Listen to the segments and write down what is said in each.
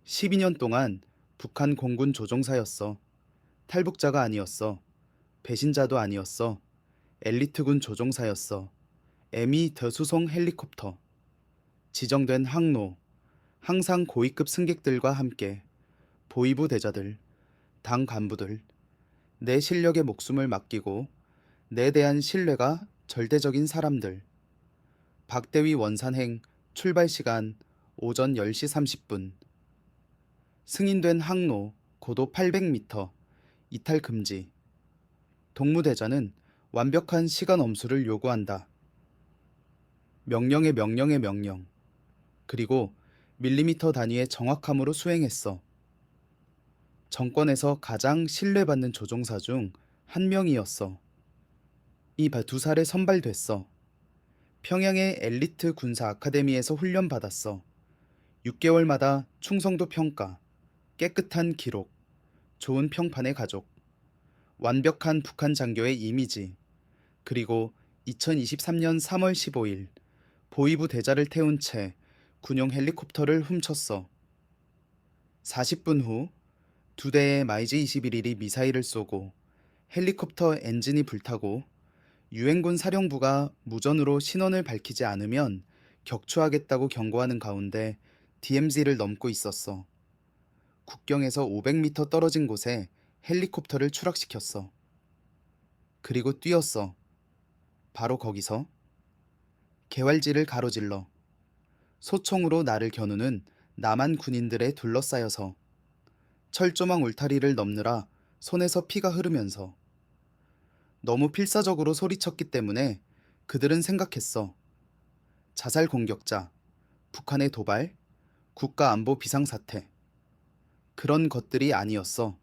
12년 동안 북한 공군 조종사였어. 탈북자가 아니었어. 배신자도 아니었어. 엘리트군 조종사였어. 에미 더수송 헬리콥터. 지정된 항로. 항상 고위급 승객들과 함께. 보위부 대자들, 당 간부들. 내 실력에 목숨을 맡기고 내 대한 신뢰가 절대적인 사람들. 박대위 원산행 출발 시간 오전 10시 30분. 승인된 항로 고도 800m. 이탈 금지. 동무대자는 완벽한 시간 엄수를 요구한다. 명령의 명령의 명령. 그리고 밀리미터 단위의 정확함으로 수행했어. 정권에서 가장 신뢰받는 조종사 중 한 명이었어. 이 두 살에 선발됐어. 평양의 엘리트 군사 아카데미에서 훈련받았어. 6개월마다 충성도 평가, 깨끗한 기록, 좋은 평판의 가족, 완벽한 북한 장교의 이미지, 그리고 2023년 3월 15일 보위부 대자를 태운 채 군용 헬리콥터를 훔쳤어. 40분 후 두 대의 마이지-21이 미사일을 쏘고 헬리콥터 엔진이 불타고 유엔군 사령부가 무전으로 신원을 밝히지 않으면 격추하겠다고 경고하는 가운데 DMZ를 넘고 있었어. 국경에서 500m 떨어진 곳에 헬리콥터를 추락시켰어. 그리고 뛰었어. 바로 거기서 개활지를 가로질러 소총으로 나를 겨누는 남한 군인들에 둘러싸여서 철조망 울타리를 넘느라 손에서 피가 흐르면서 너무 필사적으로 소리쳤기 때문에 그들은 생각했어. 자살 공격자, 북한의 도발, 국가안보 비상사태. 그런 것들이 아니었어.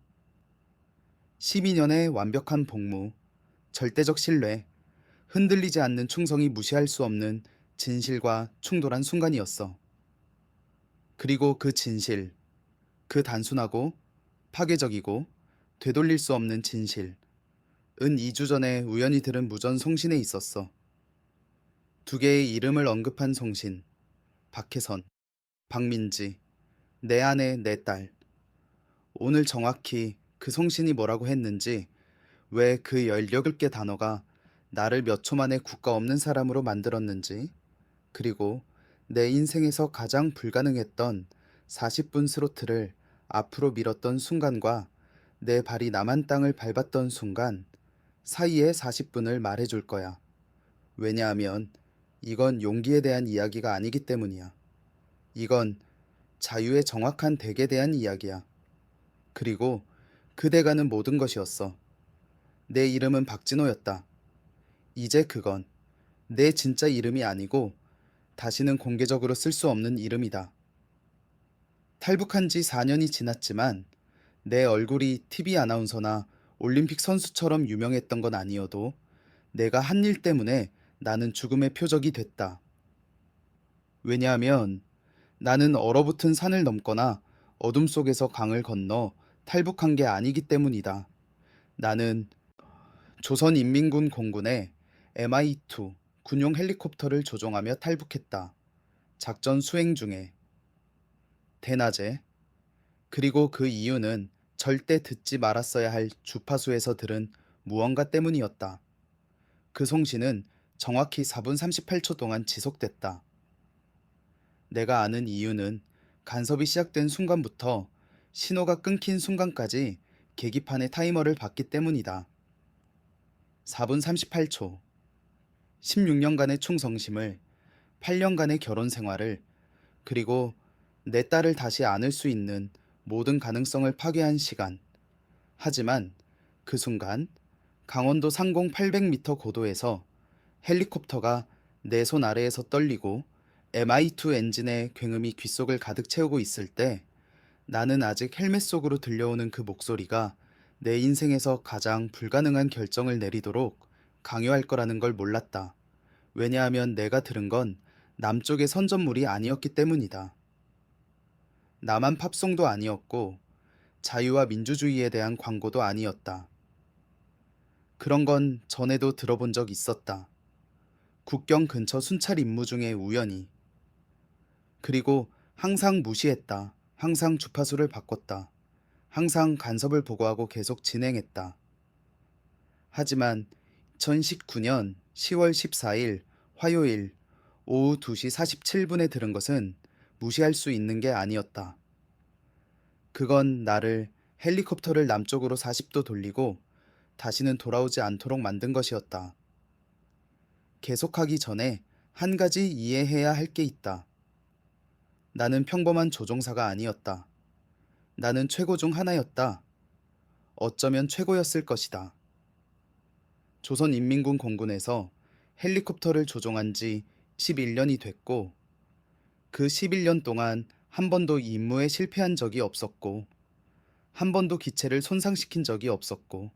12년의 완벽한 복무, 절대적 신뢰, 흔들리지 않는 충성이 무시할 수 없는 진실과 충돌한 순간이었어. 그리고 그 진실, 그 단순하고 파괴적이고 되돌릴 수 없는 진실, 은 2주 전에 우연히 들은 무전 송신에 있었어. 두 개의 이름을 언급한 송신, 박혜선, 박민지, 내 아내, 내 딸. 오늘 정확히 그 송신이 뭐라고 했는지, 왜 그 18개 단어가 나를 몇 초 만에 국가 없는 사람으로 만들었는지, 그리고 내 인생에서 가장 불가능했던 40분 스로틀을 앞으로 밀었던 순간과 내 발이 남한 땅을 밟았던 순간 사이의 40분을 말해줄 거야. 왜냐하면 이건 용기에 대한 이야기가 아니기 때문이야. 이건 자유의 정확한 덱에 대한 이야기야. 그리고 그 덱가는 모든 것이었어. 내 이름은 박진호였다. 이제 그건 내 진짜 이름이 아니고 다시는 공개적으로 쓸 수 없는 이름이다. 탈북한 지 4년이 지났지만 내 얼굴이 TV 아나운서나 올림픽 선수처럼 유명했던 건 아니어도 내가 한 일 때문에 나는 죽음의 표적이 됐다. 왜냐하면 나는 얼어붙은 산을 넘거나 어둠 속에서 강을 건너 탈북한 게 아니기 때문이다. 나는 조선인민군 공군의 MI2 군용 헬리콥터를 조종하며 탈북했다. 작전 수행 중에. 대낮에. 그리고 그 이유는 절대 듣지 말았어야 할 주파수에서 들은 무언가 때문이었다. 그 송신은 정확히 4분 38초 동안 지속됐다. 내가 아는 이유는 간섭이 시작된 순간부터 신호가 끊긴 순간까지 계기판의 타이머를 봤기 때문이다. 4분 38초. 16년간의 충성심을, 8년간의 결혼 생활을, 그리고 내 딸을 다시 안을 수 있는 모든 가능성을 파괴한 시간. 하지만 그 순간 강원도 상공 800m 고도에서 헬리콥터가 내 손 아래에서 떨리고 MI2 엔진의 굉음이 귓속을 가득 채우고 있을 때 나는 아직 헬멧 속으로 들려오는 그 목소리가 내 인생에서 가장 불가능한 결정을 내리도록 강요할 거라는 걸 몰랐다. 왜냐하면 내가 들은 건 남쪽의 선전물이 아니었기 때문이다. 남한 팝송도 아니었고 자유와 민주주의에 대한 광고도 아니었다. 그런 건 전에도 들어본 적 있었다. 국경 근처 순찰 임무 중에 우연히. 그리고 항상 무시했다. 항상 주파수를 바꿨다. 항상 간섭을 보고하고 계속 진행했다. 하지만 2019년 10월 14일 화요일 오후 2시 47분에 들은 것은 무시할 수 있는 게 아니었다. 그건 나를 헬리콥터를 남쪽으로 40도 돌리고 다시는 돌아오지 않도록 만든 것이었다. 계속하기 전에 한 가지 이해해야 할 게 있다. 나는 평범한 조종사가 아니었다. 나는 최고 중 하나였다. 어쩌면 최고였을 것이다. 조선인민군 공군에서 헬리콥터를 조종한 지 11년이 됐고, 그 11년 동안 한 번도 임무에 실패한 적이 없었고, 한 번도 기체를 손상시킨 적이 없었고,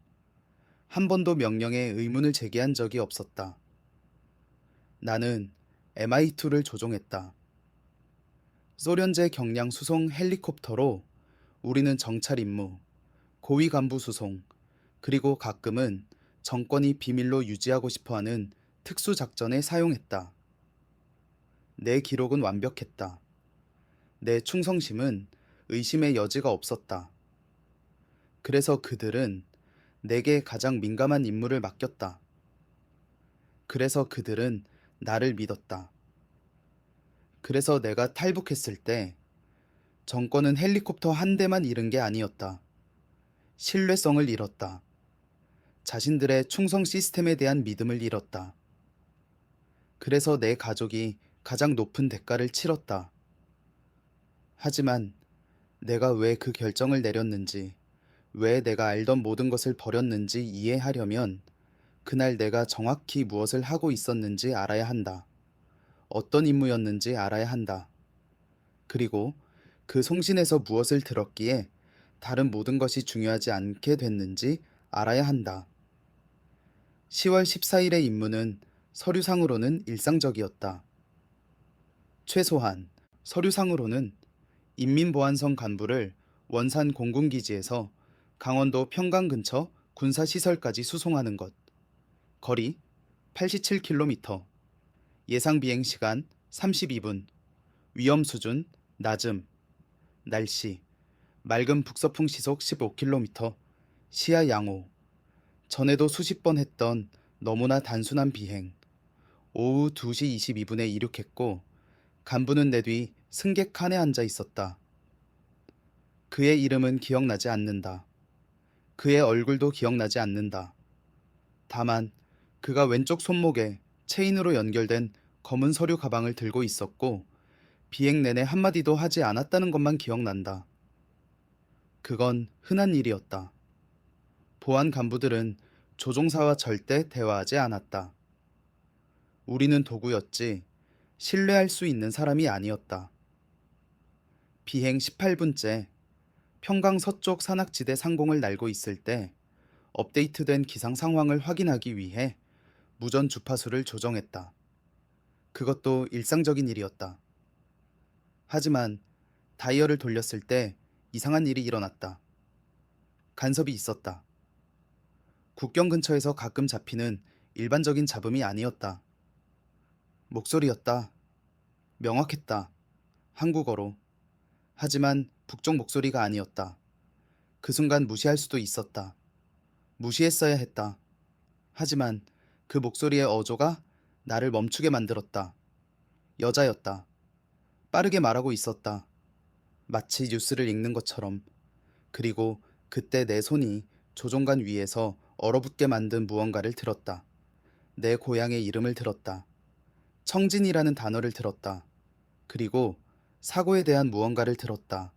한 번도 명령에 의문을 제기한 적이 없었다. 나는 MI2를 조종했다. 소련제 경량 수송 헬리콥터로 우리는 정찰 임무, 고위 간부 수송, 그리고 가끔은 정권이 비밀로 유지하고 싶어하는 특수작전에 사용했다. 내 기록은 완벽했다. 내 충성심은 의심의 여지가 없었다. 그래서 그들은 내게 가장 민감한 임무를 맡겼다. 그래서 그들은 나를 믿었다. 그래서 내가 탈북했을 때 정권은 헬리콥터 한 대만 잃은 게 아니었다. 신뢰성을 잃었다. 자신들의 충성 시스템에 대한 믿음을 잃었다. 그래서 내 가족이 가장 높은 대가를 치렀다. 하지만 내가 왜 그 결정을 내렸는지, 왜 내가 알던 모든 것을 버렸는지 이해하려면 그날 내가 정확히 무엇을 하고 있었는지 알아야 한다. 어떤 임무였는지 알아야 한다. 그리고 그 송신에서 무엇을 들었기에 다른 모든 것이 중요하지 않게 됐는지 알아야 한다. 10월 14일의 임무는 서류상으로는 일상적이었다. 최소한 서류상으로는 인민보안성 간부를 원산 공군기지에서 강원도 평강 근처 군사시설까지 수송하는 것. 거리 87km. 예상 비행시간 32분. 위험 수준 낮음. 날씨 맑은 북서풍 시속 15km. 시야 양호. 전에도 수십 번 했던 너무나 단순한 비행. 오후 2시 22분에 이륙했고 간부는 내 뒤 승객 칸에 앉아 있었다. 그의 이름은 기억나지 않는다. 그의 얼굴도 기억나지 않는다. 다만 그가 왼쪽 손목에 체인으로 연결된 검은 서류 가방을 들고 있었고 비행 내내 한마디도 하지 않았다는 것만 기억난다. 그건 흔한 일이었다. 보안 간부들은 조종사와 절대 대화하지 않았다. 우리는 도구였지 신뢰할 수 있는 사람이 아니었다. 비행 18분째 평강 서쪽 산악지대 상공을 날고 있을 때 업데이트된 기상 상황을 확인하기 위해 무전 주파수를 조정했다. 그것도 일상적인 일이었다. 하지만 다이얼을 돌렸을 때 이상한 일이 일어났다. 간섭이 있었다. 국경 근처에서 가끔 잡히는 일반적인 잡음이 아니었다. 목소리였다. 명확했다. 한국어로. 하지만 북쪽 목소리가 아니었다. 그 순간 무시할 수도 있었다. 무시했어야 했다. 하지만 그 목소리의 어조가 나를 멈추게 만들었다. 여자였다. 빠르게 말하고 있었다. 마치 뉴스를 읽는 것처럼. 그리고 그때 내 손이 조종관 위에서 얼어붙게 만든 무언가를 들었다. 내 고향의 이름을 들었다. 청진이라는 단어를 들었다. 그리고 사고에 대한 무언가를 들었다.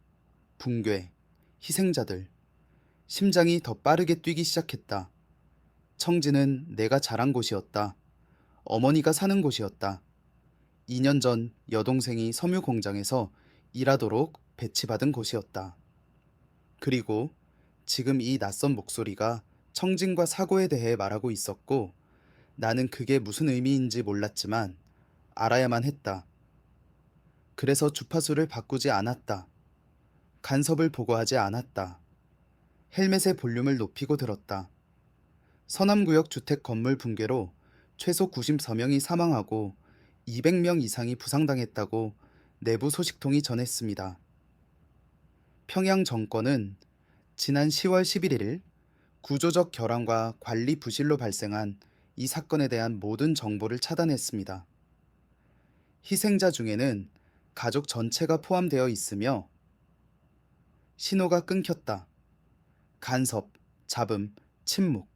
붕괴, 희생자들. 심장이 더 빠르게 뛰기 시작했다. 청진은 내가 자란 곳이었다. 어머니가 사는 곳이었다. 2년 전 여동생이 섬유 공장에서 일하도록 배치받은 곳이었다. 그리고 지금 이 낯선 목소리가 청진과 사고에 대해 말하고 있었고 나는 그게 무슨 의미인지 몰랐지만 알아야만 했다. 그래서 주파수를 바꾸지 않았다. 간섭을 보고하지 않았다. 헬멧의 볼륨을 높이고 들었다. 서남구역 주택 건물 붕괴로 최소 94명이 사망하고 200명 이상이 부상당했다고 내부 소식통이 전했습니다. 평양 정권은 지난 10월 11일 구조적 결함과 관리 부실로 발생한 이 사건에 대한 모든 정보를 차단했습니다. 희생자 중에는 가족 전체가 포함되어 있으며 신호가 끊겼다. 간섭, 잡음, 침묵,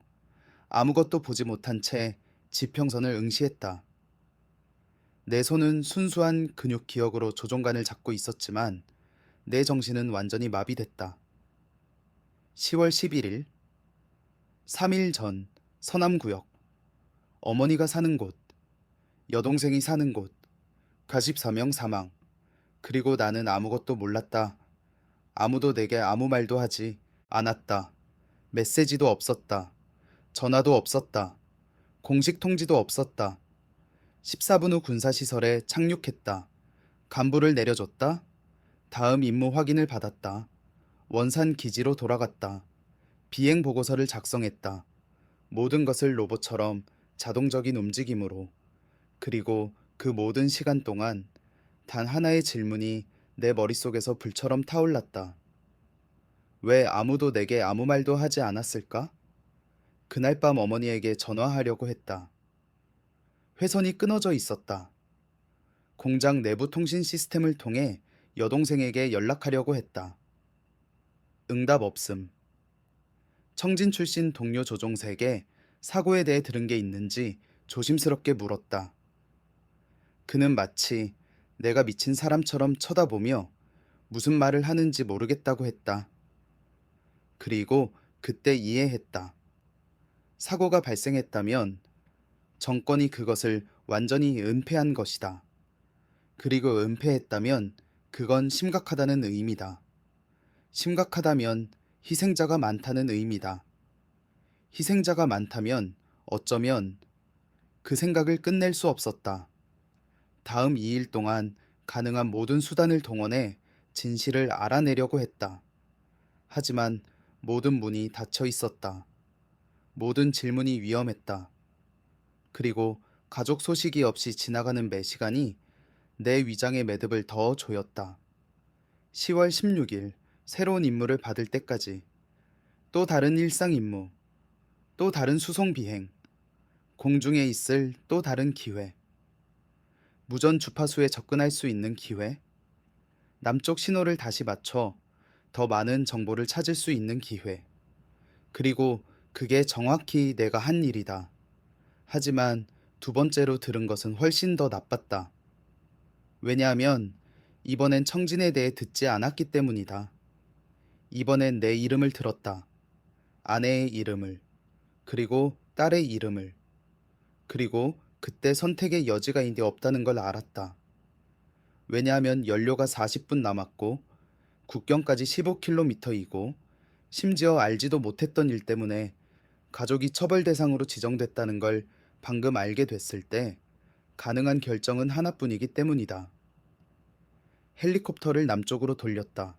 아무것도 보지 못한 채 지평선을 응시했다. 내 손은 순수한 근육 기억으로 조종간을 잡고 있었지만 내 정신은 완전히 마비됐다. 10월 11일, 3일 전 서남구역, 어머니가 사는 곳, 여동생이 사는 곳, 가십사명 사망. 그리고 나는 아무것도 몰랐다. 아무도 내게 아무 말도 하지 않았다. 메시지도 없었다. 전화도 없었다. 공식 통지도 없었다. 14분 후 군사시설에 착륙했다. 간부를 내려줬다. 다음 임무 확인을 받았다. 원산 기지로 돌아갔다. 비행 보고서를 작성했다. 모든 것을 로봇처럼 자동적인 움직임으로. 그리고 그 모든 시간 동안 단 하나의 질문이 내 머릿속에서 불처럼 타올랐다. 왜 아무도 내게 아무 말도 하지 않았을까? 그날 밤 어머니에게 전화하려고 했다. 회선이 끊어져 있었다. 공장 내부 통신 시스템을 통해 여동생에게 연락하려고 했다. 응답 없음. 청진 출신 동료 조종사에게 사고에 대해 들은 게 있는지 조심스럽게 물었다. 그는 마치 내가 미친 사람처럼 쳐다보며 무슨 말을 하는지 모르겠다고 했다. 그리고 그때 이해했다. 사고가 발생했다면 정권이 그것을 완전히 은폐한 것이다. 그리고 은폐했다면 그건 심각하다는 의미다. 심각하다면 희생자가 많다는 의미다. 희생자가 많다면 어쩌면 그 생각을 끝낼 수 없었다. 다음 2일 동안 가능한 모든 수단을 동원해 진실을 알아내려고 했다. 하지만 모든 문이 닫혀 있었다. 모든 질문이 위험했다. 그리고 가족 소식이 없이 지나가는 매 시간이 내 위장의 매듭을 더 조였다. 10월 16일 새로운 임무를 받을 때까지 또 다른 일상 임무, 또 다른 수송 비행, 공중에 있을 또 다른 기회, 무전 주파수에 접근할 수 있는 기회, 남쪽 신호를 다시 맞춰 더 많은 정보를 찾을 수 있는 기회. 그리고 그게 정확히 내가 한 일이다. 하지만 두 번째로 들은 것은 훨씬 더 나빴다. 왜냐하면 이번엔 청진에 대해 듣지 않았기 때문이다. 이번엔 내 이름을 들었다. 아내의 이름을. 그리고 딸의 이름을. 그리고 그때 선택의 여지가 이제 없다는 걸 알았다. 왜냐하면 연료가 40분 남았고 국경까지 15km이고 심지어 알지도 못했던 일 때문에 가족이 처벌 대상으로 지정됐다는 걸 방금 알게 됐을 때 가능한 결정은 하나뿐이기 때문이다. 헬리콥터를 남쪽으로 돌렸다.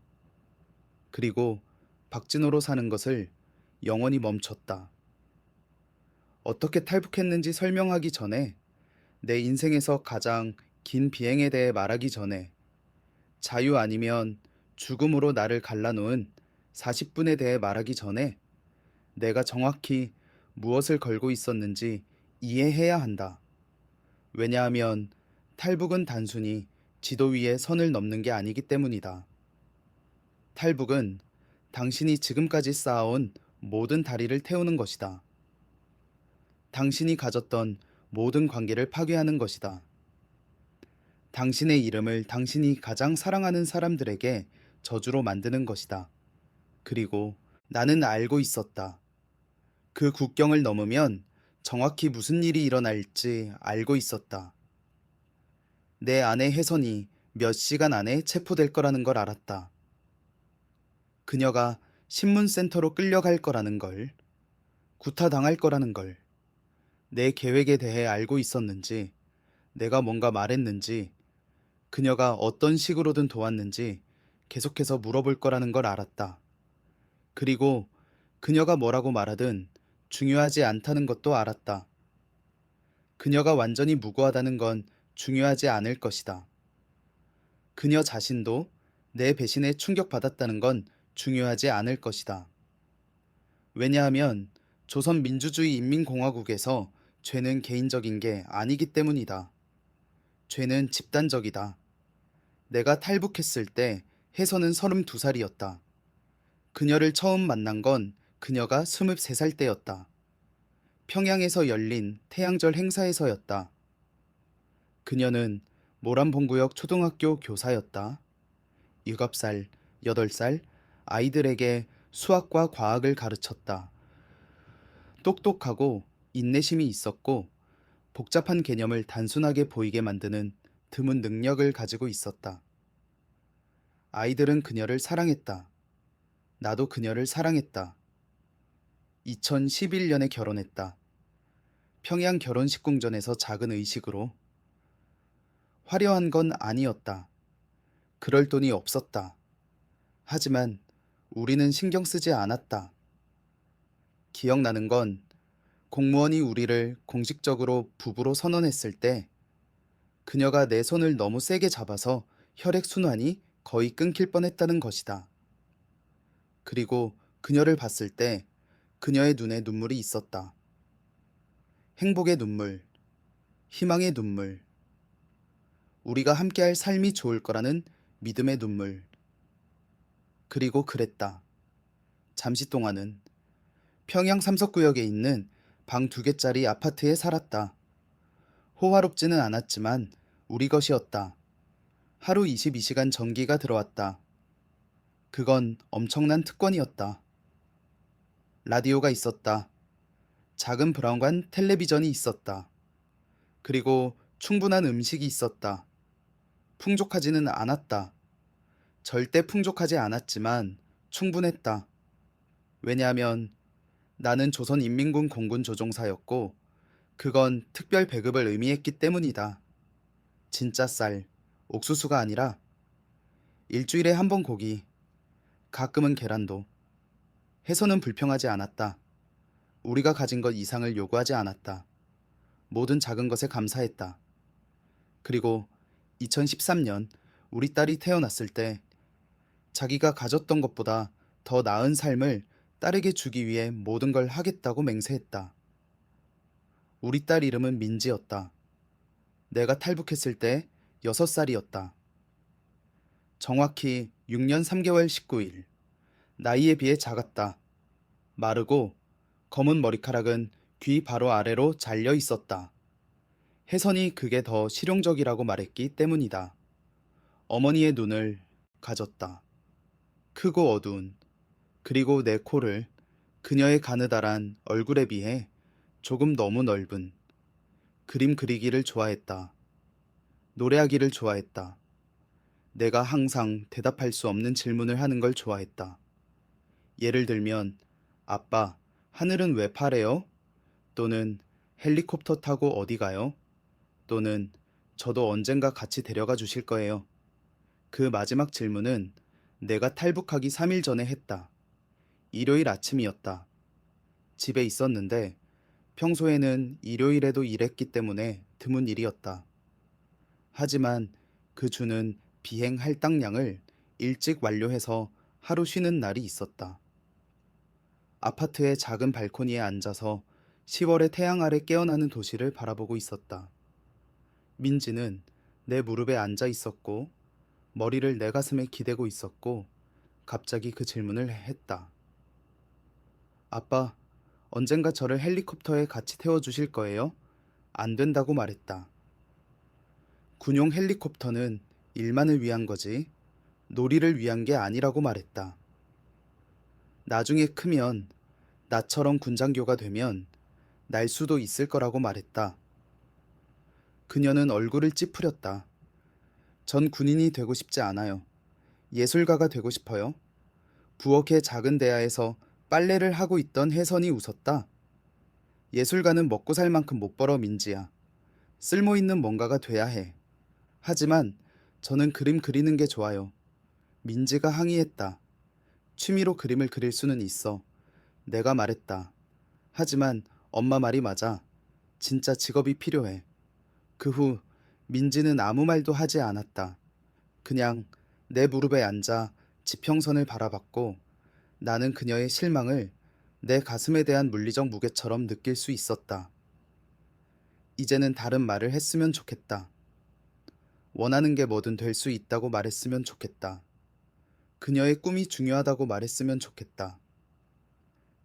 그리고 박진호로 사는 것을 영원히 멈췄다. 어떻게 탈북했는지 설명하기 전에 내 인생에서 가장 긴 비행에 대해 말하기 전에 자유 아니면 죽음으로 나를 갈라놓은 40분에 대해 말하기 전에 내가 정확히 무엇을 걸고 있었는지 이해해야 한다. 왜냐하면 탈북은 단순히 지도 위에 선을 넘는 게 아니기 때문이다. 탈북은 당신이 지금까지 쌓아온 모든 다리를 태우는 것이다. 당신이 가졌던 모든 관계를 파괴하는 것이다. 당신의 이름을 당신이 가장 사랑하는 사람들에게 저주로 만드는 것이다. 그리고 나는 알고 있었다. 그 국경을 넘으면 정확히 무슨 일이 일어날지 알고 있었다. 내 아내 혜선이 몇 시간 안에 체포될 거라는 걸 알았다. 그녀가 신문센터로 끌려갈 거라는 걸, 구타당할 거라는 걸, 내 계획에 대해 알고 있었는지, 내가 뭔가 말했는지, 그녀가 어떤 식으로든 도왔는지 계속해서 물어볼 거라는 걸 알았다. 그리고 그녀가 뭐라고 말하든 중요하지 않다는 것도 알았다. 그녀가 완전히 무고하다는 건 중요하지 않을 것이다. 그녀 자신도 내 배신에 충격받았다는 건 중요하지 않을 것이다. 왜냐하면 조선민주주의인민공화국에서 죄는 개인적인 게 아니기 때문이다. 죄는 집단적이다. 내가 탈북했을 때 혜선은 32살이었다. 그녀를 처음 만난 건 그녀가 23살 때였다. 평양에서 열린 태양절 행사에서였다. 그녀는 모란봉구역 초등학교 교사였다. 7살, 8살 아이들에게 수학과 과학을 가르쳤다. 똑똑하고 인내심이 있었고 복잡한 개념을 단순하게 보이게 만드는 드문 능력을 가지고 있었다. 아이들은 그녀를 사랑했다. 나도 그녀를 사랑했다. 2011년에 결혼했다. 평양 결혼식 궁전에서 작은 의식으로. 화려한 건 아니었다. 그럴 돈이 없었다. 하지만 우리는 신경 쓰지 않았다. 기억나는 건 공무원이 우리를 공식적으로 부부로 선언했을 때 그녀가 내 손을 너무 세게 잡아서 혈액순환이 거의 끊길 뻔했다는 것이다. 그리고 그녀를 봤을 때 그녀의 눈에 눈물이 있었다. 행복의 눈물, 희망의 눈물, 우리가 함께할 삶이 좋을 거라는 믿음의 눈물. 그리고 그랬다. 잠시 동안은 평양 삼석구역에 있는 방 2개짜리 아파트에 살았다. 호화롭지는 않았지만 우리 것이었다. 하루 22시간 전기가 들어왔다. 그건 엄청난 특권이었다. 라디오가 있었다. 작은 브라운관 텔레비전이 있었다. 그리고 충분한 음식이 있었다. 풍족하지는 않았다. 절대 풍족하지 않았지만 충분했다. 왜냐하면 나는 조선인민군 공군 조종사였고 그건 특별 배급을 의미했기 때문이다. 진짜 쌀, 옥수수가 아니라 일주일에 한 번 고기, 가끔은 계란도. 해서는 불평하지 않았다. 우리가 가진 것 이상을 요구하지 않았다. 모든 작은 것에 감사했다. 그리고 2013년 우리 딸이 태어났을 때 자기가 가졌던 것보다 더 나은 삶을 딸에게 주기 위해 모든 걸 하겠다고 맹세했다. 우리 딸 이름은 민지였다. 내가 탈북했을 때 6살이었다. 정확히 6년 3개월 19일. 나이에 비해 작았다. 마르고 검은 머리카락은 귀 바로 아래로 잘려 있었다. 혜선이 그게 더 실용적이라고 말했기 때문이다. 어머니의 눈을 가졌다. 크고 어두운. 그리고 내 코를 그녀의 가느다란 얼굴에 비해 조금 너무 넓은. 그림 그리기를 좋아했다. 노래하기를 좋아했다. 내가 항상 대답할 수 없는 질문을 하는 걸 좋아했다. 예를 들면, 아빠, 하늘은 왜 파래요? 또는 헬리콥터 타고 어디 가요? 또는 저도 언젠가 같이 데려가 주실 거예요. 그 마지막 질문은 내가 탈북하기 3일 전에 했다. 일요일 아침이었다. 집에 있었는데 평소에는 일요일에도 일했기 때문에 드문 일이었다. 하지만 그 주는 비행 할당량을 일찍 완료해서 하루 쉬는 날이 있었다. 아파트의 작은 발코니에 앉아서 10월의 태양 아래 깨어나는 도시를 바라보고 있었다. 민지는 내 무릎에 앉아 있었고 머리를 내 가슴에 기대고 있었고 갑자기 그 질문을 했다. 아빠, 언젠가 저를 헬리콥터에 같이 태워주실 거예요? 안 된다고 말했다. 군용 헬리콥터는 일만을 위한 거지 놀이를 위한 게 아니라고 말했다. 나중에 크면 나처럼 군장교가 되면 날 수도 있을 거라고 말했다. 그녀는 얼굴을 찌푸렸다. 전 군인이 되고 싶지 않아요. 예술가가 되고 싶어요. 부엌의 작은 대야에서 빨래를 하고 있던 혜선이 웃었다. 예술가는 먹고 살 만큼 못 벌어 민지야. 쓸모있는 뭔가가 돼야 해. 하지만 저는 그림 그리는 게 좋아요. 민지가 항의했다. 취미로 그림을 그릴 수는 있어. 내가 말했다. 하지만 엄마 말이 맞아. 진짜 직업이 필요해. 그 후 민지는 아무 말도 하지 않았다. 그냥 내 무릎에 앉아 지평선을 바라봤고 나는 그녀의 실망을 내 가슴에 대한 물리적 무게처럼 느낄 수 있었다. 이제는 다른 말을 했으면 좋겠다. 원하는 게 뭐든 될 수 있다고 말했으면 좋겠다. 그녀의 꿈이 중요하다고 말했으면 좋겠다.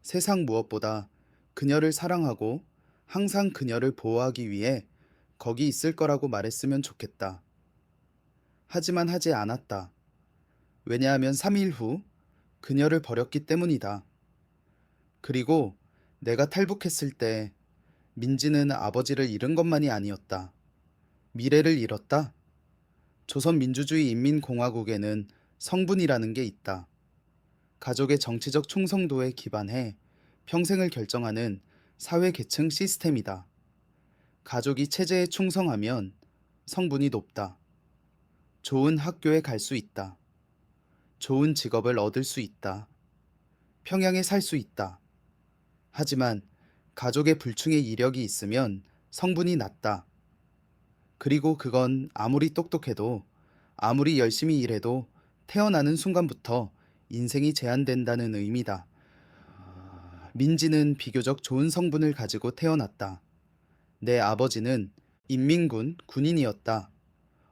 세상 무엇보다 그녀를 사랑하고 항상 그녀를 보호하기 위해 거기 있을 거라고 말했으면 좋겠다. 하지만 하지 않았다. 왜냐하면 3일 후 그녀를 버렸기 때문이다. 그리고 내가 탈북했을 때 민지는 아버지를 잃은 것만이 아니었다. 미래를 잃었다. 조선민주주의 인민공화국에는 성분이라는 게 있다. 가족의 정치적 충성도에 기반해 평생을 결정하는 사회계층 시스템이다. 가족이 체제에 충성하면 성분이 높다. 좋은 학교에 갈 수 있다. 좋은 직업을 얻을 수 있다. 평양에 살 수 있다. 하지만 가족의 불충의 이력이 있으면 성분이 낮다. 그리고 그건 아무리 똑똑해도 아무리 열심히 일해도 태어나는 순간부터 인생이 제한된다는 의미다. 민지는 비교적 좋은 성분을 가지고 태어났다. 내 아버지는 인민군 군인이었다.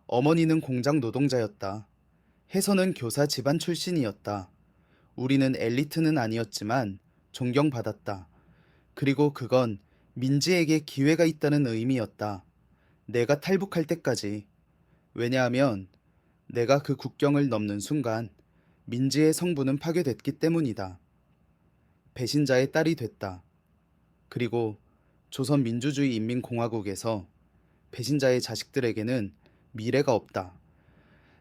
어머니는 공장 노동자였다. 혜선은 교사 집안 출신이었다. 우리는 엘리트는 아니었지만 존경받았다. 그리고 그건 민지에게 기회가 있다는 의미였다. 내가 탈북할 때까지. 왜냐하면 내가 그 국경을 넘는 순간 민지의 성분은 파괴됐기 때문이다. 배신자의 딸이 됐다. 그리고 조선민주주의인민공화국에서 배신자의 자식들에게는 미래가 없다.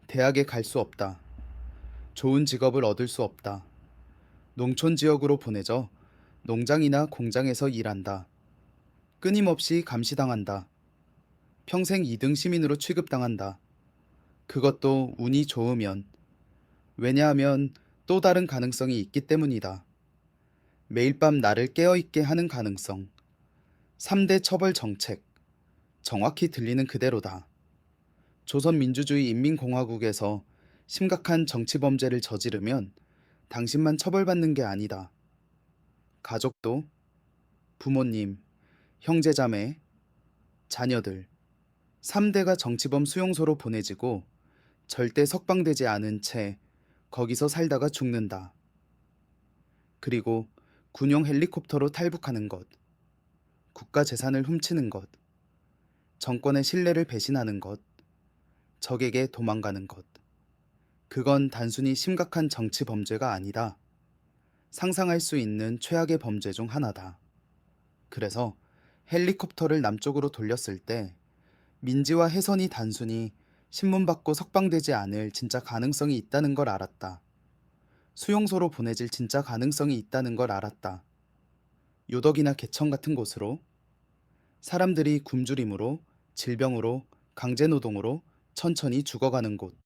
대학에 갈 수 없다. 좋은 직업을 얻을 수 없다. 농촌 지역으로 보내져 농장이나 공장에서 일한다. 끊임없이 감시당한다. 평생 2등 시민으로 취급당한다. 그것도 운이 좋으면. 왜냐하면 또 다른 가능성이 있기 때문이다. 매일 밤 나를 깨어있게 하는 가능성. 3대 처벌 정책. 정확히 들리는 그대로다. 조선민주주의 인민공화국에서 심각한 정치범죄를 저지르면 당신만 처벌받는 게 아니다. 가족도, 부모님, 형제자매, 자녀들, 3대가 정치범 수용소로 보내지고 절대 석방되지 않은 채 거기서 살다가 죽는다. 그리고 군용 헬리콥터로 탈북하는 것, 국가 재산을 훔치는 것, 정권의 신뢰를 배신하는 것, 적에게 도망가는 것. 그건 단순히 심각한 정치 범죄가 아니다. 상상할 수 있는 최악의 범죄 중 하나다. 그래서 헬리콥터를 남쪽으로 돌렸을 때 민지와 혜선이 단순히 신문받고 석방되지 않을 진짜 가능성이 있다는 걸 알았다. 수용소로 보내질 진짜 가능성이 있다는 걸 알았다. 요덕이나 개천 같은 곳으로 사람들이 굶주림으로, 질병으로, 강제노동으로 천천히 죽어가는 곳.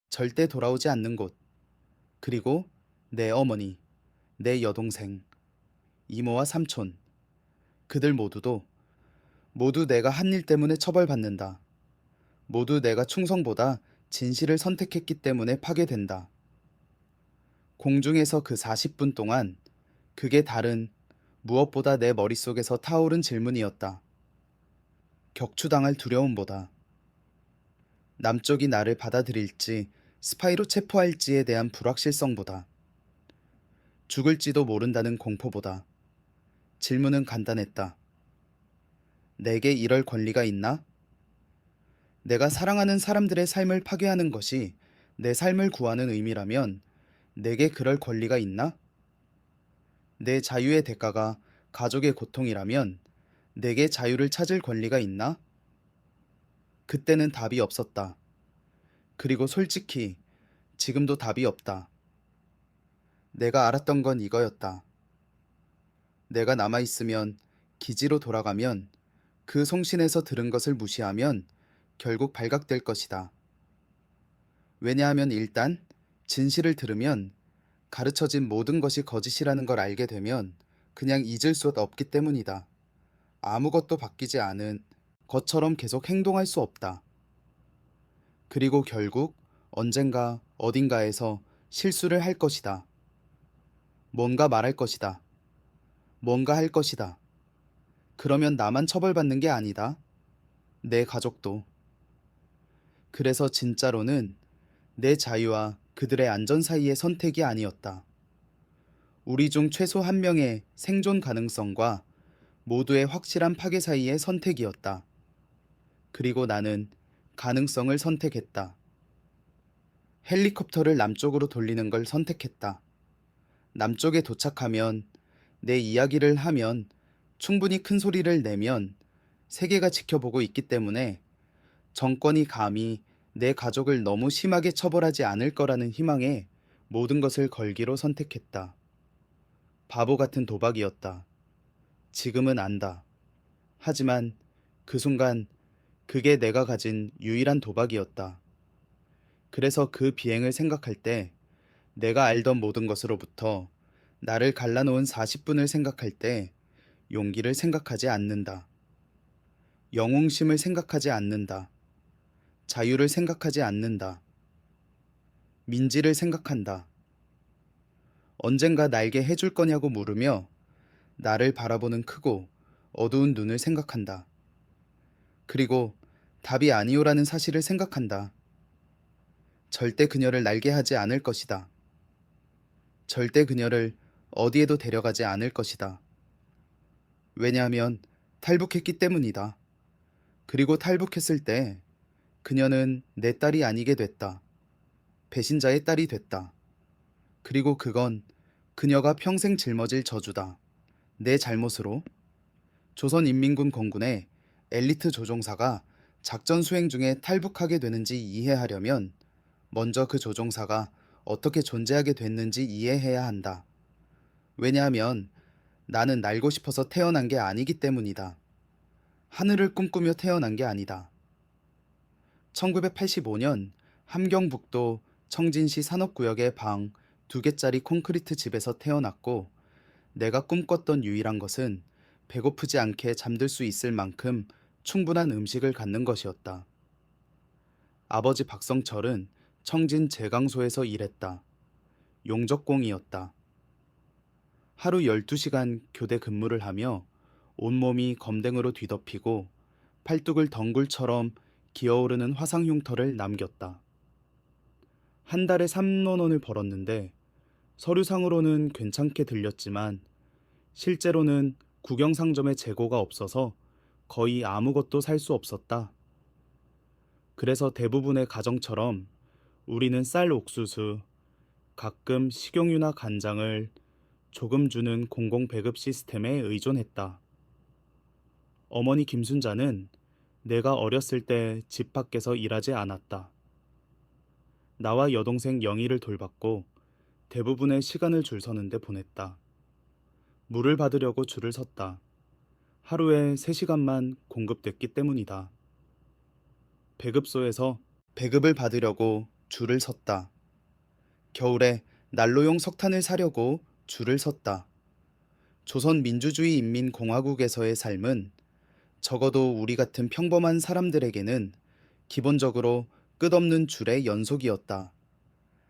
절대 돌아오지 않는 곳. 그리고 내 어머니, 내 여동생, 이모와 삼촌. 그들 모두 내가 한 일 때문에 처벌받는다. 모두 내가 충성보다 진실을 선택했기 때문에 파괴된다. 공중에서 그 40분 동안 그게 다른 무엇보다 내 머릿속에서 타오른 질문이었다. 격추당할 두려움보다. 남쪽이 나를 받아들일지 스파이로 체포할지에 대한 불확실성보다. 죽을지도 모른다는 공포보다. 질문은 간단했다. 내게 이럴 권리가 있나? 내가 사랑하는 사람들의 삶을 파괴하는 것이 내 삶을 구하는 의미라면 내게 그럴 권리가 있나? 내 자유의 대가가 가족의 고통이라면 내게 자유를 찾을 권리가 있나? 그때는 답이 없었다. 그리고 솔직히 지금도 답이 없다. 내가 알았던 건 이거였다. 내가 남아있으면, 기지로 돌아가면, 그 송신에서 들은 것을 무시하면 결국 발각될 것이다. 왜냐하면 일단 진실을 들으면 가르쳐진 모든 것이 거짓이라는 걸 알게 되면 그냥 잊을 수 없기 때문이다. 아무것도 바뀌지 않은 것처럼 계속 행동할 수 없다. 그리고 결국 언젠가 어딘가에서 실수를 할 것이다. 뭔가 말할 것이다. 뭔가 할 것이다. 그러면 나만 처벌받는 게 아니다. 내 가족도. 그래서 진짜로는 내 자유와 그들의 안전 사이의 선택이 아니었다. 우리 중 최소 한 명의 생존 가능성과 모두의 확실한 파괴 사이의 선택이었다. 그리고 나는 가능성을 선택했다. 헬리콥터를 남쪽으로 돌리는 걸 선택했다. 남쪽에 도착하면 내 이야기를 하면 충분히 큰 소리를 내면 세계가 지켜보고 있기 때문에 정권이 감히 내 가족을 너무 심하게 처벌하지 않을 거라는 희망에 모든 것을 걸기로 선택했다. 바보 같은 도박이었다. 지금은 안다. 하지만 그 순간 그게 내가 가진 유일한 도박이었다. 그래서 그 비행을 생각할 때 내가 알던 모든 것으로부터 나를 갈라놓은 40분을 생각할 때 용기를 생각하지 않는다. 영웅심을 생각하지 않는다. 자유를 생각하지 않는다. 민지를 생각한다. 언젠가 날게 해줄 거냐고 물으며 나를 바라보는 크고 어두운 눈을 생각한다. 그리고 답이 아니오라는 사실을 생각한다. 절대 그녀를 날게 하지 않을 것이다. 절대 그녀를 어디에도 데려가지 않을 것이다. 왜냐하면 탈북했기 때문이다. 그리고 탈북했을 때 그녀는 내 딸이 아니게 됐다. 배신자의 딸이 됐다. 그리고 그건 그녀가 평생 짊어질 저주다. 내 잘못으로 조선인민군 공군의 엘리트 조종사가 작전 수행 중에 탈북하게 되는지 이해하려면 먼저 그 조종사가 어떻게 존재하게 됐는지 이해해야 한다. 왜냐하면 나는 날고 싶어서 태어난 게 아니기 때문이다. 하늘을 꿈꾸며 태어난 게 아니다. 1985년 함경북도 청진시 산업구역의 방 2개짜리 콘크리트 집에서 태어났고 내가 꿈꿨던 유일한 것은 배고프지 않게 잠들 수 있을 만큼 충분한 음식을 갖는 것이었다. 아버지 박성철은 청진 제강소에서 일했다. 용접공이었다. 하루 12시간 교대 근무를 하며 온몸이 검댕으로 뒤덮이고 팔뚝을 덩굴처럼 기어오르는 화상 흉터를 남겼다. 한 달에 3만 원을 벌었는데 서류상으로는 괜찮게 들렸지만 실제로는 국영상점에 재고가 없어서 거의 아무것도 살 수 없었다. 그래서 대부분의 가정처럼 우리는 쌀 옥수수, 가끔 식용유나 간장을 조금 주는 공공 배급 시스템에 의존했다. 어머니 김순자는 내가 어렸을 때 집 밖에서 일하지 않았다. 나와 여동생 영희를 돌봤고 대부분의 시간을 줄 서는데 보냈다. 물을 받으려고 줄을 섰다. 하루에 3시간만 공급됐기 때문이다. 배급소에서 배급을 받으려고 줄을 섰다. 겨울에 난로용 석탄을 사려고 줄을 섰다. 조선민주주의인민공화국에서의 삶은 적어도 우리 같은 평범한 사람들에게는 기본적으로 끝없는 줄의 연속이었다.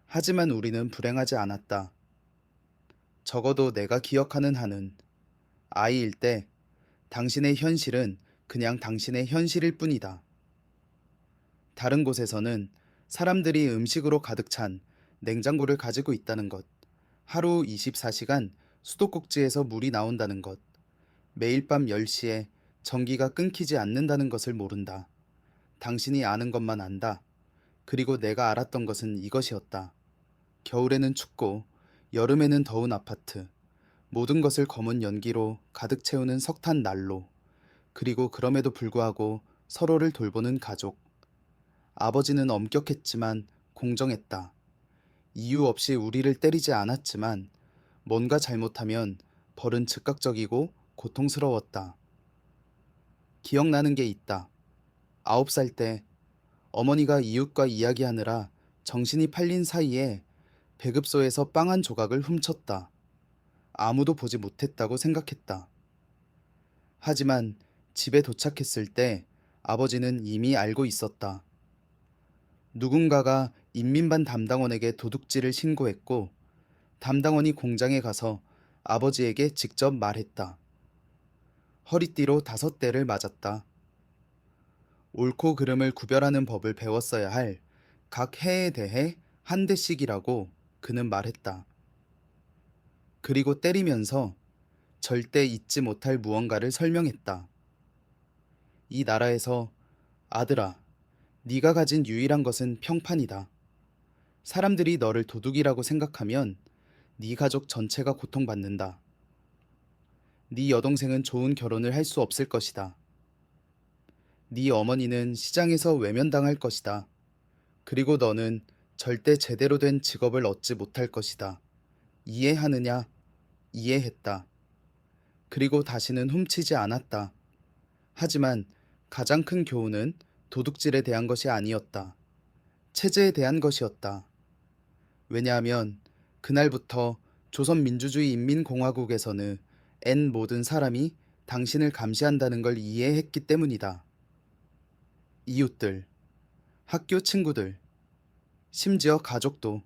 하지만 우리는 불행하지 않았다. 적어도 내가 기억하는 한은 아이일 때 당신의 현실은 그냥 당신의 현실일 뿐이다. 다른 곳에서는 사람들이 음식으로 가득 찬 냉장고를 가지고 있다는 것, 하루 24시간 수도꼭지에서 물이 나온다는 것, 매일 밤 10시에 전기가 끊기지 않는다는 것을 모른다. 당신이 아는 것만 안다. 그리고 내가 알았던 것은 이것이었다. 겨울에는 춥고 여름에는 더운 아파트, 모든 것을 검은 연기로 가득 채우는 석탄 난로, 그리고 그럼에도 불구하고 서로를 돌보는 가족. 아버지는 엄격했지만 공정했다. 이유 없이 우리를 때리지 않았지만 뭔가 잘못하면 벌은 즉각적이고 고통스러웠다. 기억나는 게 있다. 9살 때 어머니가 이웃과 이야기하느라 정신이 팔린 사이에 배급소에서 빵 한 조각을 훔쳤다. 아무도 보지 못했다고 생각했다. 하지만 집에 도착했을 때 아버지는 이미 알고 있었다. 누군가가 인민반 담당원에게 도둑질을 신고했고 담당원이 공장에 가서 아버지에게 직접 말했다. 허리띠로 5대를 맞았다. 옳고 그름을 구별하는 법을 배웠어야 할 각 해에 대해 한 대씩이라고 그는 말했다. 그리고 때리면서 절대 잊지 못할 무언가를 설명했다. 이 나라에서 아들아, 네가 가진 유일한 것은 평판이다. 사람들이 너를 도둑이라고 생각하면 네 가족 전체가 고통받는다. 네 여동생은 좋은 결혼을 할 수 없을 것이다. 네 어머니는 시장에서 외면당할 것이다. 그리고 너는 절대 제대로 된 직업을 얻지 못할 것이다. 이해하느냐? 이해했다. 그리고 다시는 훔치지 않았다. 하지만 가장 큰 교훈은 도둑질에 대한 것이 아니었다. 체제에 대한 것이었다. 왜냐하면 그날부터 조선민주주의인민공화국에서는 N 모든 사람이 당신을 감시한다는 걸 이해했기 때문이다. 이웃들, 학교 친구들, 심지어 가족도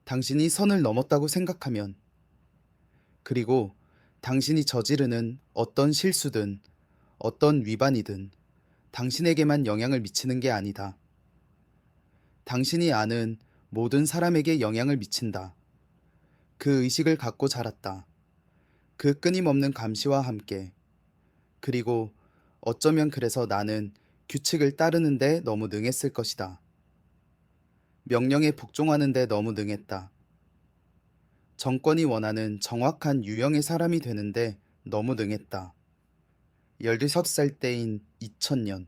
당신이 선을 넘었다고 생각하면, 그리고 당신이 저지르는 어떤 실수든 어떤 위반이든 당신에게만 영향을 미치는 게 아니다. 당신이 아는 모든 사람에게 영향을 미친다. 그 의식을 갖고 자랐다. 그 끊임없는 감시와 함께. 그리고 어쩌면 그래서 나는 규칙을 따르는데 너무 능했을 것이다. 명령에 복종하는데 너무 능했다. 정권이 원하는 정확한 유형의 사람이 되는데 너무 능했다. 16살 때인 2000년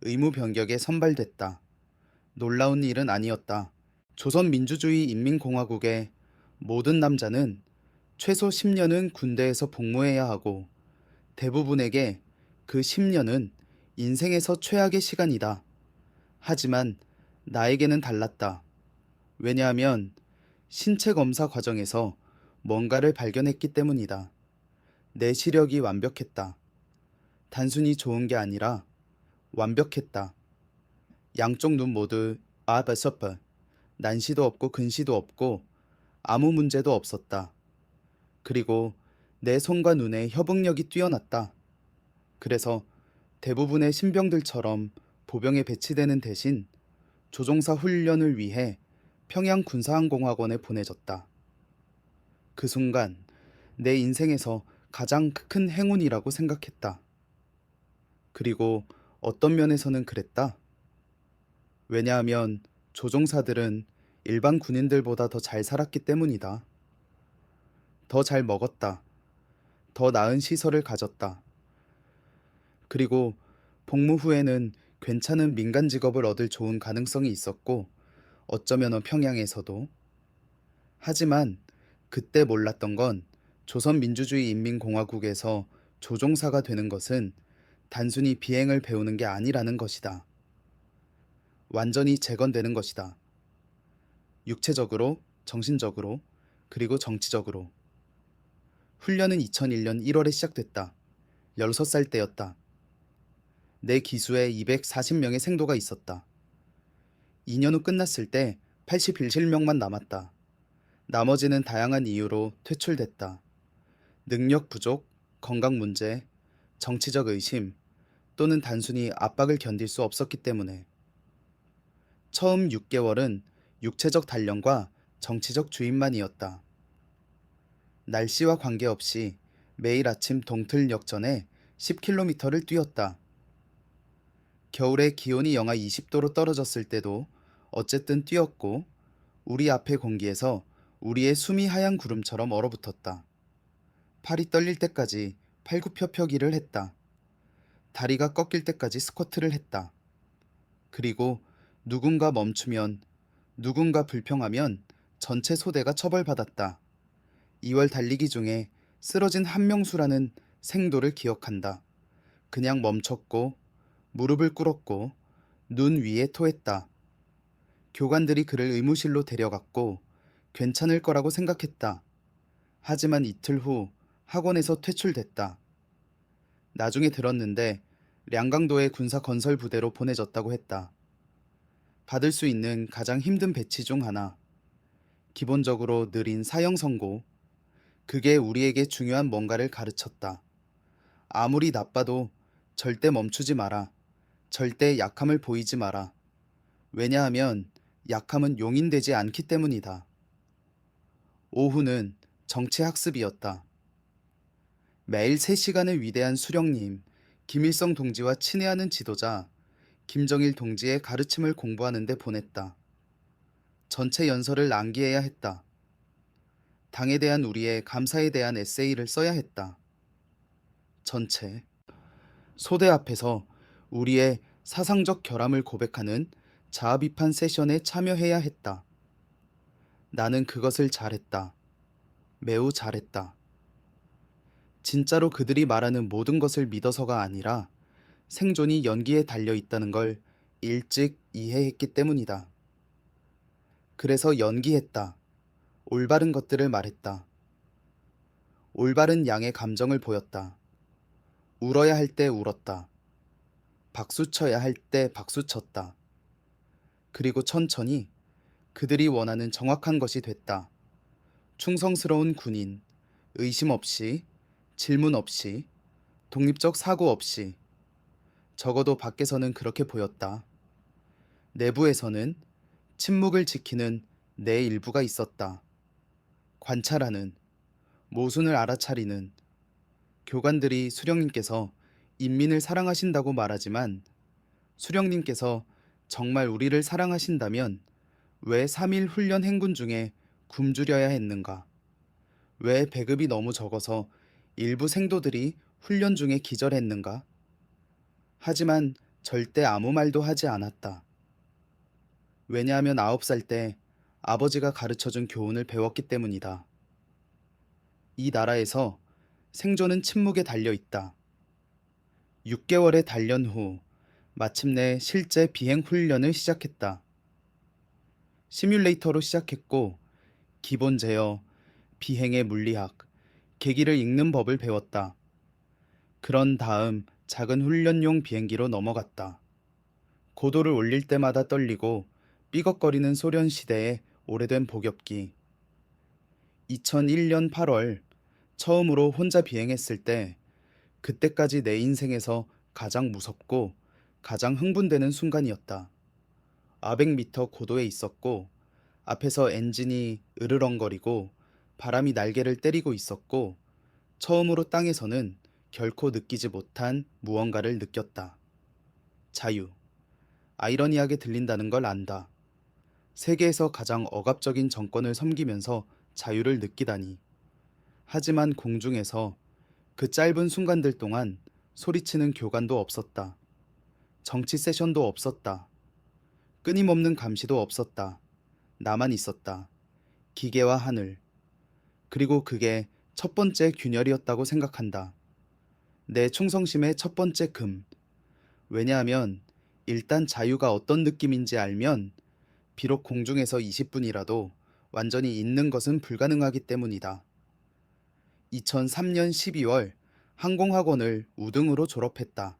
의무 병격에 선발됐다. 놀라운 일은 아니었다. 조선민주주의인민공화국의 모든 남자는 최소 10년은 군대에서 복무해야 하고 대부분에게 그 10년은 인생에서 최악의 시간이다. 하지만 나에게는 달랐다. 왜냐하면 신체 검사 과정에서 뭔가를 발견했기 때문이다. 내 시력이 완벽했다. 단순히 좋은 게 아니라 완벽했다. 양쪽 눈 모두 아바서퍼, 난시도 없고 근시도 없고 아무 문제도 없었다. 그리고 내 손과 눈의 협응력이 뛰어났다. 그래서 대부분의 신병들처럼 보병에 배치되는 대신 조종사 훈련을 위해 평양 군사항공학원에 보내졌다. 그 순간 내 인생에서 가장 큰 행운이라고 생각했다. 그리고 어떤 면에서는 그랬다. 왜냐하면 조종사들은 일반 군인들보다 더 잘 살았기 때문이다. 더 잘 먹었다. 더 나은 시설을 가졌다. 그리고 복무 후에는 괜찮은 민간 직업을 얻을 좋은 가능성이 있었고 어쩌면 평양에서도. 하지만 그때 몰랐던 건 조선민주주의인민공화국에서 조종사가 되는 것은 단순히 비행을 배우는 게 아니라는 것이다. 완전히 재건되는 것이다. 육체적으로, 정신적으로, 그리고 정치적으로. 훈련은 2001년 1월에 시작됐다. 16살 때였다. 내 기수에 240명의 생도가 있었다. 2년 후 끝났을 때 81실명만 남았다. 나머지는 다양한 이유로 퇴출됐다. 능력 부족, 건강 문제, 정치적 의심, 또는 단순히 압박을 견딜 수 없었기 때문에. 처음 6개월은 육체적 단련과 정치적 주입만이었다. 날씨와 관계없이 매일 아침 동틀역전에 10km를 뛰었다. 겨울에 기온이 영하 20도로 떨어졌을 때도 어쨌든 뛰었고 우리 앞의 공기에서 우리의 숨이 하얀 구름처럼 얼어붙었다. 팔이 떨릴 때까지 팔굽혀펴기를 했다. 다리가 꺾일 때까지 스쿼트를 했다. 그리고 누군가 멈추면, 누군가 불평하면 전체 소대가 처벌받았다. 2월 달리기 중에 쓰러진 한명수라는 생도를 기억한다. 그냥 멈췄고 무릎을 꿇었고 눈 위에 토했다. 교관들이 그를 의무실로 데려갔고 괜찮을 거라고 생각했다. 하지만 이틀 후 학원에서 퇴출됐다. 나중에 들었는데 량강도의 군사 건설 부대로 보내졌다고 했다. 받을 수 있는 가장 힘든 배치 중 하나. 기본적으로 느린 사형 선고. 그게 우리에게 중요한 뭔가를 가르쳤다. 아무리 나빠도 절대 멈추지 마라. 절대 약함을 보이지 마라. 왜냐하면 약함은 용인되지 않기 때문이다. 오후는 정치학습이었다. 매일 3시간의 위대한 수령님, 김일성 동지와 친애하는 지도자, 김정일 동지의 가르침을 공부하는 데 보냈다. 전체 연설을 암기해야 했다. 당에 대한 우리의 감사에 대한 에세이를 써야 했다. 전체. 소대 앞에서 우리의 사상적 결함을 고백하는 자아비판 세션에 참여해야 했다. 나는 그것을 잘했다. 매우 잘했다. 진짜로 그들이 말하는 모든 것을 믿어서가 아니라 생존이 연기에 달려 있다는 걸 일찍 이해했기 때문이다. 그래서 연기했다. 올바른 것들을 말했다. 올바른 양의 감정을 보였다. 울어야 할 때 울었다. 박수 쳐야 할 때 박수 쳤다. 그리고 천천히 그들이 원하는 정확한 것이 됐다. 충성스러운 군인, 의심 없이, 질문 없이, 독립적 사고 없이. 적어도 밖에서는 그렇게 보였다. 내부에서는 침묵을 지키는 내 일부가 있었다. 관찰하는, 모순을 알아차리는. 교관들이 수령님께서 인민을 사랑하신다고 말하지만 수령님께서 정말 우리를 사랑하신다면 왜 3일 훈련 행군 중에 굶주려야 했는가? 왜 배급이 너무 적어서 일부 생도들이 훈련 중에 기절했는가? 하지만 절대 아무 말도 하지 않았다. 왜냐하면 9살 때 아버지가 가르쳐준 교훈을 배웠기 때문이다. 이 나라에서 생존은 침묵에 달려있다. 6개월의 단련 후 마침내 실제 비행 훈련을 시작했다. 시뮬레이터로 시작했고 기본 제어, 비행의 물리학, 계기를 읽는 법을 배웠다. 그런 다음 작은 훈련용 비행기로 넘어갔다. 고도를 올릴 때마다 떨리고 삐걱거리는 소련 시대의 오래된 복엽기. 2001년 8월 처음으로 혼자 비행했을 때 그때까지 내 인생에서 가장 무섭고 가장 흥분되는 순간이었다. 400m 고도에 있었고 앞에서 엔진이 으르렁거리고 바람이 날개를 때리고 있었고 처음으로 땅에서는 결코 느끼지 못한 무언가를 느꼈다. 자유. 아이러니하게 들린다는 걸 안다. 세계에서 가장 억압적인 정권을 섬기면서 자유를 느끼다니. 하지만 공중에서 그 짧은 순간들 동안 소리치는 교관도 없었다. 정치 세션도 없었다. 끊임없는 감시도 없었다. 나만 있었다. 기계와 하늘. 그리고 그게 첫 번째 균열이었다고 생각한다. 내 충성심의 첫 번째 금. 왜냐하면 일단 자유가 어떤 느낌인지 알면 비록 공중에서 20분이라도 완전히 있는 것은 불가능하기 때문이다. 2003년 12월 항공학원을 우등으로 졸업했다.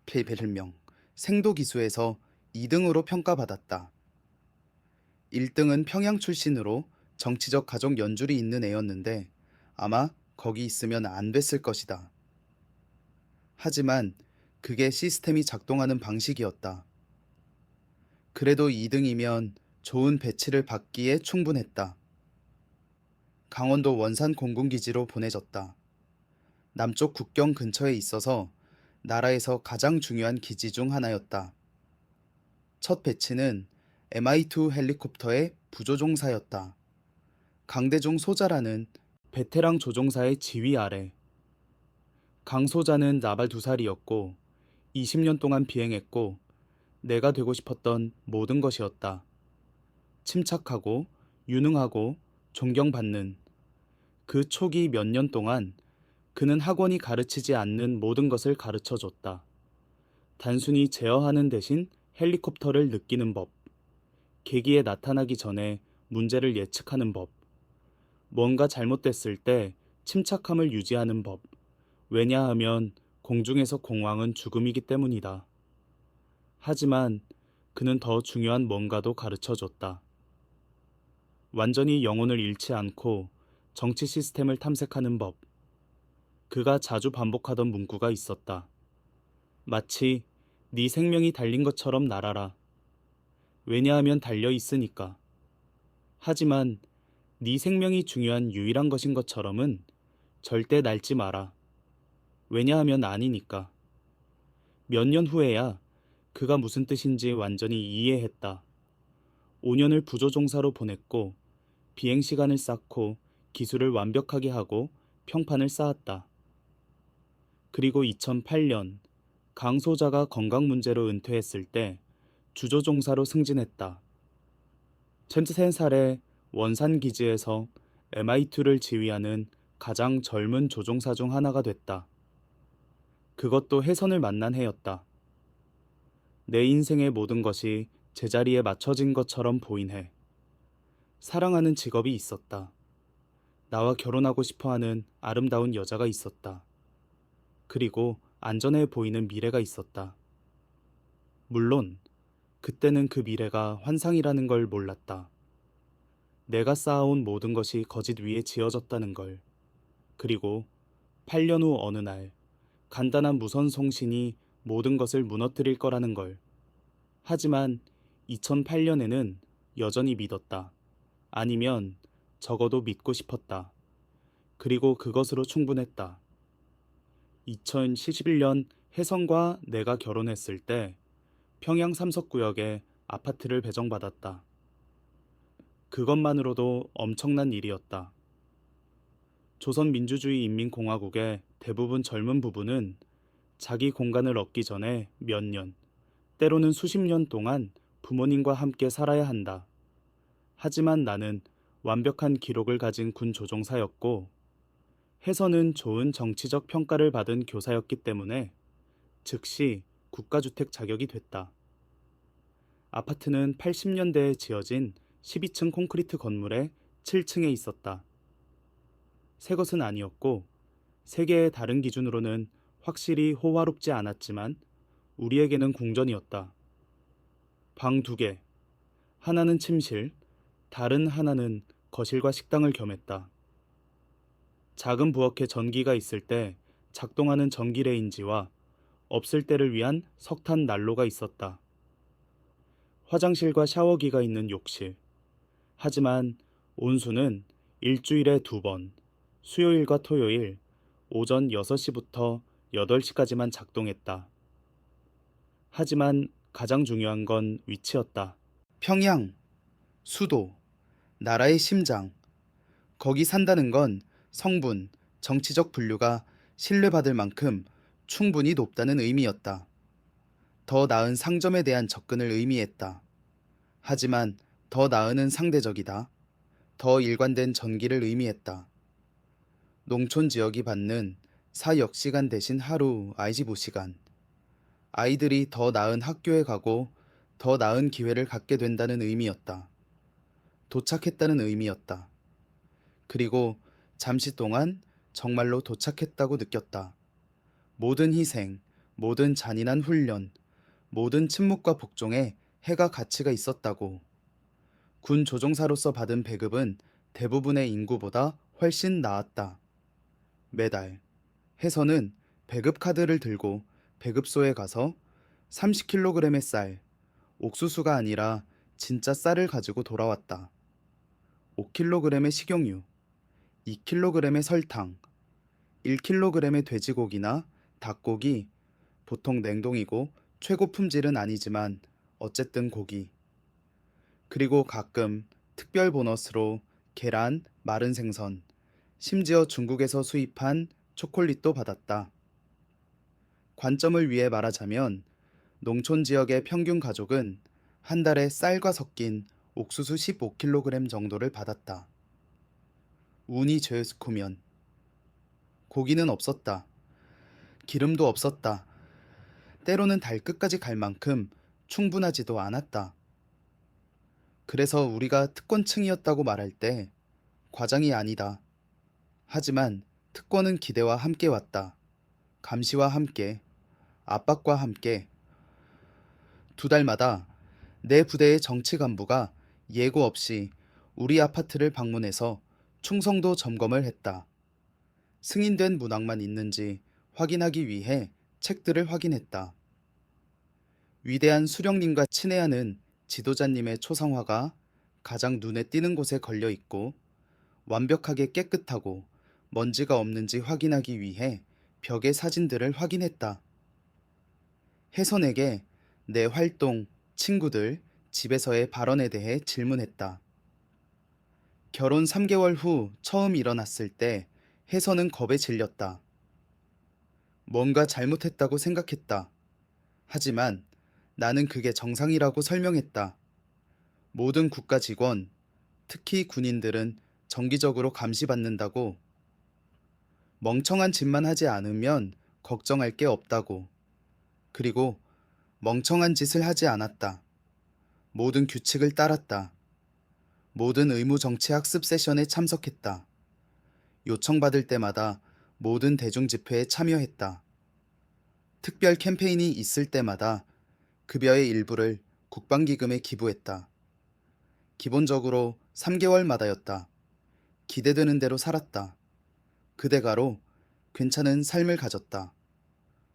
필벨명 생도기수에서 2등으로 평가받았다. 1등은 평양 출신으로 정치적 가족 연줄이 있는 애였는데 아마 거기 있으면 안 됐을 것이다. 하지만 그게 시스템이 작동하는 방식이었다. 그래도 2등이면 좋은 배치를 받기에 충분했다. 강원도 원산 공군기지로 보내졌다. 남쪽 국경 근처에 있어서 나라에서 가장 중요한 기지 중 하나였다. 첫 배치는 MI2 헬리콥터의 부조종사였다. 강대중 소자라는 베테랑 조종사의 지휘 아래. 강 소자는 나발 2살이었고 20년 동안 비행했고 내가 되고 싶었던 모든 것이었다. 침착하고 유능하고 존경받는. 그 초기 몇 년 동안 그는 학원이 가르치지 않는 모든 것을 가르쳐줬다. 단순히 제어하는 대신 헬리콥터를 느끼는 법. 계기에 나타나기 전에 문제를 예측하는 법. 뭔가 잘못됐을 때 침착함을 유지하는 법. 왜냐하면 공중에서 공황은 죽음이기 때문이다. 하지만 그는 더 중요한 뭔가도 가르쳐 줬다. 완전히 영혼을 잃지 않고 정치 시스템을 탐색하는 법. 그가 자주 반복하던 문구가 있었다. 마치 네 생명이 달린 것처럼 날아라. 왜냐하면 달려 있으니까. 하지만 네 생명이 중요한 유일한 것인 것처럼은 절대 날지 마라. 왜냐하면 아니니까. 몇 년 후에야 그가 무슨 뜻인지 완전히 이해했다. 5년을 부조종사로 보냈고 비행 시간을 쌓고 기술을 완벽하게 하고 평판을 쌓았다. 그리고 2008년 강소자가 건강 문제로 은퇴했을 때 주조종사로 승진했다. 33살의 원산 기지에서 MI2를 지휘하는 가장 젊은 조종사 중 하나가 됐다. 그것도 혜선을 만난 해였다. 내 인생의 모든 것이 제자리에 맞춰진 것처럼 보인 해. 사랑하는 직업이 있었다. 나와 결혼하고 싶어하는 아름다운 여자가 있었다. 그리고 안전해 보이는 미래가 있었다. 물론 그때는 그 미래가 환상이라는 걸 몰랐다. 내가 쌓아온 모든 것이 거짓 위에 지어졌다는 걸. 그리고 8년 후 어느 날 간단한 무선 송신이 모든 것을 무너뜨릴 거라는 걸. 하지만 2008년에는 여전히 믿었다. 아니면 적어도 믿고 싶었다. 그리고 그것으로 충분했다. 2011년 혜성과 내가 결혼했을 때 평양 삼석구역에 아파트를 배정받았다. 그것만으로도 엄청난 일이었다. 조선민주주의인민공화국의 대부분 젊은 부부는 자기 공간을 얻기 전에 몇 년, 때로는 수십 년 동안 부모님과 함께 살아야 한다. 하지만 나는 완벽한 기록을 가진 군 조종사였고, 해서는 좋은 정치적 평가를 받은 교사였기 때문에 즉시 국가주택 자격이 됐다. 아파트는 80년대에 지어진 12층 콘크리트 건물의 7층에 있었다. 새 것은 아니었고 세계의 다른 기준으로는 확실히 호화롭지 않았지만 우리에게는 궁전이었다. 방 2개, 하나는 침실, 다른 하나는 거실과 식당을 겸했다. 작은 부엌에 전기가 있을 때 작동하는 전기레인지와 없을 때를 위한 석탄 난로가 있었다. 화장실과 샤워기가 있는 욕실. 하지만 온수는 일주일에 2번, 수요일과 토요일, 오전 6시부터 8시까지만 작동했다. 하지만 가장 중요한 건 위치였다. 평양, 수도, 나라의 심장. 거기 산다는 건 성분, 정치적 분류가 신뢰받을 만큼 충분히 높다는 의미였다. 더 나은 상점에 대한 접근을 의미했다. 하지만 더 나은은 상대적이다. 더 일관된 전기를 의미했다. 농촌 지역이 받는 4역시간 대신 하루 IC5시간. 아이들이 더 나은 학교에 가고 더 나은 기회를 갖게 된다는 의미였다. 도착했다는 의미였다. 그리고 잠시 동안 정말로 도착했다고 느꼈다. 모든 희생, 모든 잔인한 훈련, 모든 침묵과 복종에 해가 가치가 있었다고. 군 조종사로서 받은 배급은 대부분의 인구보다 훨씬 나았다. 매달 해서는 배급 카드를 들고 배급소에 가서 30kg의 쌀, 옥수수가 아니라 진짜 쌀을 가지고 돌아왔다. 5kg의 식용유, 2kg의 설탕, 1kg의 돼지고기나 닭고기, 보통 냉동이고 최고 품질은 아니지만 어쨌든 고기. 그리고 가끔 특별 보너스로 계란, 마른 생선, 심지어 중국에서 수입한 초콜릿도 받았다. 관점을 위해 말하자면 농촌 지역의 평균 가족은 한 달에 쌀과 섞인 옥수수 15kg 정도를 받았다. 운이 제스쿠면 고기는 없었다. 기름도 없었다. 때로는 달 끝까지 갈 만큼 충분하지도 않았다. 그래서 우리가 특권층이었다고 말할 때 과장이 아니다. 하지만 특권은 기대와 함께 왔다. 감시와 함께, 압박과 함께. 2달마다 내 부대의 정치 간부가 예고 없이 우리 아파트를 방문해서 충성도 점검을 했다. 승인된 문항만 있는지 확인하기 위해 책들을 확인했다. 위대한 수령님과 친애하는 지도자님의 초상화가 가장 눈에 띄는 곳에 걸려 있고 완벽하게 깨끗하고 먼지가 없는지 확인하기 위해 벽의 사진들을 확인했다. 혜선에게 내 활동, 친구들, 집에서의 발언에 대해 질문했다. 결혼 3개월 후 처음 일어났을 때 혜선은 겁에 질렸다. 뭔가 잘못했다고 생각했다. 하지만 나는 그게 정상이라고 설명했다. 모든 국가 직원, 특히 군인들은 정기적으로 감시받는다고. 멍청한 짓만 하지 않으면 걱정할 게 없다고. 그리고 멍청한 짓을 하지 않았다. 모든 규칙을 따랐다. 모든 의무 정치 학습 세션에 참석했다. 요청받을 때마다 모든 대중 집회에 참여했다. 특별 캠페인이 있을 때마다 급여의 일부를 국방기금에 기부했다. 기본적으로 3개월마다였다. 기대되는 대로 살았다. 그대가로 괜찮은 삶을 가졌다.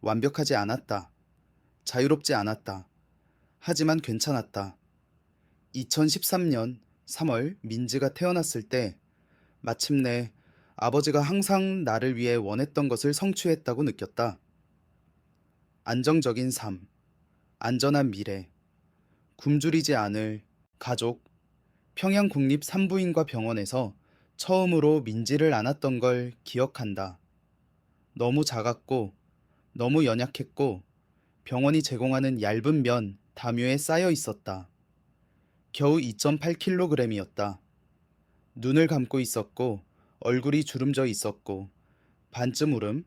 완벽하지 않았다. 자유롭지 않았다. 하지만 괜찮았다. 2013년 3월 민지가 태어났을 때 마침내 아버지가 항상 나를 위해 원했던 것을 성취했다고 느꼈다. 안정적인 삶, 안전한 미래, 굶주리지 않을 가족, 평양국립 산부인과 병원에서 처음으로 민지를 안았던 걸 기억한다. 너무 작았고, 너무 연약했고, 병원이 제공하는 얇은 면 담요에 쌓여 있었다. 겨우 2.8kg이었다. 눈을 감고 있었고, 얼굴이 주름져 있었고, 반쯤 울음,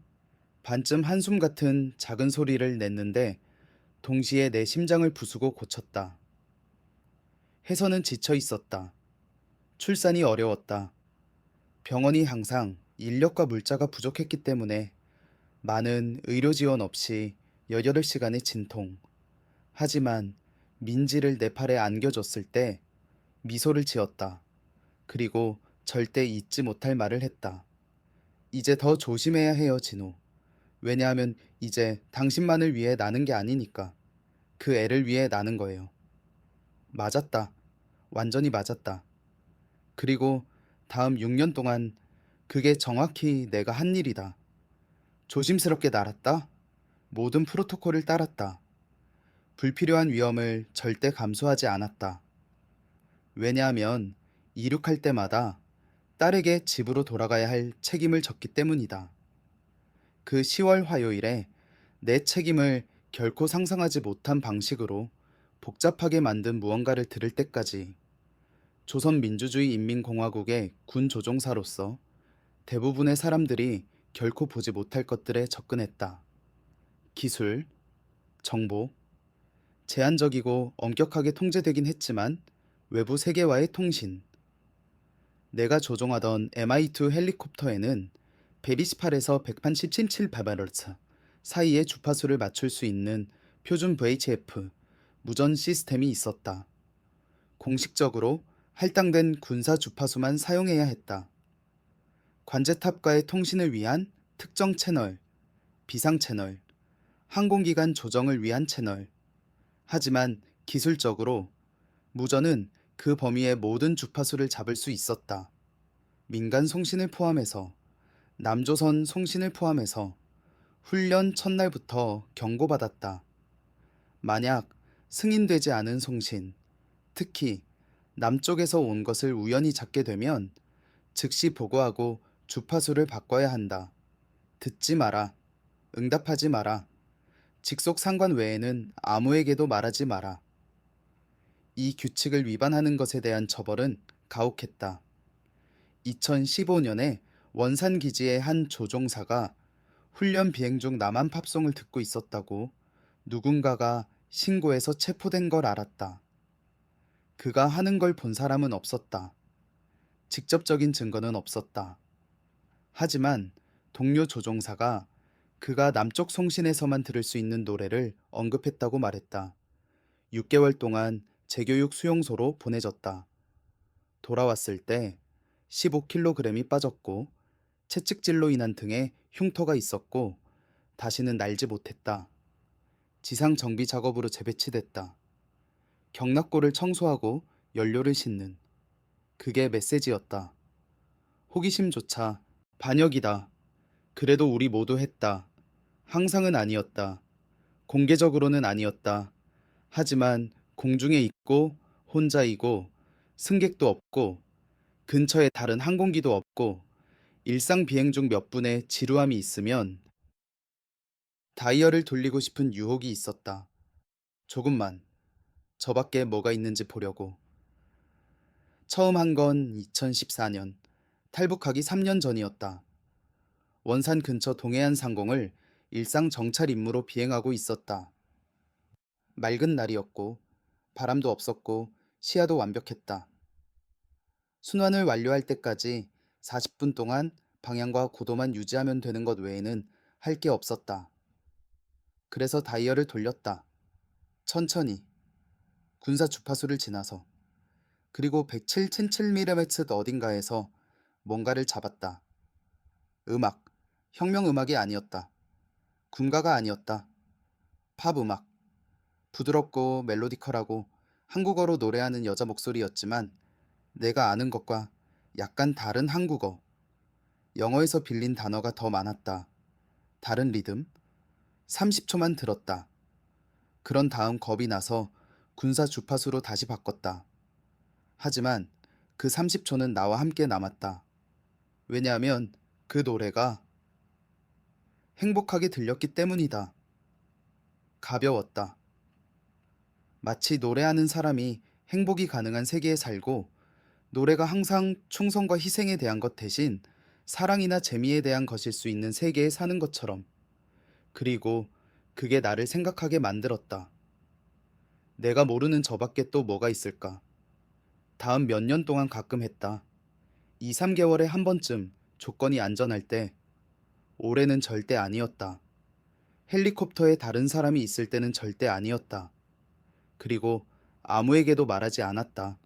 반쯤 한숨 같은 작은 소리를 냈는데, 동시에 내 심장을 부수고 고쳤다. 혜선은 지쳐 있었다. 출산이 어려웠다. 병원이 항상 인력과 물자가 부족했기 때문에 많은 의료 지원 없이 18시간의 진통. 하지만 민지를 내 팔에 안겨줬을 때 미소를 지었다. 그리고 절대 잊지 못할 말을 했다. 이제 더 조심해야 해요, 진호. 왜냐하면 이제 당신만을 위해 나는 게 아니니까. 그 애를 위해 나는 거예요. 맞았다. 완전히 맞았다. 그리고 다음 6년 동안 그게 정확히 내가 한 일이다. 조심스럽게 날았다. 모든 프로토콜을 따랐다. 불필요한 위험을 절대 감수하지 않았다. 왜냐하면 이륙할 때마다 딸에게 집으로 돌아가야 할 책임을 졌기 때문이다. 그 10월 화요일에 내 책임을 결코 상상하지 못한 방식으로 복잡하게 만든 무언가를 들을 때까지 조선민주주의 인민공화국의 군 조종사로서 대부분의 사람들이 결코 보지 못할 것들에 접근했다. 기술, 정보, 제한적이고 엄격하게 통제되긴 했지만 외부 세계와의 통신. 내가 조종하던 MI2 헬리콥터에는 128에서 187 사이의 주파수를 맞출 수 있는 표준 VHF 무전 시스템이 있었다. 공식적으로 할당된 군사 주파수만 사용해야 했다. 관제탑과의 통신을 위한 특정 채널, 비상 채널, 항공기간 조정을 위한 채널. 하지만 기술적으로 무전은 그 범위의 모든 주파수를 잡을 수 있었다. 민간 송신을 포함해서, 남조선 송신을 포함해서 훈련 첫날부터 경고받았다. 만약 승인되지 않은 송신, 특히 남쪽에서 온 것을 우연히 잡게 되면 즉시 보고하고 주파수를 바꿔야 한다. 듣지 마라. 응답하지 마라. 직속 상관 외에는 아무에게도 말하지 마라. 이 규칙을 위반하는 것에 대한 처벌은 가혹했다. 2015년에 원산 기지의 한 조종사가 훈련 비행 중 남한 팝송을 듣고 있었다고 누군가가 신고해서 체포된 걸 알았다. 그가 하는 걸 본 사람은 없었다. 직접적인 증거는 없었다. 하지만 동료 조종사가 그가 남쪽 송신에서만 들을 수 있는 노래를 언급했다고 말했다. 6개월 동안 재교육 수용소로 보내졌다. 돌아왔을 때 15kg이 빠졌고 채찍질로 인한 등에 흉터가 있었고 다시는 날지 못했다. 지상 정비 작업으로 재배치됐다. 경락고를 청소하고 연료를 싣는 그게 메시지였다. 호기심조차 반역이다. 그래도 우리 모두 했다. 항상은 아니었다. 공개적으로는 아니었다. 하지만 공중에 있고 혼자이고 승객도 없고 근처에 다른 항공기도 없고 일상 비행 중 몇 분의 지루함이 있으면 다이얼을 돌리고 싶은 유혹이 있었다. 조금만 저 밖에 뭐가 있는지 보려고. 처음 한 건 2014년 탈북하기 3년 전이었다. 원산 근처 동해안 상공을 일상 정찰 임무로 비행하고 있었다. 맑은 날이었고 바람도 없었고 시야도 완벽했다. 순환을 완료할 때까지 40분 동안 방향과 고도만 유지하면 되는 것 외에는 할 게 없었다. 그래서 다이얼을 돌렸다. 천천히 군사 주파수를 지나서 그리고 107.77mm 어딘가에서 뭔가를 잡았다. 음악, 혁명 음악이 아니었다. 군가가 아니었다. 팝 음악, 부드럽고 멜로디컬하고 한국어로 노래하는 여자 목소리였지만 내가 아는 것과 약간 다른 한국어, 영어에서 빌린 단어가 더 많았다. 다른 리듬, 30초만 들었다. 그런 다음 겁이 나서 군사 주파수로 다시 바꿨다. 하지만 그 30초는 나와 함께 남았다. 왜냐하면 그 노래가 행복하게 들렸기 때문이다. 가벼웠다. 마치 노래하는 사람이 행복이 가능한 세계에 살고 노래가 항상 충성과 희생에 대한 것 대신 사랑이나 재미에 대한 것일 수 있는 세계에 사는 것처럼. 그리고 그게 나를 생각하게 만들었다. 내가 모르는 저밖에 또 뭐가 있을까? 다음 몇 년 동안 가끔 했다. 2, 3개월에 한 번쯤 조건이 안전할 때. 올해는 절대 아니었다. 헬리콥터에 다른 사람이 있을 때는 절대 아니었다. 그리고 아무에게도 말하지 않았다.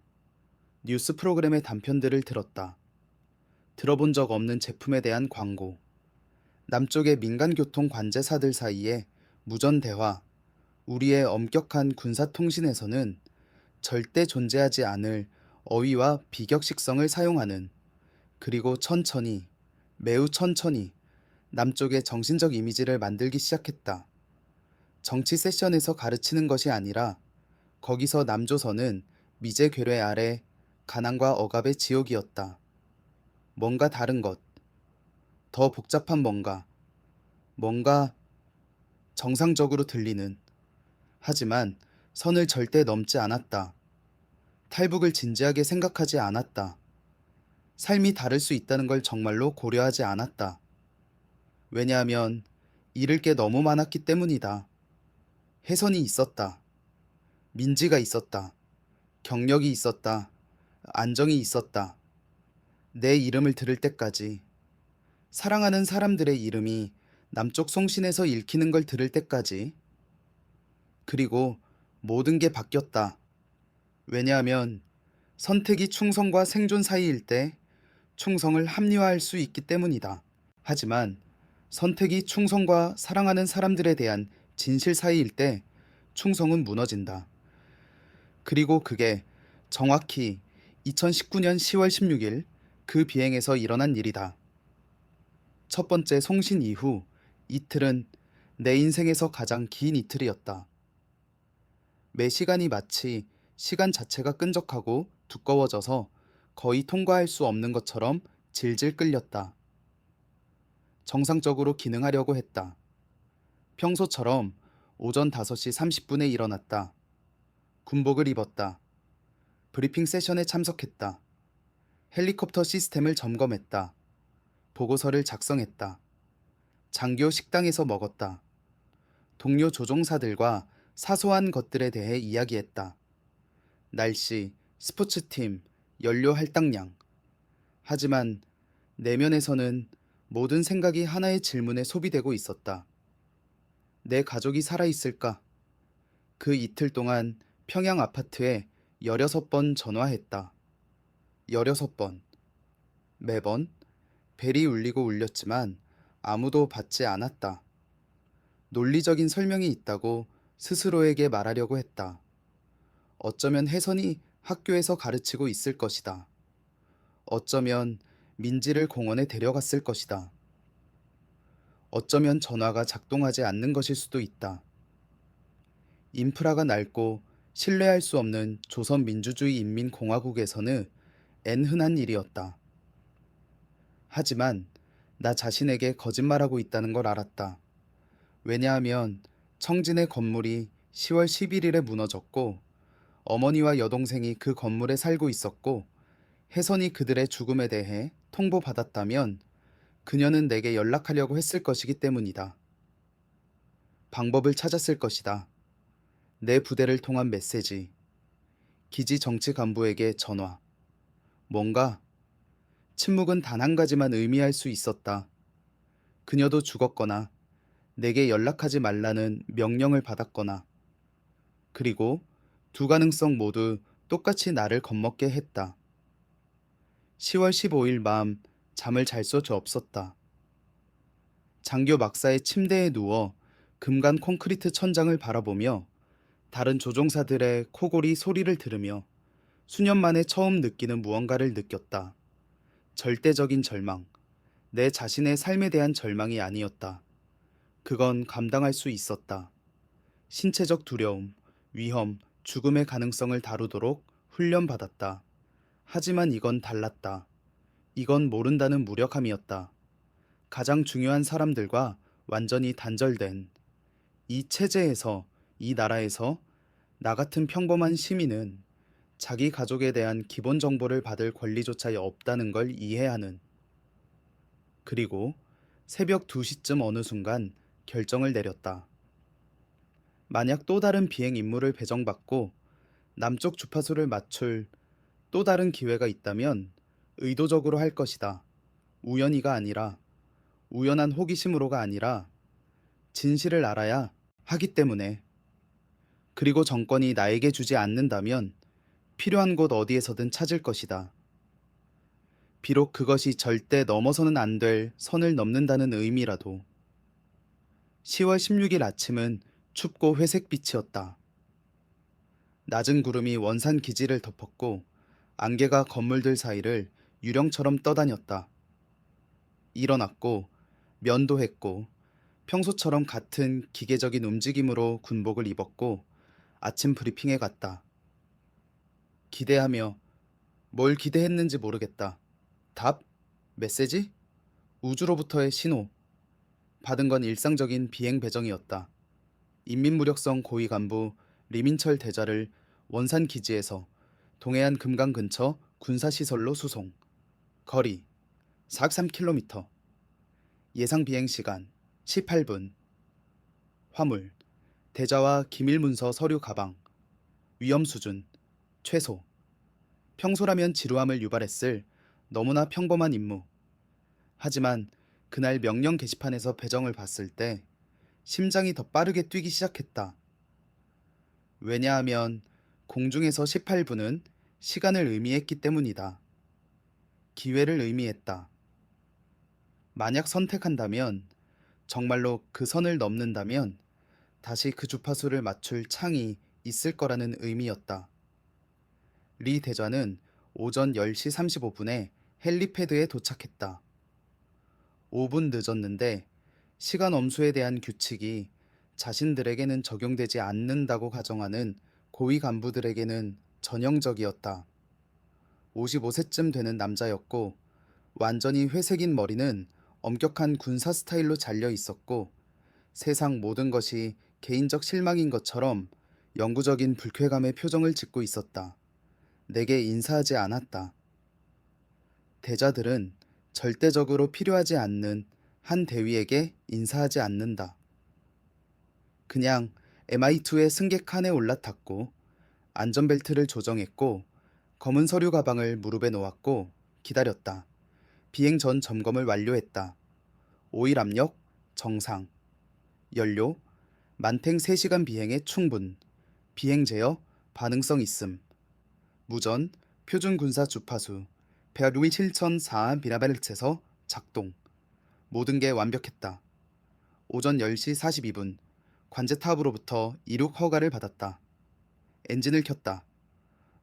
뉴스 프로그램의 단편들을 들었다. 들어본 적 없는 제품에 대한 광고. 남쪽의 민간교통 관제사들 사이에 무전 대화. 우리의 엄격한 군사통신에서는 절대 존재하지 않을 어휘와 비격식성을 사용하는, 그리고 천천히, 매우 천천히 남쪽의 정신적 이미지를 만들기 시작했다. 정치 세션에서 가르치는 것이 아니라 거기서 남조선은 미제 괴뢰 아래 가난과 억압의 지옥이었다. 뭔가 다른 것, 더 복잡한 뭔가 정상적으로 들리는, 하지만 선을 절대 넘지 않았다. 탈북을 진지하게 생각하지 않았다. 삶이 다를 수 있다는 걸 정말로 고려하지 않았다. 왜냐하면 잃을 게 너무 많았기 때문이다. 혜선이 있었다. 민지가 있었다. 경력이 있었다. 안정이 있었다. 내 이름을 들을 때까지. 사랑하는 사람들의 이름이 남쪽 송신에서 읽히는 걸 들을 때까지. 그리고 모든 게 바뀌었다. 왜냐하면 선택이 충성과 생존 사이일 때 충성을 합리화할 수 있기 때문이다. 하지만 선택이 충성과 사랑하는 사람들에 대한 진실 사이일 때 충성은 무너진다. 그리고 그게 정확히 2019년 10월 16일 그 비행에서 일어난 일이다. 첫 번째 송신 이후 이틀은 내 인생에서 가장 긴 이틀이었다. 매 시간이 마치 시간 자체가 끈적하고 두꺼워져서 거의 통과할 수 없는 것처럼 질질 끌렸다. 정상적으로 기능하려고 했다. 평소처럼 오전 5시 30분에 일어났다. 군복을 입었다. 브리핑 세션에 참석했다. 헬리콥터 시스템을 점검했다. 보고서를 작성했다. 장교 식당에서 먹었다. 동료 조종사들과 사소한 것들에 대해 이야기했다. 날씨, 스포츠팀, 연료 할당량. 하지만 내면에서는 모든 생각이 하나의 질문에 소비되고 있었다. 내 가족이 살아있을까? 그 이틀 동안 평양 아파트에 16번 전화했다. 16번. 매번 벨이 울리고 울렸지만 아무도 받지 않았다. 논리적인 설명이 있다고 스스로에게 말하려고 했다. 어쩌면 혜선이 학교에서 가르치고 있을 것이다. 어쩌면 민지를 공원에 데려갔을 것이다. 어쩌면 전화가 작동하지 않는 것일 수도 있다. 인프라가 낡고 신뢰할 수 없는 조선민주주의인민공화국에서는 흔한 일이었다. 하지만 나 자신에게 거짓말하고 있다는 걸 알았다. 왜냐하면 청진의 건물이 10월 11일에 무너졌고 어머니와 여동생이 그 건물에 살고 있었고 혜선이 그들의 죽음에 대해 통보받았다면 그녀는 내게 연락하려고 했을 것이기 때문이다. 방법을 찾았을 것이다. 내 부대를 통한 메시지, 기지 정치 간부에게 전화. 뭔가 침묵은 단 한 가지만 의미할 수 있었다. 그녀도 죽었거나 내게 연락하지 말라는 명령을 받았거나 그리고 두 가능성 모두 똑같이 나를 겁먹게 했다. 10월 15일 밤 잠을 잘 수 없었다. 장교 막사의 침대에 누워 금간 콘크리트 천장을 바라보며 다른 조종사들의 코골이 소리를 들으며 수년 만에 처음 느끼는 무언가를 느꼈다. 절대적인 절망, 내 자신의 삶에 대한 절망이 아니었다. 그건 감당할 수 있었다. 신체적 두려움, 위험, 죽음의 가능성을 다루도록 훈련받았다. 하지만 이건 달랐다. 이건 모른다는 무력함이었다. 가장 중요한 사람들과 완전히 단절된 이 체제에서, 이 나라에서 나 같은 평범한 시민은 자기 가족에 대한 기본 정보를 받을 권리조차 없다는 걸 이해하는. 그리고 새벽 2시쯤 어느 순간 결정을 내렸다. 만약 또 다른 비행 임무를 배정받고 남쪽 주파수를 맞출 또 다른 기회가 있다면 의도적으로 할 것이다. 우연히가 아니라, 우연한 호기심으로가 아니라 진실을 알아야 하기 때문에. 그리고 정권이 나에게 주지 않는다면 필요한 곳 어디에서든 찾을 것이다. 비록 그것이 절대 넘어서는 안 될 선을 넘는다는 의미라도. 10월 16일 아침은 춥고 회색빛이었다. 낮은 구름이 원산 기지를 덮었고 안개가 건물들 사이를 유령처럼 떠다녔다. 일어났고 면도했고 평소처럼 같은 기계적인 움직임으로 군복을 입었고 아침 브리핑에 갔다. 기대하며 뭘 기대했는지 모르겠다. 답? 메시지? 우주로부터의 신호. 받은 건 일상적인 비행 배정이었다. 인민무력성 고위 간부 리민철 대자를 원산 기지에서 동해안 금강 근처 군사시설로 수송. 거리 403km. 예상 비행시간 18분. 화물 대자와 기밀문서 서류 가방. 위험 수준 최소. 평소라면 지루함을 유발했을 너무나 평범한 임무. 하지만 그날 명령 게시판에서 배정을 봤을 때 심장이 더 빠르게 뛰기 시작했다. 왜냐하면 공중에서 18분은 시간을 의미했기 때문이다. 기회를 의미했다. 만약 선택한다면, 정말로 그 선을 넘는다면 다시 그 주파수를 맞출 창이 있을 거라는 의미였다. 리 대좌는 오전 10시 35분에 헬리패드에 도착했다. 5분 늦었는데 시간 엄수에 대한 규칙이 자신들에게는 적용되지 않는다고 가정하는 고위 간부들에게는 전형적이었다. 55세쯤 되는 남자였고 완전히 회색인 머리는 엄격한 군사 스타일로 잘려 있었고 세상 모든 것이 개인적 실망인 것처럼 영구적인 불쾌감의 표정을 짓고 있었다. 내게 인사하지 않았다. 대자들은 절대적으로 필요하지 않는 한 대위에게 인사하지 않는다. 그냥 MI2의 승객 칸에 올라탔고 안전벨트를 조정했고 검은 서류 가방을 무릎에 놓았고 기다렸다. 비행 전 점검을 완료했다. 오일 압력 정상. 연료 만탱 3시간 비행에 충분. 비행 제어 반응성 있음. 무전, 표준 군사 주파수, 베르위 7004 비라벨츠에서 작동. 모든 게 완벽했다. 오전 10시 42분, 관제탑으로부터 이륙 허가를 받았다. 엔진을 켰다.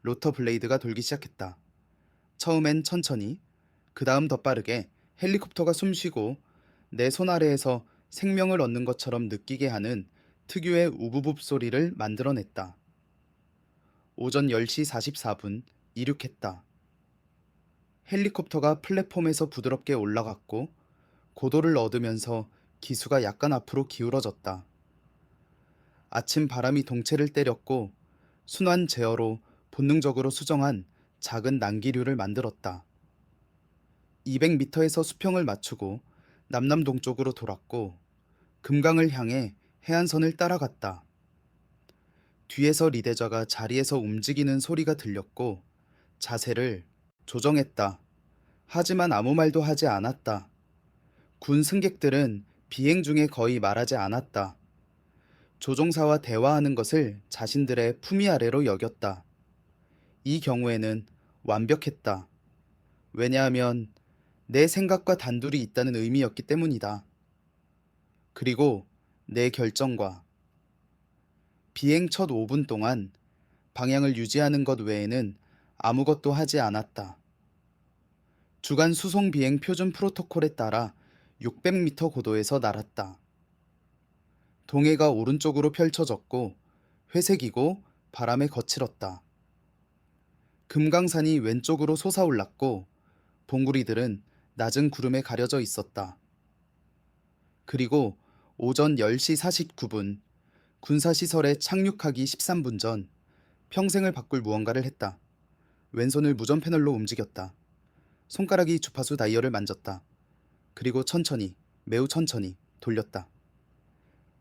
로터 블레이드가 돌기 시작했다. 처음엔 천천히, 그 다음 더 빠르게 헬리콥터가 숨쉬고 내 손 아래에서 생명을 얻는 것처럼 느끼게 하는 특유의 우부붑 소리를 만들어냈다. 오전 10시 44분, 이륙했다. 헬리콥터가 플랫폼에서 부드럽게 올라갔고 고도를 얻으면서 기수가 약간 앞으로 기울어졌다. 아침 바람이 동체를 때렸고 순환 제어로 본능적으로 수정한 작은 난기류를 만들었다. 200m에서 수평을 맞추고 남남동쪽으로 돌았고 금강을 향해 해안선을 따라갔다. 뒤에서 리대자가 자리에서 움직이는 소리가 들렸고 자세를 조정했다. 하지만 아무 말도 하지 않았다. 군 승객들은 비행 중에 거의 말하지 않았다. 조종사와 대화하는 것을 자신들의 품위 아래로 여겼다. 이 경우에는 완벽했다. 왜냐하면 내 생각과 단둘이 있다는 의미였기 때문이다. 그리고 내 결정과 비행 첫 5분 동안 방향을 유지하는 것 외에는 아무것도 하지 않았다. 주간 수송 비행 표준 프로토콜에 따라 600m 고도에서 날았다. 동해가 오른쪽으로 펼쳐졌고 회색이고 바람에 거칠었다. 금강산이 왼쪽으로 솟아올랐고 봉구리들은 낮은 구름에 가려져 있었다. 그리고 오전 10시 49분 군사시설에 착륙하기 13분 전 평생을 바꿀 무언가를 했다. 왼손을 무전 패널로 움직였다. 손가락이 주파수 다이얼을 만졌다. 그리고 천천히, 매우 천천히 돌렸다.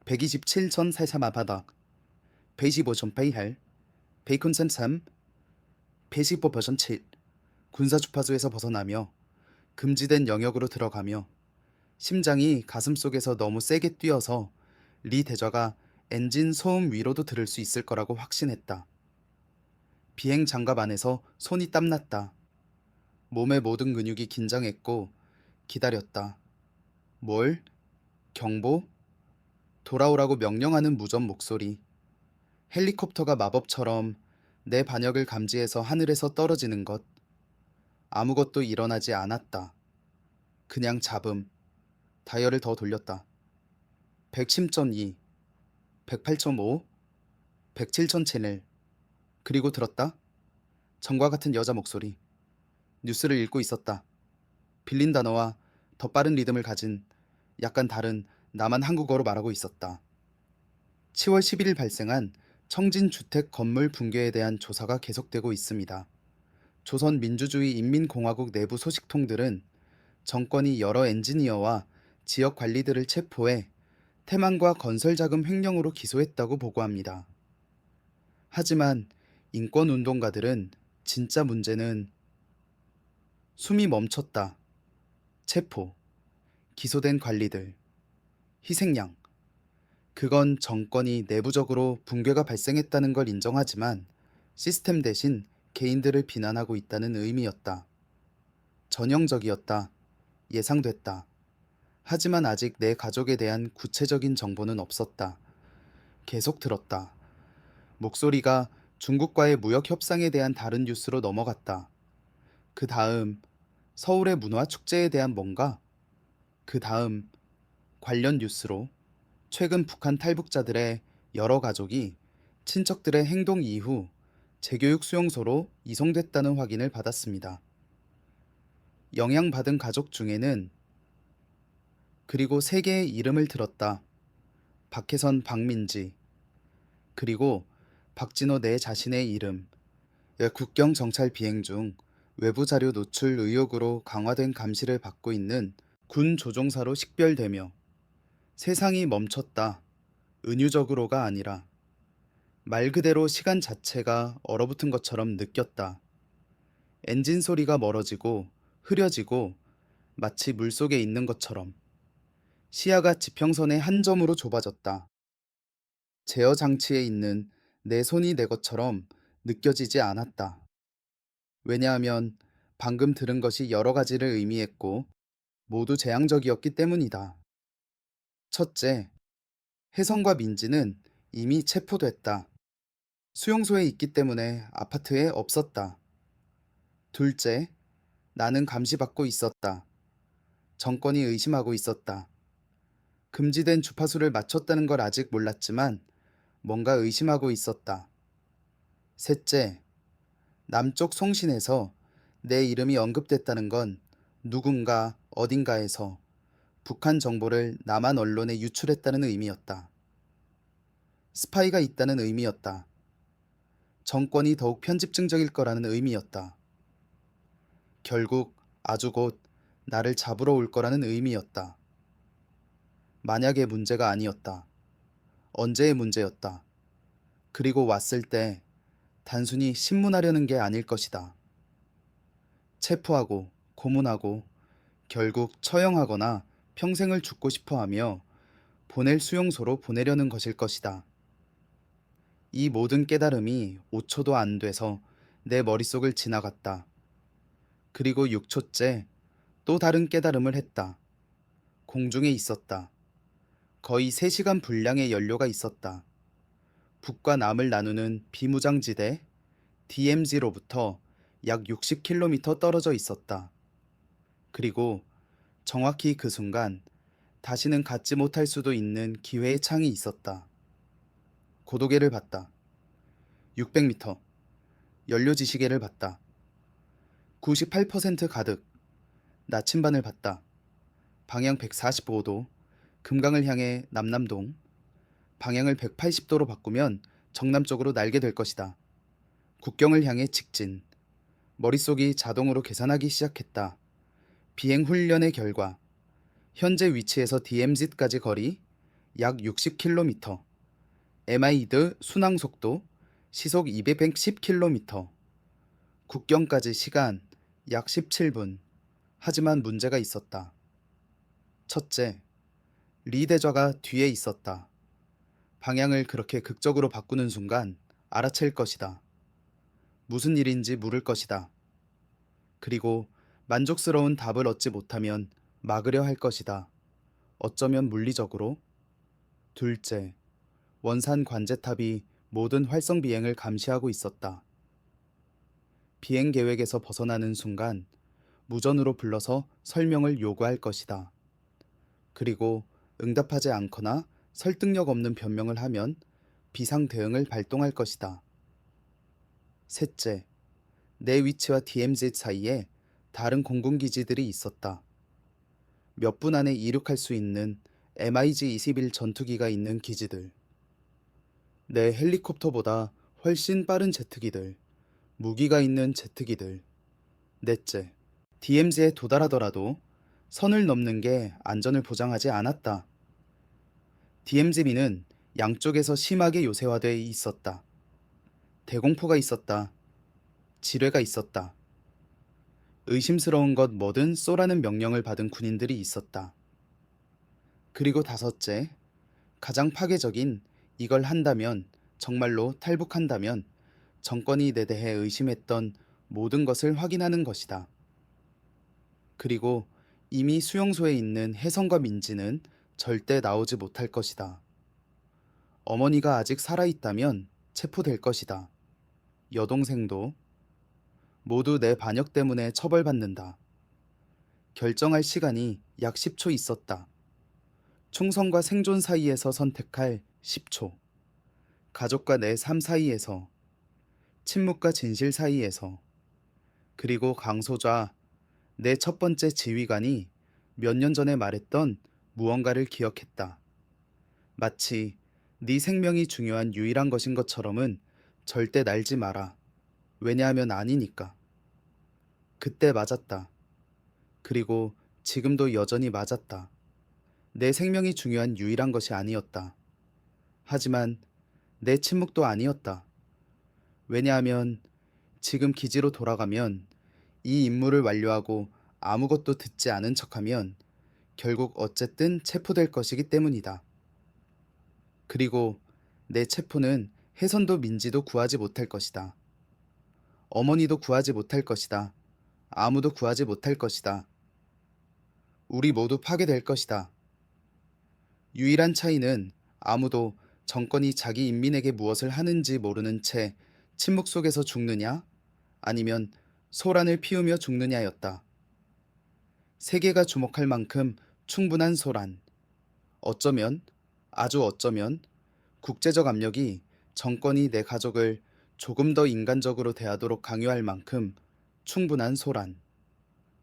127전 살사마 바닥, 125전 페이할, 베이컨센 3, 115버전 7, 군사 주파수에서 벗어나며 금지된 영역으로 들어가며 심장이 가슴속에서 너무 세게 뛰어서 리 대저가 엔진 소음 위로도 들을 수 있을 거라고 확신했다. 비행 장갑 안에서 손이 땀났다. 몸의 모든 근육이 긴장했고 기다렸다. 뭘? 경보? 돌아오라고 명령하는 무전 목소리. 헬리콥터가 마법처럼 내 반역을 감지해서 하늘에서 떨어지는 것. 아무것도 일어나지 않았다. 그냥 잡음. 다이얼을 더 돌렸다. 110.2, 108.5, 107전 채널. 그리고 들었다. 전과 같은 여자 목소리. 뉴스를 읽고 있었다. 빌린 단어와 더 빠른 리듬을 가진 약간 다른 나만 한국어로 말하고 있었다. 10월 11일 발생한 청진 주택 건물 붕괴에 대한 조사가 계속되고 있습니다. 조선민주주의인민공화국 내부 소식통들은 정권이 여러 엔지니어와 지역 관리들을 체포해 태만과 건설자금 횡령으로 기소했다고 보고합니다. 하지만 인권운동가들은 진짜 문제는 숨이 멈췄다. 체포, 기소된 관리들, 희생양. 그건 정권이 내부적으로 붕괴가 발생했다는 걸 인정하지만 시스템 대신 개인들을 비난하고 있다는 의미였다. 전형적이었다. 예상됐다. 하지만 아직 내 가족에 대한 구체적인 정보는 없었다. 계속 들었다. 목소리가 중국과의 무역 협상에 대한 다른 뉴스로 넘어갔다. 그 다음 서울의 문화 축제에 대한 뭔가? 그 다음 관련 뉴스로 최근 북한 탈북자들의 여러 가족이 친척들의 행동 이후 재교육 수용소로 이송됐다는 확인을 받았습니다. 영향받은 가족 중에는 그리고 세 개의 이름을 들었다. 박혜선, 박민지, 그리고 박진호 내 자신의 이름. 국경 정찰 비행 중 외부 자료 노출 의혹으로 강화된 감시를 받고 있는 군 조종사로 식별되며 세상이 멈췄다. 은유적으로가 아니라 말 그대로 시간 자체가 얼어붙은 것처럼 느꼈다. 엔진 소리가 멀어지고 흐려지고 마치 물속에 있는 것처럼 시야가 지평선의 한 점으로 좁아졌다. 제어 장치에 있는 내 손이 내 것처럼 느껴지지 않았다. 왜냐하면 방금 들은 것이 여러 가지를 의미했고 모두 재앙적이었기 때문이다. 첫째, 혜성과 민지는 이미 체포됐다. 수용소에 있기 때문에 아파트에 없었다. 둘째, 나는 감시받고 있었다. 정권이 의심하고 있었다. 금지된 주파수를 맞췄다는 걸 아직 몰랐지만 뭔가 의심하고 있었다. 셋째, 남쪽 송신에서 내 이름이 언급됐다는 건 누군가 어딘가에서 북한 정보를 남한 언론에 유출했다는 의미였다. 스파이가 있다는 의미였다. 정권이 더욱 편집증적일 거라는 의미였다. 결국 아주 곧 나를 잡으러 올 거라는 의미였다. 만약의 문제가 아니었다. 언제의 문제였다. 그리고 왔을 때 단순히 신문하려는 게 아닐 것이다. 체포하고 고문하고 결국 처형하거나 평생을 죽고 싶어 하며 보낼 수용소로 보내려는 것일 것이다. 이 모든 깨달음이 5초도 안 돼서 내 머릿속을 지나갔다. 그리고 6초째 또 다른 깨달음을 했다. 공중에 있었다. 거의 3시간 분량의 연료가 있었다. 북과 남을 나누는 비무장지대 DMZ로부터 약 60km 떨어져 있었다. 그리고 정확히 그 순간 다시는 갖지 못할 수도 있는 기회의 창이 있었다. 고도계를 봤다. 600m. 연료 지시계를 봤다. 98% 가득. 나침반을 봤다. 방향 145도. 금강을 향해 남남동. 방향을 180도로 바꾸면 정남 쪽으로 날게 될 것이다. 국경을 향해 직진. 머릿속이 자동으로 계산하기 시작했다. 비행 훈련의 결과 현재 위치에서 DMZ까지 거리 약 60km. MI드 순항 속도 시속 210km. 국경까지 시간 약 17분. 하지만 문제가 있었다. 첫째, 리 대좌가 뒤에 있었다. 방향을 그렇게 극적으로 바꾸는 순간 알아챌 것이다. 무슨 일인지 물을 것이다. 그리고 만족스러운 답을 얻지 못하면 막으려 할 것이다. 어쩌면 물리적으로. 둘째, 원산 관제탑이 모든 활성 비행을 감시하고 있었다. 비행 계획에서 벗어나는 순간 무전으로 불러서 설명을 요구할 것이다. 그리고 응답하지 않거나 설득력 없는 변명을 하면 비상 대응을 발동할 것이다. 셋째, 내 위치와 DMZ 사이에 다른 공군기지들이 있었다. 몇 분 안에 이륙할 수 있는 MiG-21 전투기가 있는 기지들. 내 헬리콥터보다 훨씬 빠른 제트기들, 무기가 있는 제트기들. 넷째, DMZ에 도달하더라도 선을 넘는 게 안전을 보장하지 않았다. DMZ비는 양쪽에서 심하게 요새화되어 있었다. 대공포가 있었다. 지뢰가 있었다. 의심스러운 것 뭐든 쏘라는 명령을 받은 군인들이 있었다. 그리고 다섯째, 가장 파괴적인 이걸 한다면, 정말로 탈북한다면 정권이 내 대해 의심했던 모든 것을 확인하는 것이다. 그리고 이미 수용소에 있는 혜성과 민지는 절대 나오지 못할 것이다. 어머니가 아직 살아있다면 체포될 것이다. 여동생도. 모두 내 반역 때문에 처벌받는다. 결정할 시간이 약 10초 있었다. 충성과 생존 사이에서 선택할 10초. 가족과 내 삶 사이에서, 침묵과 진실 사이에서, 그리고 강소좌, 내 첫 번째 지휘관이 몇 년 전에 말했던 무언가를 기억했다. 마치 네 생명이 중요한 유일한 것인 것처럼은 절대 날지 마라. 왜냐하면 아니니까. 그때 맞았다. 그리고 지금도 여전히 맞았다. 내 생명이 중요한 유일한 것이 아니었다. 하지만 내 침묵도 아니었다. 왜냐하면 지금 기지로 돌아가면 이 임무를 완료하고 아무것도 듣지 않은 척하면 결국 어쨌든 체포될 것이기 때문이다. 그리고 내 체포는 혜선도 민지도 구하지 못할 것이다. 어머니도 구하지 못할 것이다. 아무도 구하지 못할 것이다. 우리 모두 파괴될 것이다. 유일한 차이는 아무도 정권이 자기 인민에게 무엇을 하는지 모르는 채 침묵 속에서 죽느냐 아니면 소란을 피우며 죽느냐였다. 세계가 주목할 만큼 충분한 소란. 어쩌면, 아주 어쩌면 국제적 압력이 정권이 내 가족을 조금 더 인간적으로 대하도록 강요할 만큼 충분한 소란.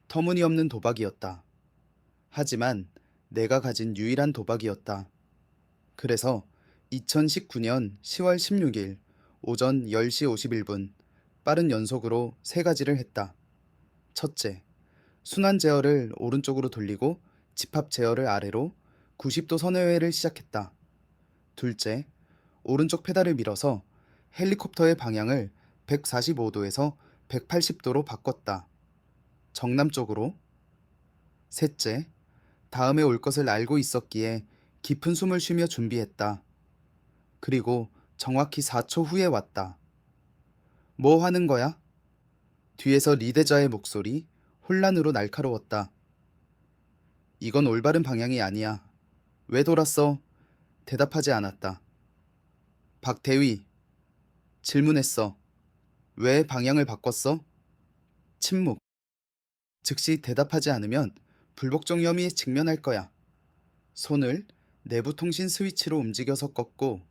터무니없는 도박이었다. 하지만 내가 가진 유일한 도박이었다. 그래서 2019년 10월 16일 오전 10시 51분 빠른 연속으로 세 가지를 했다. 첫째, 순환 제어를 오른쪽으로 돌리고 집합 제어를 아래로 90도 선회회를 시작했다. 둘째, 오른쪽 페달을 밀어서 헬리콥터의 방향을 145도에서 180도로 바꿨다. 정남 쪽으로. 셋째, 다음에 올 것을 알고 있었기에 깊은 숨을 쉬며 준비했다. 그리고 정확히 4초 후에 왔다. 뭐 하는 거야? 뒤에서 리대자의 목소리 혼란으로 날카로웠다. 이건 올바른 방향이 아니야. 왜 돌았어? 대답하지 않았다. 박대위, 질문했어. 왜 방향을 바꿨어? 침묵. 즉시 대답하지 않으면 불복종 혐의에 직면할 거야. 손을 내부 통신 스위치로 움직여서 껐고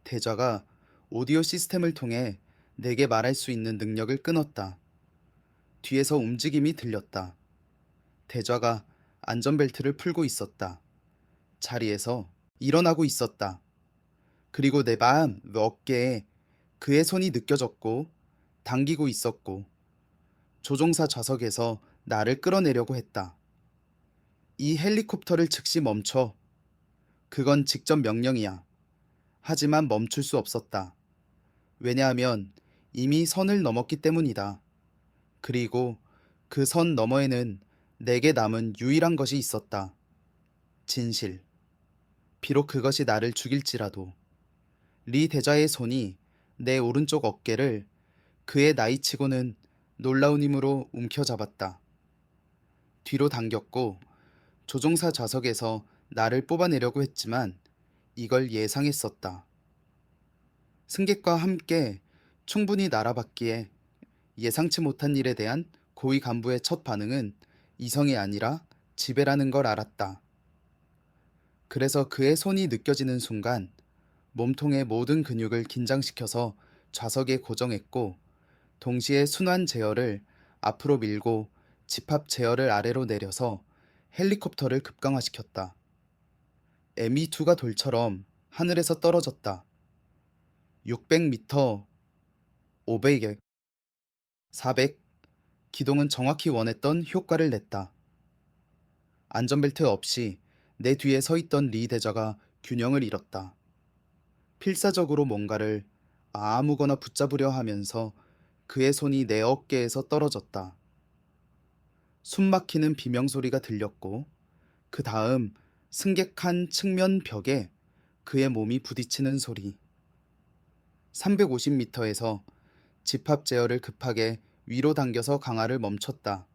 대좌가 오디오 시스템을 통해 내게 말할 수 있는 능력을 끊었다. 뒤에서 움직임이 들렸다. 대좌가 안전벨트를 풀고 있었다. 자리에서 일어나고 있었다. 그리고 내 마음, 어깨에 그의 손이 느껴졌고 당기고 있었고 조종사 좌석에서 나를 끌어내려고 했다. 이 헬리콥터를 즉시 멈춰. 그건 직접 명령이야. 하지만 멈출 수 없었다. 왜냐하면 이미 선을 넘었기 때문이다. 그리고 그 선 너머에는 내게 남은 유일한 것이 있었다. 진실. 비록 그것이 나를 죽일지라도. 리 대자의 손이 내 오른쪽 어깨를 그의 나이치고는 놀라운 힘으로 움켜잡았다. 뒤로 당겼고 조종사 좌석에서 나를 뽑아내려고 했지만 이걸 예상했었다. 승객과 함께 충분히 날아봤기에 예상치 못한 일에 대한 고위 간부의 첫 반응은 이성이 아니라 지배라는 걸 알았다. 그래서 그의 손이 느껴지는 순간 몸통의 모든 근육을 긴장시켜서 좌석에 고정했고 동시에 순환 제어를 앞으로 밀고 집합 제어를 아래로 내려서 헬리콥터를 급강화시켰다. M2가 돌처럼 하늘에서 떨어졌다. 600m, 500, 400, 기동은 정확히 원했던 효과를 냈다. 안전벨트 없이 내 뒤에 서 있던 리 대자가 균형을 잃었다. 필사적으로 뭔가를 아무거나 붙잡으려 하면서 그의 손이 내 어깨에서 떨어졌다. 숨막히는 비명소리가 들렸고 그 다음 승객 한 측면 벽에 그의 몸이 부딪히는 소리. 350m에서 집합 제어를 급하게 위로 당겨서 강화를 멈췄다.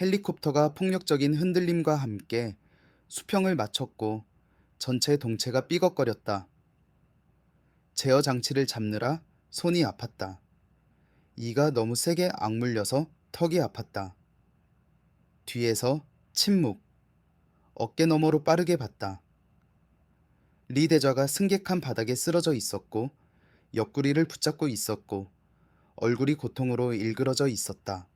헬리콥터가 폭력적인 흔들림과 함께 수평을 맞췄고 전체 동체가 삐걱거렸다. 제어 장치를 잡느라 손이 아팠다. 이가 너무 세게 악물려서 턱이 아팠다. 뒤에서 침묵. 어깨 너머로 빠르게 봤다. 리 대좌가 승객한 바닥에 쓰러져 있었고 옆구리를 붙잡고 있었고 얼굴이 고통으로 일그러져 있었다.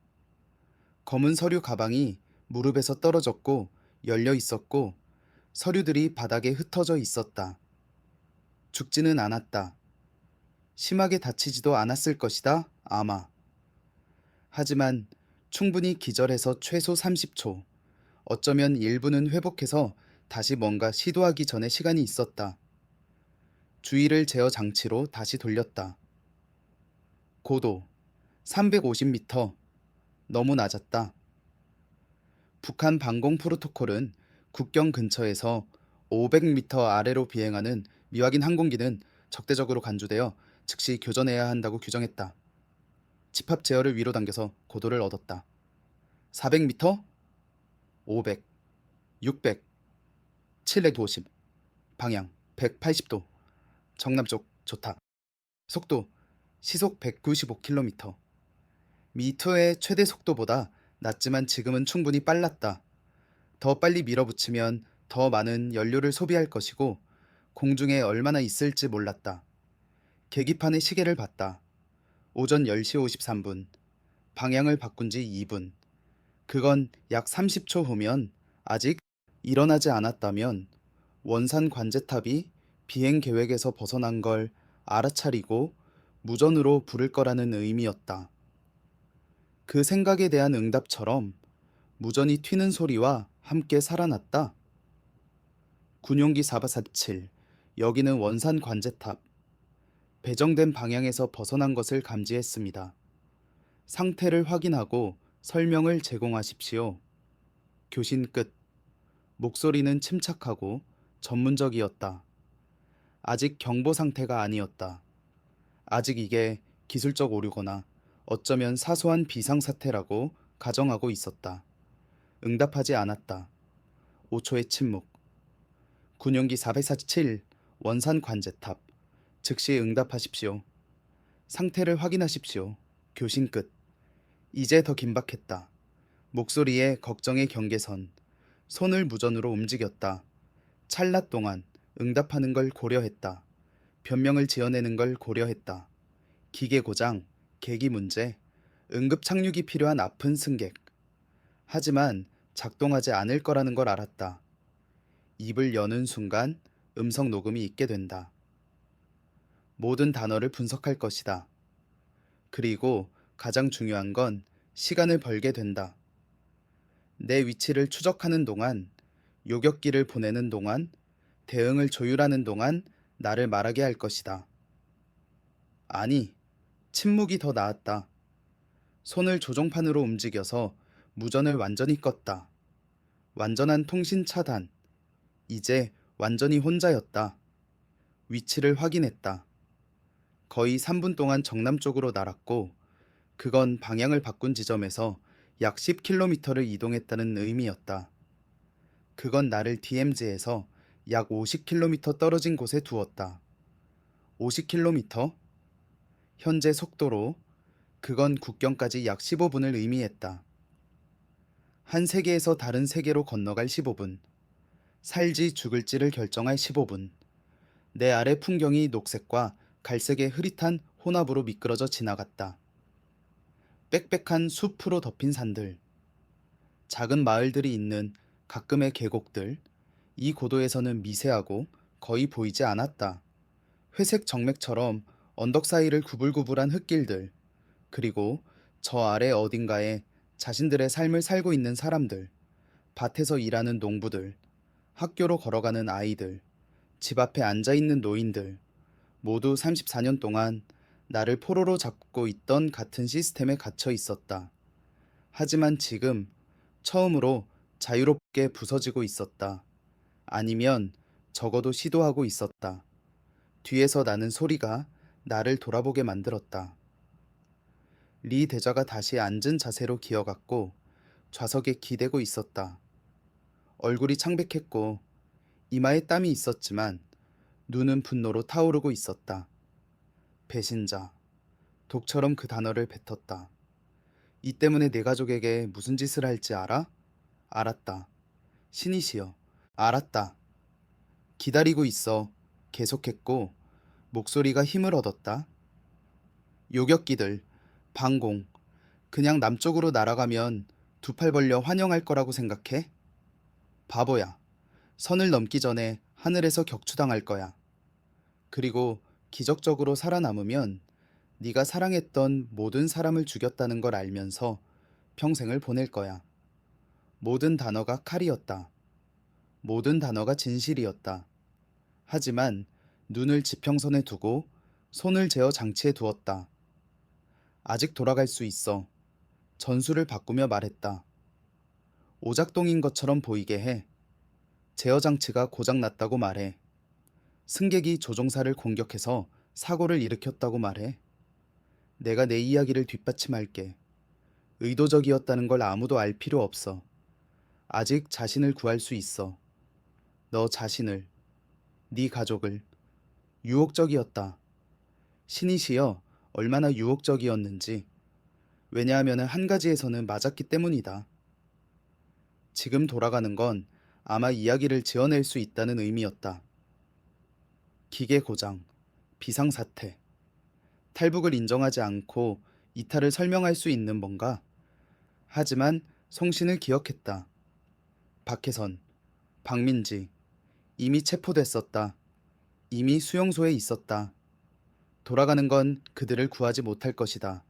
검은 서류 가방이 무릎에서 떨어졌고 열려 있었고 서류들이 바닥에 흩어져 있었다. 죽지는 않았다. 심하게 다치지도 않았을 것이다, 아마. 하지만 충분히 기절해서 최소 30초, 어쩌면 1분은 회복해서 다시 뭔가 시도하기 전에 시간이 있었다. 주의를 제어 장치로 다시 돌렸다. 고도 350m. 너무 낮았다. 북한 방공 프로토콜은 국경 근처에서 500m 아래로 비행하는 미확인 항공기는 적대적으로 간주되어 즉시 교전해야 한다고 규정했다. 집합 제어를 위로 당겨서 고도를 얻었다. 400m? 500, 600, 750, 방향 180도, 정남쪽 좋다. 속도 시속 195km. 미터의 최대 속도보다 낮지만 지금은 충분히 빨랐다. 더 빨리 밀어붙이면 더 많은 연료를 소비할 것이고 공중에 얼마나 있을지 몰랐다. 계기판에 시계를 봤다. 오전 10시 53분. 방향을 바꾼 지 2분. 그건 약 30초 후면 아직 일어나지 않았다면 원산 관제탑이 비행 계획에서 벗어난 걸 알아차리고 무전으로 부를 거라는 의미였다. 그 생각에 대한 응답처럼 무전이 튀는 소리와 함께 살아났다. 군용기 4447, 여기는 원산 관제탑. 배정된 방향에서 벗어난 것을 감지했습니다. 상태를 확인하고 설명을 제공하십시오. 교신 끝. 목소리는 침착하고 전문적이었다. 아직 경보 상태가 아니었다. 아직 이게 기술적 오류거나 어쩌면 사소한 비상사태라고 가정하고 있었다. 응답하지 않았다. 5초의 침묵. 군용기 447 원산 관제탑. 즉시 응답하십시오. 상태를 확인하십시오. 교신 끝. 이제 더 긴박했다. 목소리에 걱정의 경계선. 손을 무전으로 움직였다. 찰나 동안 응답하는 걸 고려했다. 변명을 지어내는 걸 고려했다. 기계 고장, 계기 문제, 응급 착륙이 필요한 아픈 승객. 하지만 작동하지 않을 거라는 걸 알았다. 입을 여는 순간 음성 녹음이 있게 된다. 모든 단어를 분석할 것이다. 그리고 가장 중요한 건 시간을 벌게 된다. 내 위치를 추적하는 동안, 요격기를 보내는 동안, 대응을 조율하는 동안 나를 말하게 할 것이다. 아니, 침묵이 더 나았다. 손을 조종판으로 움직여서 무전을 완전히 껐다. 완전한 통신 차단. 이제 완전히 혼자였다. 위치를 확인했다. 거의 3분 동안 정남쪽으로 날았고 그건 방향을 바꾼 지점에서 약 10km를 이동했다는 의미였다. 그건 나를 DMZ에서 약 50km 떨어진 곳에 두었다. 50km? 현재 속도로 그건 국경까지 약 15분을 의미했다. 한 세계에서 다른 세계로 건너갈 15분. 살지 죽을지를 결정할 15분. 내 아래 풍경이 녹색과 갈색의 흐릿한 혼합으로 미끄러져 지나갔다. 빽빽한 숲으로 덮인 산들. 작은 마을들이 있는 가끔의 계곡들. 이 고도에서는 미세하고 거의 보이지 않았다. 회색 정맥처럼 언덕 사이를 구불구불한 흙길들. 그리고 저 아래 어딘가에 자신들의 삶을 살고 있는 사람들. 밭에서 일하는 농부들. 학교로 걸어가는 아이들. 집 앞에 앉아있는 노인들. 모두 34년 동안 나를 포로로 잡고 있던 같은 시스템에 갇혀 있었다. 하지만 지금 처음으로 자유롭게 부서지고 있었다. 아니면 적어도 시도하고 있었다. 뒤에서 나는 소리가 나를 돌아보게 만들었다. 리 대자가 다시 앉은 자세로 기어갔고 좌석에 기대고 있었다. 얼굴이 창백했고 이마에 땀이 있었지만 눈은 분노로 타오르고 있었다. 배신자. 독처럼 그 단어를 뱉었다. 이 때문에 내 가족에게 무슨 짓을 할지 알아? 알았다. 신이시여. 알았다. 기다리고 있어. 계속했고 목소리가 힘을 얻었다. 요격기들, 방공. 그냥 남쪽으로 날아가면 두 팔 벌려 환영할 거라고 생각해? 바보야. 선을 넘기 전에 하늘에서 격추당할 거야. 그리고 기적적으로 살아남으면 네가 사랑했던 모든 사람을 죽였다는 걸 알면서 평생을 보낼 거야. 모든 단어가 칼이었다. 모든 단어가 진실이었다. 하지만 눈을 지평선에 두고 손을 재어 장치에 두었다. 아직 돌아갈 수 있어. 전술을 바꾸며 말했다. 오작동인 것처럼 보이게 해. 제어 장치가 고장났다고 말해. 승객이 조종사를 공격해서 사고를 일으켰다고 말해. 내가 내 이야기를 뒷받침할게. 의도적이었다는 걸 아무도 알 필요 없어. 아직 자신을 구할 수 있어. 너 자신을, 네 가족을. 유혹적이었다. 신이시여 얼마나 유혹적이었는지. 왜냐하면 한 가지에서는 맞았기 때문이다. 지금 돌아가는 건 아마 이야기를 지어낼 수 있다는 의미였다. 기계 고장, 비상사태, 탈북을 인정하지 않고 이탈을 설명할 수 있는 뭔가. 하지만 송신을 기억했다. 박혜선, 박민지, 이미 체포됐었다. 이미 수용소에 있었다. 돌아가는 건 그들을 구하지 못할 것이다.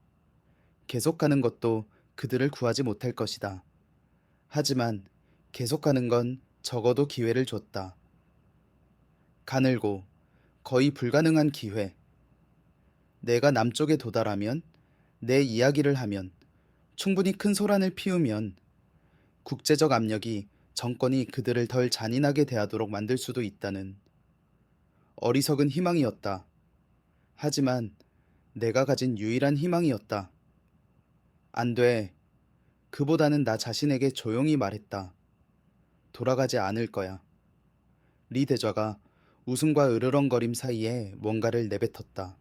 계속 가는 것도 그들을 구하지 못할 것이다. 하지만 계속 가는 건 적어도 기회를 줬다. 가늘고 거의 불가능한 기회. 내가 남쪽에 도달하면, 내 이야기를 하면, 충분히 큰 소란을 피우면 국제적 압력이 정권이 그들을 덜 잔인하게 대하도록 만들 수도 있다는 어리석은 희망이었다. 하지만 내가 가진 유일한 희망이었다. 안 돼. 그보다는 나 자신에게 조용히 말했다. 돌아가지 않을 거야. 리 대좌가 웃음과 으르렁거림 사이에 뭔가를 내뱉었다.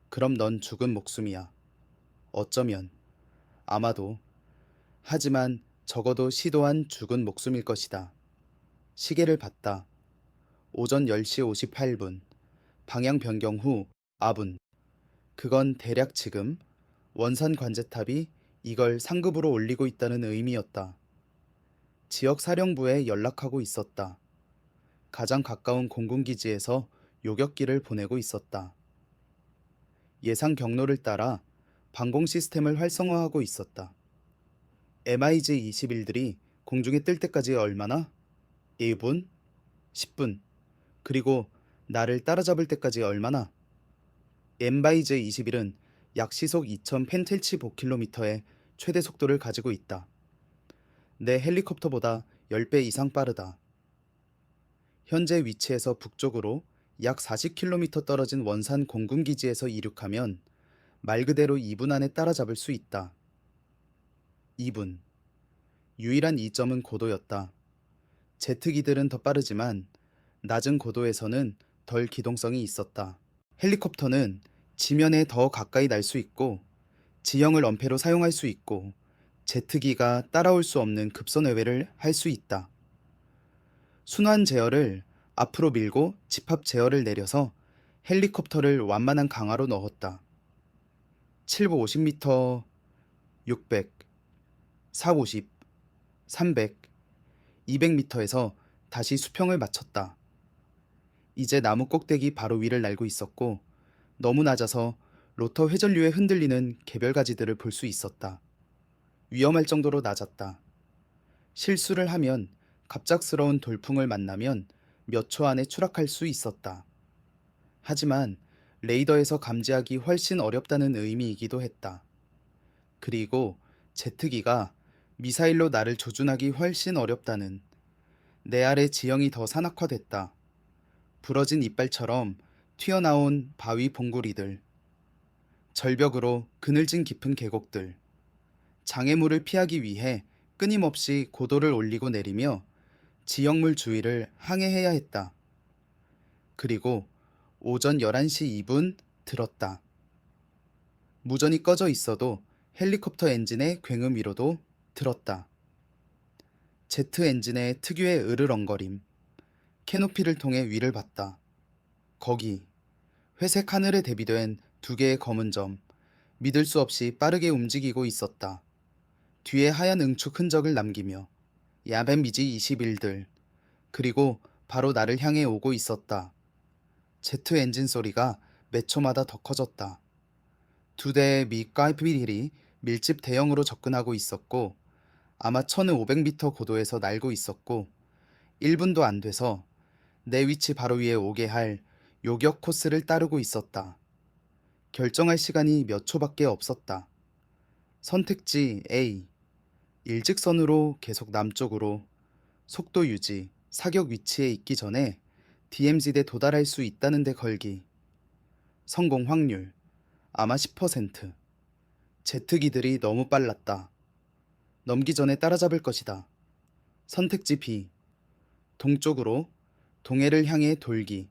그럼 넌 죽은 목숨이야. 어쩌면, 아마도, 하지만 적어도 시도한 죽은 목숨일 것이다. 시계를 봤다. 오전 10시 58분. 방향 변경 후 아분. 그건 대략 지금 원산 관제탑이 이걸 상급으로 올리고 있다는 의미였다. 지역 사령부에 연락하고 있었다. 가장 가까운 공군기지에서 요격기를 보내고 있었다. 예상 경로를 따라 방공 시스템을 활성화하고 있었다. MiG-21들이 공중에 뜰 때까지 얼마나? 1분? 10분. 그리고 나를 따라잡을 때까지 얼마나? MiG-21은 약 시속 2000펜텔치보킬로미터의 최대 속도를 가지고 있다. 내 헬리콥터보다 10배 이상 빠르다. 현재 위치에서 북쪽으로 약 40km 떨어진 원산 공군기지에서 이륙하면 말 그대로 2분 안에 따라잡을 수 있다. 2분. 유일한 이점은 고도였다. 제트기들은 더 빠르지만 낮은 고도에서는 덜 기동성이 있었다. 헬리콥터는 지면에 더 가까이 날 수 있고 지형을 엄폐로 사용할 수 있고 제트기가 따라올 수 없는 급선회회를 할 수 있다. 순환 제어를 앞으로 밀고 집합 제어를 내려서 헬리콥터를 완만한 강화로 넣었다. 750m, 600, 450, 300, 200m에서 다시 수평을 맞췄다. 이제 나무 꼭대기 바로 위를 날고 있었고 너무 낮아서 로터 회전류에 흔들리는 개별가지들을 볼 수 있었다. 위험할 정도로 낮았다. 실수를 하면 갑작스러운 돌풍을 만나면 몇 초 안에 추락할 수 있었다. 하지만 레이더에서 감지하기 훨씬 어렵다는 의미이기도 했다. 그리고 제트기가 미사일로 나를 조준하기 훨씬 어렵다는, 내 아래 지형이 더 산악화됐다. 부러진 이빨처럼 튀어나온 바위 봉구리들, 절벽으로 그늘진 깊은 계곡들, 장애물을 피하기 위해 끊임없이 고도를 올리고 내리며 지형물 주위를 항해해야 했다. 그리고 오전 11시 2분 들었다. 무전이 꺼져 있어도 헬리콥터 엔진의 굉음 위로도 들었다. 제트 엔진의 특유의 으르렁거림, 캐노피를 통해 위를 봤다. 거기, 회색 하늘에 대비된 두 개의 검은 점, 믿을 수 없이 빠르게 움직이고 있었다. 뒤에 하얀 응축 흔적을 남기며 야벤 미지-21들, 그리고 바로 나를 향해 오고 있었다. 제트 엔진 소리가 몇 초마다 더 커졌다. 두 대의 미 가이피딜이 밀집 대형으로 접근하고 있었고 아마 1500m 고도에서 날고 있었고 1분도 안 돼서 내 위치 바로 위에 오게 할 요격 코스를 따르고 있었다. 결정할 시간이 몇 초밖에 없었다. 선택지 A. 일직선으로 계속 남쪽으로 속도 유지, 사격 위치에 있기 전에 DMZ에 도달할 수 있다는 데 걸기. 성공 확률. 아마 10%. 제트기들이 너무 빨랐다. 넘기 전에 따라잡을 것이다. 선택지 B. 동쪽으로 동해를 향해 돌기.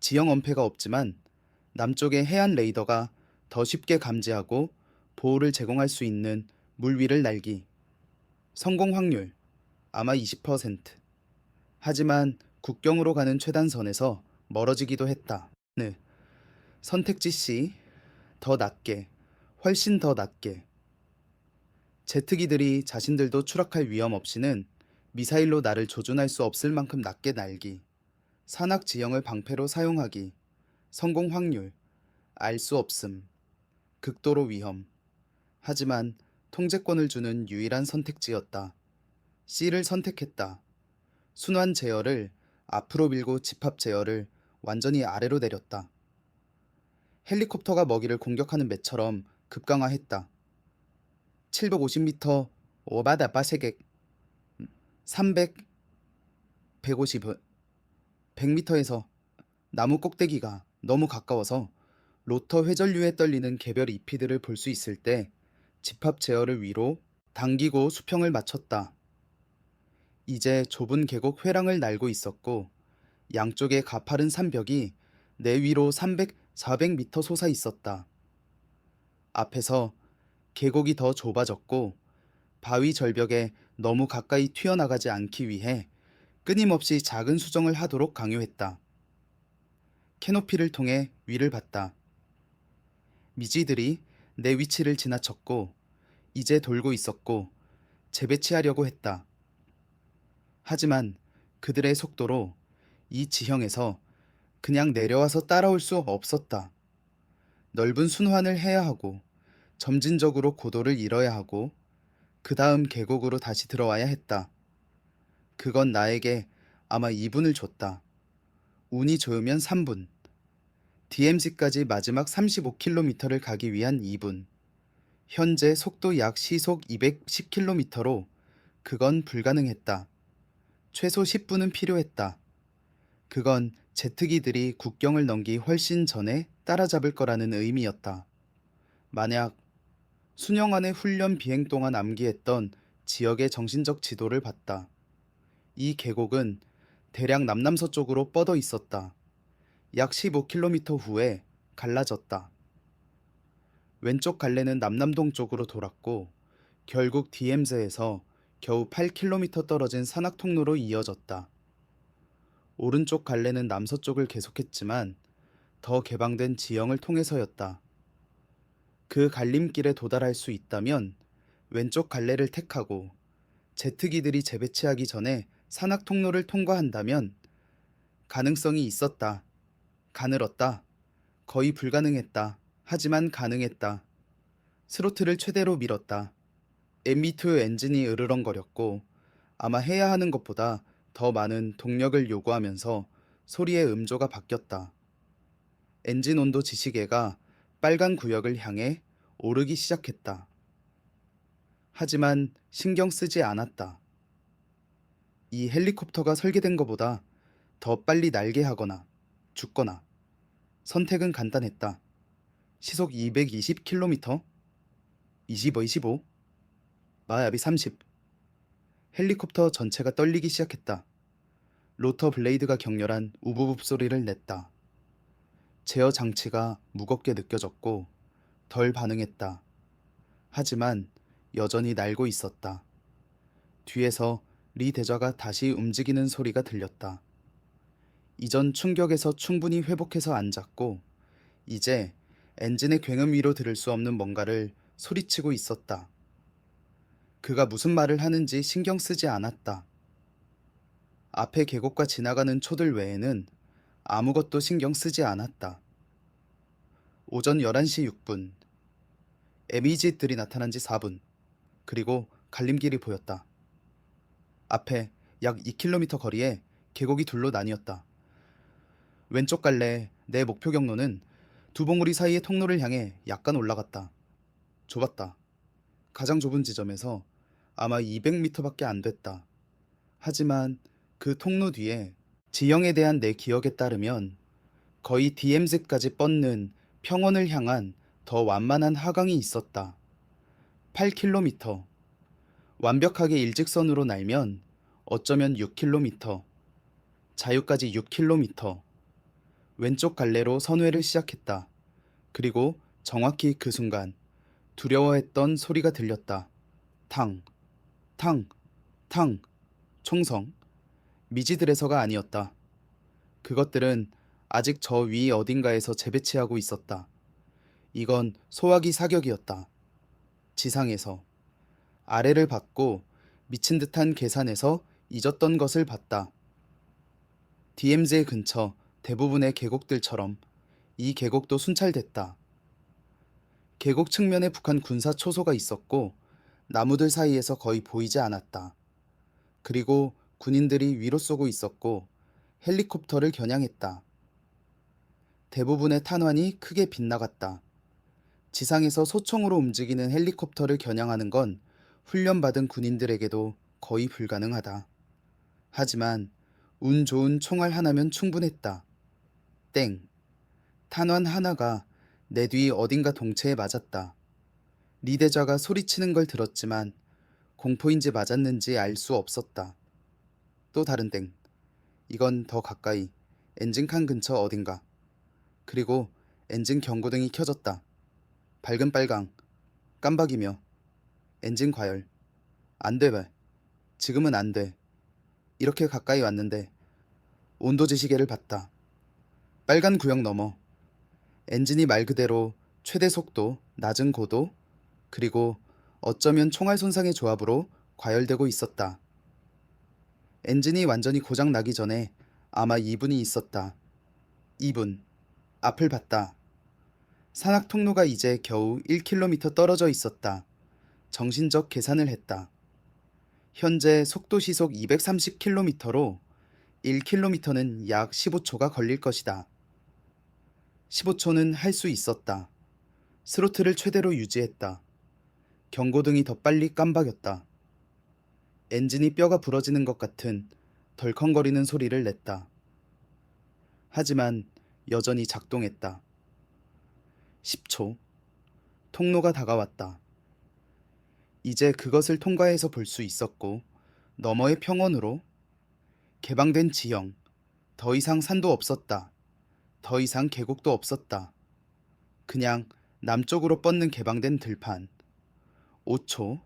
지형 엄폐가 없지만 남쪽의 해안 레이더가 더 쉽게 감지하고 보호를 제공할 수 있는 물 위를 날기. 성공 확률 아마 20%. 하지만 국경으로 가는 최단선에서 멀어지기도 했다. 네. 선택지 C. 더 낮게. 훨씬 더 낮게. 제트기들이 자신들도 추락할 위험 없이는 미사일로 나를 조준할 수 없을 만큼 낮게 날기. 산악 지형을 방패로 사용하기. 성공 확률 알 수 없음. 극도로 위험. 하지만 통제권을 주는 유일한 선택지였다. C를 선택했다. 순환 제어를 앞으로 밀고 집합 제어를 완전히 아래로 내렸다. 헬리콥터가 먹이를 공격하는 매처럼 급강화했다. 750m 오바다 빠세객 300, 150, 100m에서 나무 꼭대기가 너무 가까워서 로터 회전류에 떨리는 개별 이피드를 볼 수 있을 때 집합 제어를 위로 당기고 수평을 맞췄다. 이제 좁은 계곡 회랑을 날고 있었고 양쪽의 가파른 산벽이 내 위로 300, 400m 솟아 있었다. 앞에서 계곡이 더 좁아졌고 바위 절벽에 너무 가까이 튀어나가지 않기 위해 끊임없이 작은 수정을 하도록 강요했다. 캐노피를 통해 위를 봤다. 미지들이 내 위치를 지나쳤고 이제 돌고 있었고 재배치하려고 했다. 하지만 그들의 속도로 이 지형에서 그냥 내려와서 따라올 수 없었다. 넓은 순환을 해야 하고 점진적으로 고도를 잃어야 하고 그 다음 계곡으로 다시 들어와야 했다. 그건 나에게 아마 2분을 줬다. 운이 좋으면 3분. DMZ까지 마지막 35km를 가기 위한 2분. 현재 속도 약 시속 210km로 그건 불가능했다. 최소 10분은 필요했다. 그건 제트기들이 국경을 넘기 훨씬 전에 따라잡을 거라는 의미였다. 만약 수년간의 훈련 비행 동안 암기했던 지역의 정신적 지도를 봤다. 이 계곡은 대략 남남서쪽으로 뻗어 있었다. 약 15km 후에 갈라졌다. 왼쪽 갈래는 남남동쪽으로 돌았고 결국 DMZ에서 겨우 8km 떨어진 산악통로로 이어졌다. 오른쪽 갈래는 남서쪽을 계속했지만 더 개방된 지형을 통해서였다. 그 갈림길에 도달할 수 있다면 왼쪽 갈래를 택하고 제트기들이 재배치하기 전에 산악통로를 통과한다면 가능성이 있었다. 가늘었다. 거의 불가능했다. 하지만 가능했다. 스로틀을 최대로 밀었다. MB2 엔진이 으르렁거렸고 아마 해야 하는 것보다 더 많은 동력을 요구하면서 소리의 음조가 바뀌었다. 엔진 온도 지시계가 빨간 구역을 향해 오르기 시작했다. 하지만 신경 쓰지 않았다. 이 헬리콥터가 설계된 것보다 더 빨리 날게 하거나 죽거나 선택은 간단했다. 시속 220km, 25, 마야비 30. 헬리콥터 전체가 떨리기 시작했다. 로터 블레이드가 격렬한 우부부 소리를 냈다. 제어 장치가 무겁게 느껴졌고 덜 반응했다. 하지만 여전히 날고 있었다. 뒤에서 리 대저가 다시 움직이는 소리가 들렸다. 이전 충격에서 충분히 회복해서 앉았고 이제 엔진의 굉음 위로 들을 수 없는 뭔가를 소리치고 있었다. 그가 무슨 말을 하는지 신경 쓰지 않았다. 앞에 계곡과 지나가는 초들 외에는 아무것도 신경 쓰지 않았다. 오전 11시 6분. MEG들이 나타난 지 4분. 그리고 갈림길이 보였다. 앞에 약 2km 거리에 계곡이 둘로 나뉘었다. 왼쪽 갈래 내 목표 경로는 두 봉우리 사이의 통로를 향해 약간 올라갔다. 좁았다. 가장 좁은 지점에서 아마 200m밖에 안 됐다. 하지만 그 통로 뒤에 지형에 대한 내 기억에 따르면 거의 DMZ까지 뻗는 평원을 향한 더 완만한 하강이 있었다. 8km. 완벽하게 일직선으로 날면 어쩌면 6km. 자유까지 6km. 왼쪽 갈래로 선회를 시작했다. 그리고 정확히 그 순간 두려워했던 소리가 들렸다. 탕, 탕, 탕. 총성. 미지들에서가 아니었다. 그것들은 아직 저 위 어딘가에서 재배치하고 있었다. 이건 소화기 사격이었다. 지상에서. 아래를 받고 미친 듯한 계산에서 잊었던 것을 봤다. DMZ 근처 대부분의 계곡들처럼 이 계곡도 순찰됐다. 계곡 측면에 북한 군사 초소가 있었고 나무들 사이에서 거의 보이지 않았다. 그리고 군인들이 위로 쏘고 있었고 헬리콥터를 겨냥했다. 대부분의 탄환이 크게 빗나갔다. 지상에서 소총으로 움직이는 헬리콥터를 겨냥하는 건 훈련받은 군인들에게도 거의 불가능하다. 하지만 운 좋은 총알 하나면 충분했다. 땡. 탄환 하나가 내 뒤 어딘가 동체에 맞았다. 리대자가 소리치는 걸 들었지만 공포인지 맞았는지 알 수 없었다. 또 다른 땡. 이건 더 가까이 엔진칸 근처 어딘가. 그리고 엔진 경고등이 켜졌다. 밝은 빨강. 깜박이며. 엔진 과열. 안 돼, 발. 지금은 안 돼. 이렇게 가까이 왔는데 온도 지시계를 봤다. 빨간 구역 넘어. 엔진이 말 그대로 최대 속도, 낮은 고도, 그리고 어쩌면 총알 손상의 조합으로 과열되고 있었다. 엔진이 완전히 고장 나기 전에 아마 2분이 있었다. 2분. 앞을 봤다. 산악 통로가 이제 겨우 1km 떨어져 있었다. 정신적 계산을 했다. 현재 속도 시속 230km로 1km는 약 15초가 걸릴 것이다. 15초는 할 수 있었다. 스로틀을 최대로 유지했다. 경고등이 더 빨리 깜박였다. 엔진이 뼈가 부러지는 것 같은 덜컹거리는 소리를 냈다. 하지만 여전히 작동했다. 10초. 통로가 다가왔다. 이제 그것을 통과해서 볼 수 있었고 너머의 평원으로 개방된 지형. 더 이상 산도 없었다. 더 이상 계곡도 없었다. 그냥 남쪽으로 뻗는 개방된 들판. 5초.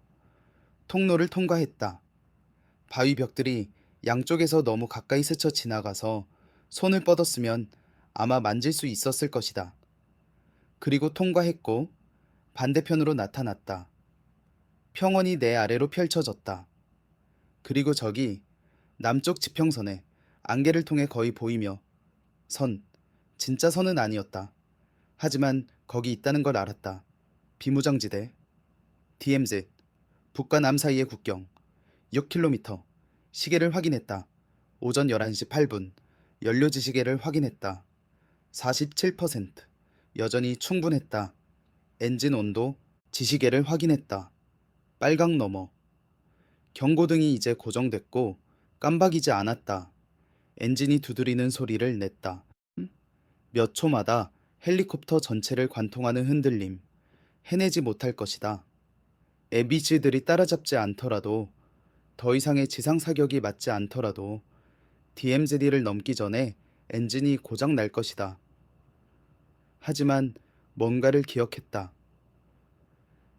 통로를 통과했다. 바위 벽들이 양쪽에서 너무 가까이 스쳐 지나가서 손을 뻗었으면 아마 만질 수 있었을 것이다. 그리고 통과했고 반대편으로 나타났다. 평원이 내 아래로 펼쳐졌다. 그리고 저기 남쪽 지평선에 안개를 통해 거의 보이며 선, 진짜 선은 아니었다. 하지만 거기 있다는 걸 알았다. 비무장지대, DMZ, 북과 남 사이의 국경, 6km, 시계를 확인했다. 오전 11시 8분, 연료 지시계를 확인했다. 47%, 여전히 충분했다. 엔진 온도, 지시계를 확인했다. 빨강 넘어. 경고등이 이제 고정됐고 깜박이지 않았다. 엔진이 두드리는 소리를 냈다. 몇 초마다 헬리콥터 전체를 관통하는 흔들림. 해내지 못할 것이다. 에비지들이 따라잡지 않더라도 더 이상의 지상 사격이 맞지 않더라도 DMZ를 넘기 전에 엔진이 고장 날 것이다. 하지만 뭔가를 기억했다.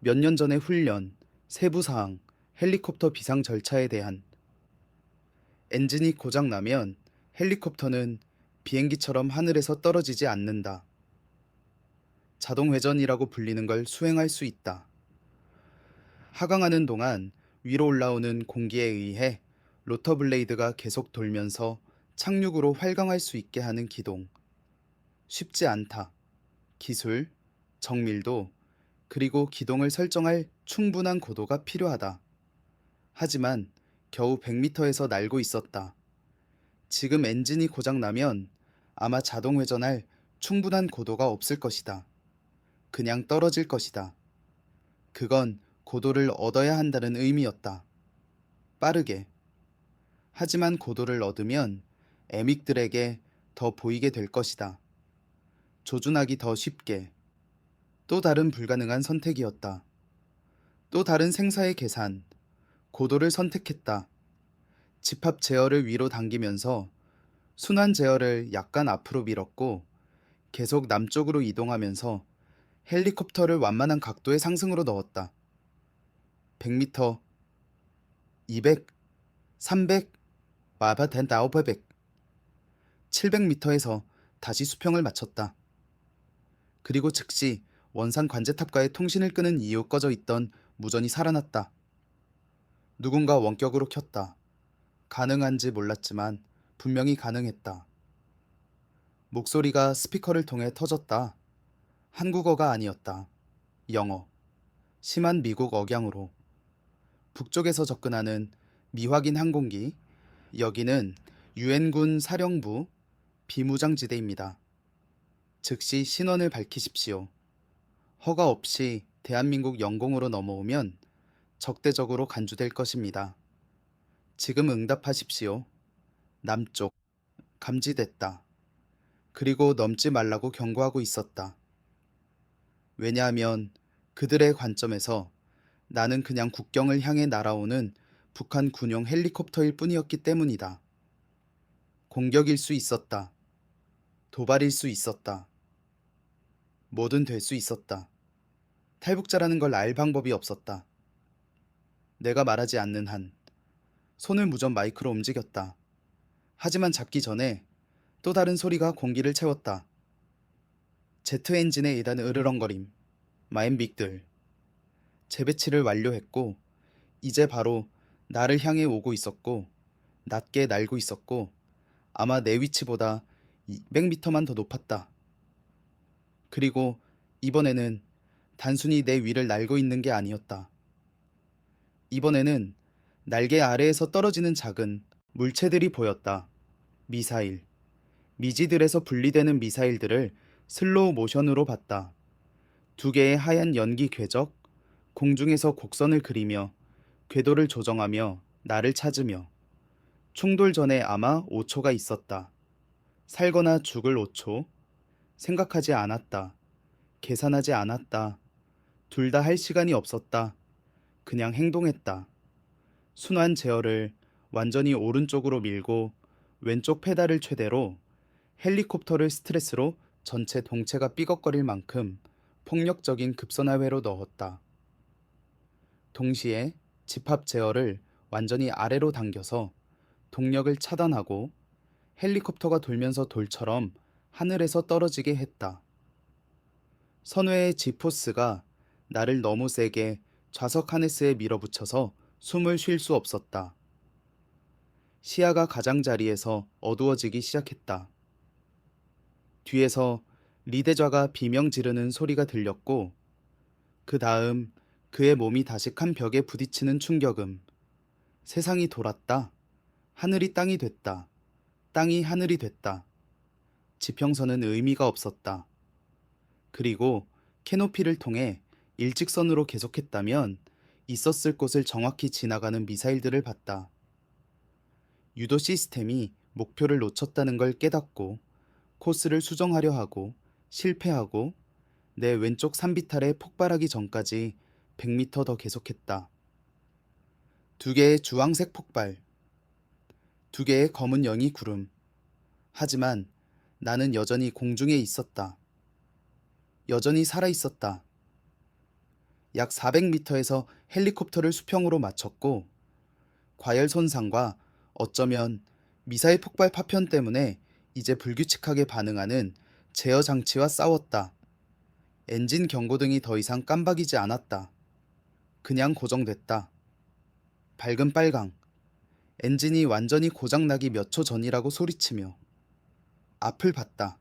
몇 년 전의 훈련, 세부사항, 헬리콥터 비상 절차에 대한. 엔진이 고장 나면 헬리콥터는 비행기처럼 하늘에서 떨어지지 않는다. 자동 회전이라고 불리는 걸 수행할 수 있다. 하강하는 동안 위로 올라오는 공기에 의해 로터 블레이드가 계속 돌면서 착륙으로 활강할 수 있게 하는 기동. 쉽지 않다. 기술, 정밀도, 그리고 기동을 설정할 충분한 고도가 필요하다. 하지만 겨우 100m에서 날고 있었다. 지금 엔진이 고장나면 아마 자동 회전할 충분한 고도가 없을 것이다. 그냥 떨어질 것이다. 그건 고도를 얻어야 한다는 의미였다. 빠르게. 하지만 고도를 얻으면 에믹들에게 더 보이게 될 것이다. 조준하기 더 쉽게. 또 다른 불가능한 선택이었다. 또 다른 생사의 계산, 고도를 선택했다. 집합 제어를 위로 당기면서 순환 제어를 약간 앞으로 밀었고 계속 남쪽으로 이동하면서 헬리콥터를 완만한 각도의 상승으로 넣었다. 100m, 200, 300, 마바텐 다오베백, 700m에서 다시 수평을 마쳤다. 그리고 즉시 원산 관제탑과의 통신을 끄는 이후 꺼져 있던 무전이 살아났다. 누군가 원격으로 켰다. 가능한지 몰랐지만 분명히 가능했다. 목소리가 스피커를 통해 터졌다. 한국어가 아니었다. 영어. 심한 미국 억양으로. 북쪽에서 접근하는 미확인 항공기. 여기는 유엔군 사령부 비무장지대입니다. 즉시 신원을 밝히십시오. 허가 없이 대한민국 영공으로 넘어오면 적대적으로 간주될 것입니다. 지금 응답하십시오. 남쪽. 감지됐다. 그리고 넘지 말라고 경고하고 있었다. 왜냐하면 그들의 관점에서 나는 그냥 국경을 향해 날아오는 북한 군용 헬리콥터일 뿐이었기 때문이다. 공격일 수 있었다. 도발일 수 있었다. 뭐든 될 수 있었다. 탈북자라는 걸 알 방법이 없었다. 내가 말하지 않는 한 손을 무전 마이크로 움직였다. 하지만 잡기 전에 또 다른 소리가 공기를 채웠다. 제트 엔진의 이단 으르렁거림. 마엠빅들. 재배치를 완료했고 이제 바로 나를 향해 오고 있었고 낮게 날고 있었고 아마 내 위치보다 200m만 더 높았다. 그리고 이번에는 단순히 내 위를 날고 있는 게 아니었다. 이번에는 날개 아래에서 떨어지는 작은 물체들이 보였다. 미사일. 미지들에서 분리되는 미사일들을 슬로우 모션으로 봤다. 두 개의 하얀 연기 궤적, 공중에서 곡선을 그리며 궤도를 조정하며 나를 찾으며 충돌 전에 아마 5초가 있었다. 살거나 죽을 5초. 생각하지 않았다. 계산하지 않았다. 둘 다 할 시간이 없었다. 그냥 행동했다. 순환 제어를 완전히 오른쪽으로 밀고 왼쪽 페달을 최대로 헬리콥터를 스트레스로 전체 동체가 삐걱거릴 만큼 폭력적인 급선화회로 넣었다. 동시에 집합 제어를 완전히 아래로 당겨서 동력을 차단하고 헬리콥터가 돌면서 돌처럼 하늘에서 떨어지게 했다. 선회의 지포스가 나를 너무 세게 좌석 하네스에 밀어붙여서 숨을 쉴 수 없었다. 시야가 가장자리에서 어두워지기 시작했다. 뒤에서 리대좌가 비명 지르는 소리가 들렸고 그 다음 그의 몸이 다시 칸 벽에 부딪히는 충격음. 세상이 돌았다. 하늘이 땅이 됐다. 땅이 하늘이 됐다. 지평선은 의미가 없었다. 그리고 캐노피를 통해 일직선으로 계속했다면 있었을 곳을 정확히 지나가는 미사일들을 봤다. 유도 시스템이 목표를 놓쳤다는 걸 깨닫고 코스를 수정하려 하고 실패하고 내 왼쪽 산비탈에 폭발하기 전까지 100m 더 계속했다. 두 개의 주황색 폭발, 두 개의 검은 영이 구름. 하지만 나는 여전히 공중에 있었다. 여전히 살아있었다. 약 400m에서 헬리콥터를 수평으로 마쳤고 과열 손상과 어쩌면 미사일 폭발 파편 때문에 이제 불규칙하게 반응하는 제어 장치와 싸웠다. 엔진 경고등이 더 이상 깜박이지 않았다. 그냥 고정됐다. 밝은 빨강. 엔진이 완전히 고장나기 몇 초 전이라고 소리치며 앞을 봤다.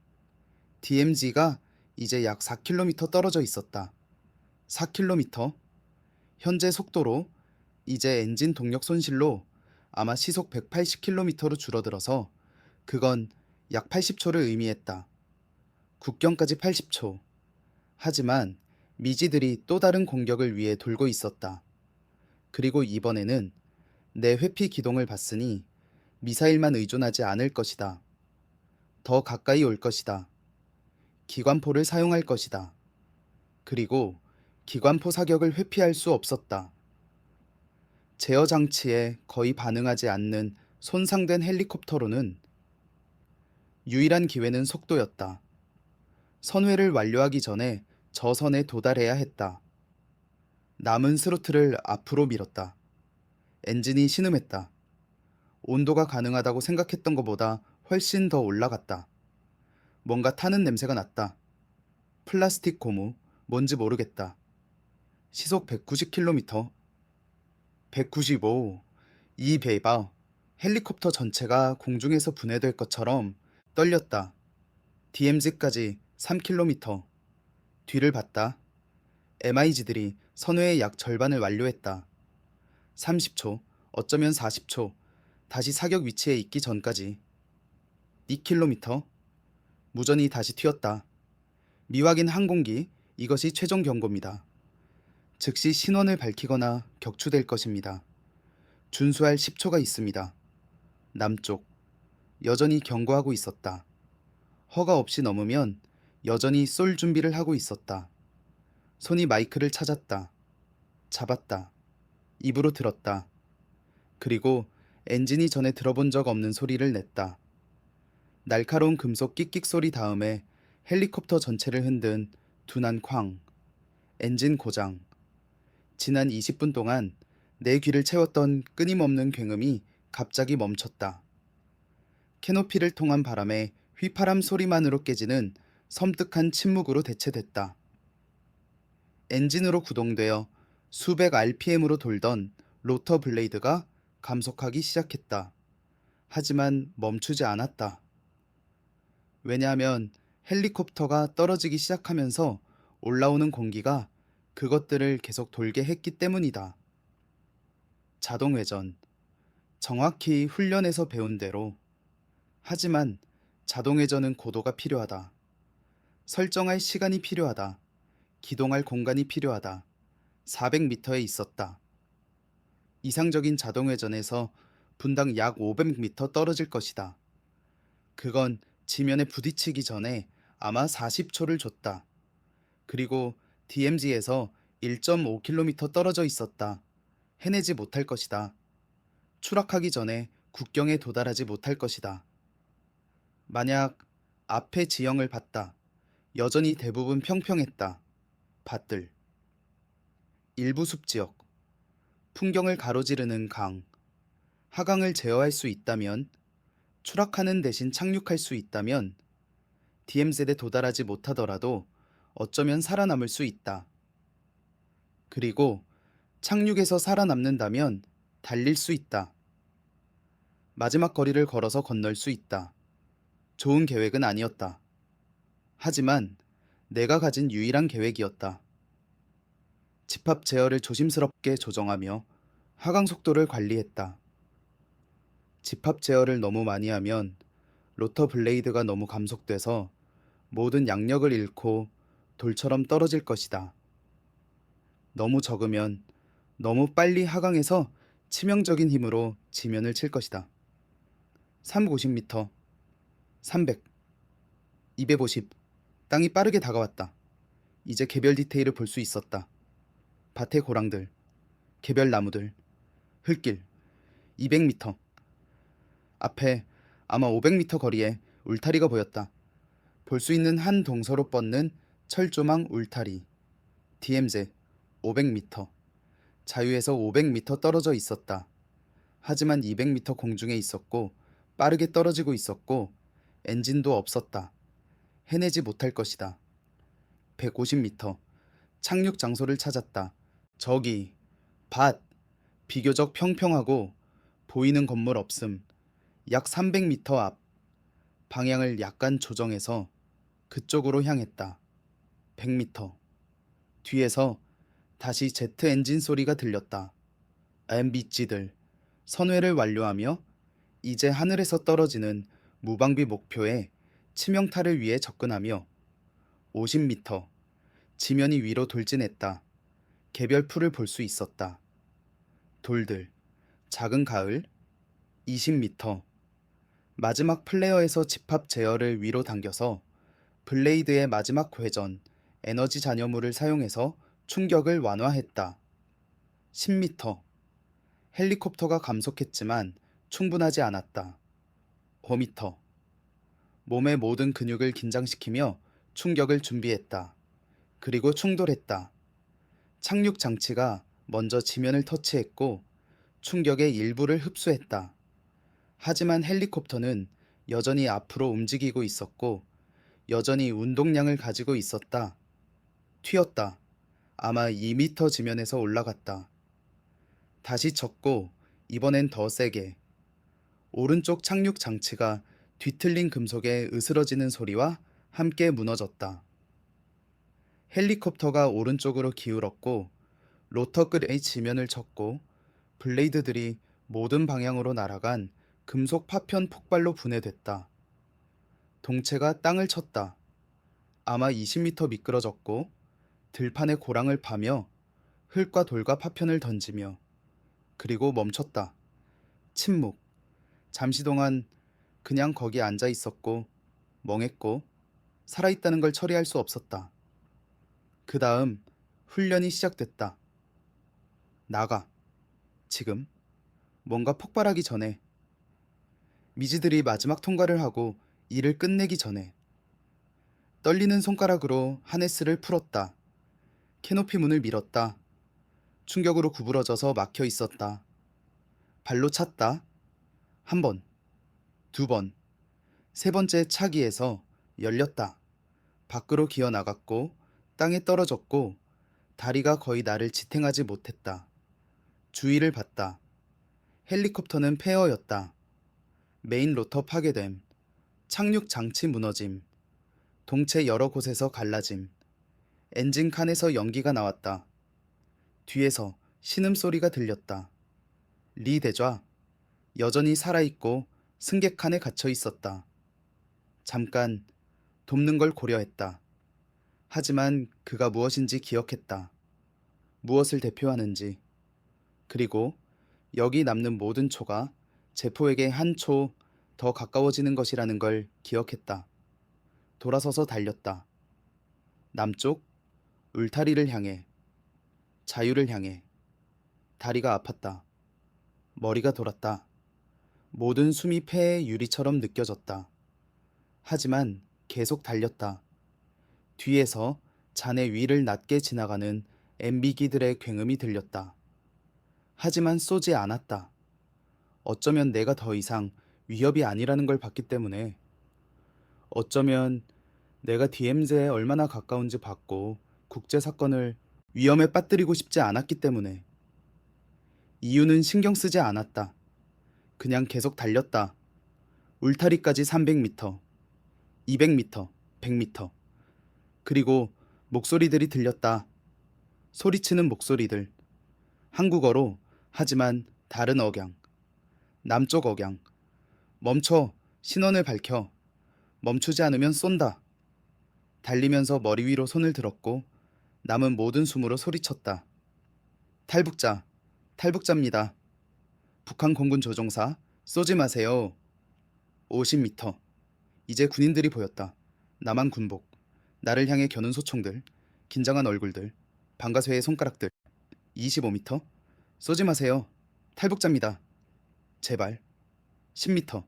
DMZ가 이제 약 4km 떨어져 있었다. 4km? 현재 속도로 이제 엔진 동력 손실로 아마 시속 180km로 줄어들어서 그건 약 80초를 의미했다. 국경까지 80초. 하지만 미지들이 또 다른 공격을 위해 돌고 있었다. 그리고 이번에는 내 회피 기동을 봤으니 미사일만 의존하지 않을 것이다. 더 가까이 올 것이다. 기관포를 사용할 것이다. 그리고 기관포 사격을 회피할 수 없었다. 제어 장치에 거의 반응하지 않는 손상된 헬리콥터로는 유일한 기회는 속도였다. 선회를 완료하기 전에 저 선에 도달해야 했다. 남은 스로틀을 앞으로 밀었다. 엔진이 신음했다. 온도가 가능하다고 생각했던 것보다 훨씬 더 올라갔다. 뭔가 타는 냄새가 났다. 플라스틱 고무, 뭔지 모르겠다. 시속 190km, 195. 이 베이바 헬리콥터 전체가 공중에서 분해될 것처럼 떨렸다. DMZ까지 3km. 뒤를 봤다. MIG들이 선회의 약 절반을 완료했다. 30초, 어쩌면 40초. 다시 사격 위치에 있기 전까지. 2km. 무전이 다시 튀었다. 미확인 항공기, 이것이 최종 경고입니다. 즉시 신원을 밝히거나 격추될 것입니다. 준수할 10초가 있습니다. 남쪽. 여전히 경고하고 있었다. 허가 없이 넘으면 여전히 쏠 준비를 하고 있었다. 손이 마이크를 찾았다. 잡았다. 입으로 들었다. 그리고 엔진이 전에 들어본 적 없는 소리를 냈다. 날카로운 금속 끽끽 소리 다음에 헬리콥터 전체를 흔든 둔한 쾅. 엔진 고장. 지난 20분 동안 내 귀를 채웠던 끊임없는 굉음이 갑자기 멈췄다. 캐노피를 통한 바람에 휘파람 소리만으로 깨지는 섬뜩한 침묵으로 대체됐다. 엔진으로 구동되어 수백 RPM으로 돌던 로터 블레이드가 감속하기 시작했다. 하지만 멈추지 않았다. 왜냐하면 헬리콥터가 떨어지기 시작하면서 올라오는 공기가 그것들을 계속 돌게 했기 때문이다. 자동회전. 정확히 훈련에서 배운 대로. 하지만 자동회전은 고도가 필요하다. 설정할 시간이 필요하다. 기동할 공간이 필요하다. 400m에 있었다. 이상적인 자동회전에서 분당 약 500m 떨어질 것이다. 그건 지면에 부딪히기 전에 아마 40초를 줬다. 그리고 DMZ에서 1.5km 떨어져 있었다. 해내지 못할 것이다. 추락하기 전에 국경에 도달하지 못할 것이다. 만약 앞의 지형을 봤다. 여전히 대부분 평평했다. 밭들. 일부 숲지역. 풍경을 가로지르는 강. 하강을 제어할 수 있다면, 추락하는 대신 착륙할 수 있다면, DMZ에 도달하지 못하더라도 어쩌면 살아남을 수 있다. 그리고 착륙에서 살아남는다면 달릴 수 있다. 마지막 거리를 걸어서 건널 수 있다. 좋은 계획은 아니었다. 하지만 내가 가진 유일한 계획이었다. 집합 제어를 조심스럽게 조정하며 하강 속도를 관리했다. 집합 제어를 너무 많이 하면 로터 블레이드가 너무 감속돼서 모든 양력을 잃고 돌처럼 떨어질 것이다. 너무 적으면 너무 빨리 하강해서 치명적인 힘으로 지면을 칠 것이다. 350m, 300, 250. 땅이 빠르게 다가왔다. 이제 개별 디테일을 볼 수 있었다. 밭의 고랑들, 개별 나무들, 흙길. 200m. 앞에 아마 500m 거리에 울타리가 보였다. 볼 수 있는 한 동서로 뻗는 철조망 울타리. DMZ 500m. 자유에서 500m 떨어져 있었다. 하지만 200m 공중에 있었고 빠르게 떨어지고 있었고 엔진도 없었다. 해내지 못할 것이다. 150m. 착륙 장소를 찾았다. 저기, 밭. 비교적 평평하고 보이는 건물 없음. 약 300m 앞. 방향을 약간 조정해서 그쪽으로 향했다. 100m. 뒤에서 다시 제트 엔진 소리가 들렸다. MBG들 선회를 완료하며 이제 하늘에서 떨어지는 무방비 목표에 치명타를 위해 접근하며 50m. 지면이 위로 돌진했다. 개별 풀을 볼 수 있었다. 돌들. 작은 가을. 20m. 마지막 플레어에서 집합 제어를 위로 당겨서 블레이드의 마지막 회전 에너지 잔여물을 사용해서 충격을 완화했다. 10m. 헬리콥터가 감속했지만 충분하지 않았다. 5m. 몸의 모든 근육을 긴장시키며 충격을 준비했다. 그리고 충돌했다. 착륙 장치가 먼저 지면을 터치했고 충격의 일부를 흡수했다. 하지만 헬리콥터는 여전히 앞으로 움직이고 있었고 여전히 운동량을 가지고 있었다. 튀었다. 아마 2m 지면에서 올라갔다. 다시 쳤고 이번엔 더 세게. 오른쪽 착륙 장치가 뒤틀린 금속에 으스러지는 소리와 함께 무너졌다. 헬리콥터가 오른쪽으로 기울었고 로터급의 지면을 쳤고 블레이드들이 모든 방향으로 날아간 금속 파편 폭발로 분해됐다. 동체가 땅을 쳤다. 아마 20m 미끄러졌고 들판에 고랑을 파며 흙과 돌과 파편을 던지며 그리고 멈췄다. 침묵. 잠시 동안 그냥 거기 앉아 있었고 멍했고 살아있다는 걸 처리할 수 없었다. 그 다음 훈련이 시작됐다. 나가. 지금. 뭔가 폭발하기 전에. 미지들이 마지막 통과를 하고 일을 끝내기 전에. 떨리는 손가락으로 하네스를 풀었다. 캐노피 문을 밀었다. 충격으로 구부러져서 막혀 있었다. 발로 찼다. 한 번, 두 번, 세 번째 차기에서 열렸다. 밖으로 기어 나갔고 땅에 떨어졌고 다리가 거의 나를 지탱하지 못했다. 주위를 봤다. 헬리콥터는 폐허였다. 메인 로터 파괴됨. 착륙 장치 무너짐. 동체 여러 곳에서 갈라짐. 엔진 칸에서 연기가 나왔다. 뒤에서 신음소리가 들렸다. 리 대좌. 여전히 살아있고 승객칸에 갇혀 있었다. 잠깐 돕는 걸 고려했다. 하지만 그가 무엇인지 기억했다. 무엇을 대표하는지. 그리고 여기 남는 모든 초가 제포에게 한 초 더 가까워지는 것이라는 걸 기억했다. 돌아서서 달렸다. 남쪽, 울타리를 향해, 자유를 향해. 다리가 아팠다. 머리가 돌았다. 모든 숨이 폐의 유리처럼 느껴졌다. 하지만 계속 달렸다. 뒤에서 자네 위를 낮게 지나가는 MB기들의 굉음이 들렸다. 하지만 쏘지 않았다. 어쩌면 내가 더 이상 위협이 아니라는 걸 봤기 때문에. 어쩌면 내가 DMZ에 얼마나 가까운지 봤고 국제사건을 위험에 빠뜨리고 싶지 않았기 때문에. 이유는 신경 쓰지 않았다. 그냥 계속 달렸다. 울타리까지 300m, 200m, 100m. 그리고 목소리들이 들렸다. 소리치는 목소리들. 한국어로, 하지만 다른 억양. 남쪽 억양. 멈춰. 신원을 밝혀. 멈추지 않으면 쏜다. 달리면서 머리 위로 손을 들었고 남은 모든 숨으로 소리쳤다. 탈북자. 탈북자입니다. 북한 공군 조종사. 쏘지 마세요. 50m. 이제 군인들이 보였다. 남한 군복. 나를 향해 겨눈 소총들. 긴장한 얼굴들. 방가쇠의 손가락들. 25m. 쏘지 마세요. 탈북자입니다. 제발. 10m.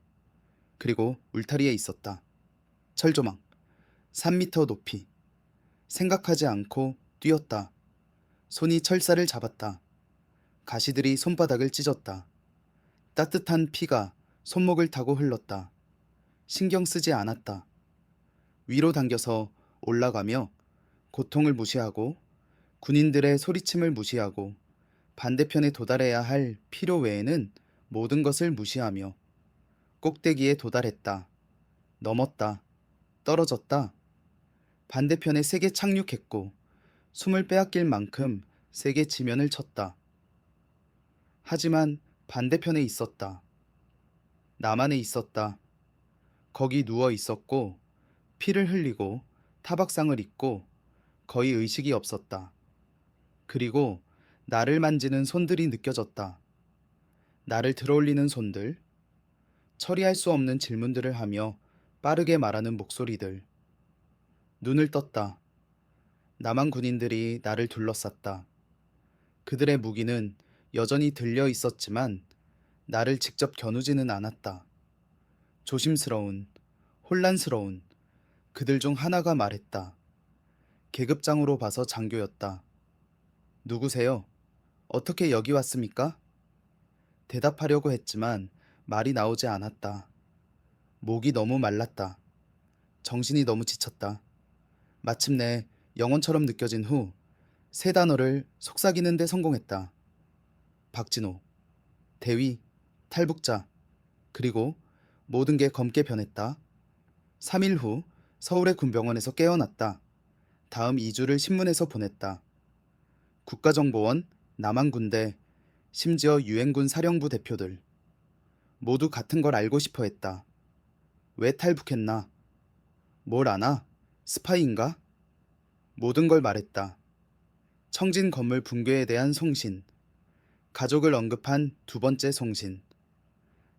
그리고 울타리에 있었다. 철조망. 3m 높이. 생각하지 않고 뛰었다. 손이 철사를 잡았다. 가시들이 손바닥을 찢었다. 따뜻한 피가 손목을 타고 흘렀다. 신경 쓰지 않았다. 위로 당겨서 올라가며 고통을 무시하고 군인들의 소리침을 무시하고 반대편에 도달해야 할 필요 외에는 모든 것을 무시하며 꼭대기에 도달했다. 넘었다. 떨어졌다. 반대편에 세게 착륙했고 숨을 빼앗길 만큼 세게 지면을 쳤다. 하지만 반대편에 있었다. 나만에 있었다. 거기 누워 있었고 피를 흘리고 타박상을 입고 거의 의식이 없었다. 그리고 나를 만지는 손들이 느껴졌다. 나를 들어올리는 손들, 처리할 수 없는 질문들을 하며 빠르게 말하는 목소리들. 눈을 떴다. 남한 군인들이 나를 둘러쌌다. 그들의 무기는 여전히 들려 있었지만 나를 직접 겨누지는 않았다. 조심스러운, 혼란스러운 그들 중 하나가 말했다. 계급장으로 봐서 장교였다. 누구세요? 어떻게 여기 왔습니까? 대답하려고 했지만 말이 나오지 않았다. 목이 너무 말랐다. 정신이 너무 지쳤다. 마침내 영혼처럼 느껴진 후 세 단어를 속삭이는데 성공했다. 박진호, 대위, 탈북자, 그리고 모든 게 검게 변했다. 3일 후 서울의 군병원에서 깨어났다. 다음 2주를 신문에서 보냈다. 국가정보원, 남한군대, 심지어 유엔군 사령부 대표들 모두 같은 걸 알고 싶어 했다. 왜 탈북했나? 뭘 아나? 스파이인가? 모든 걸 말했다. 청진 건물 붕괴에 대한 송신, 가족을 언급한 두 번째 송신,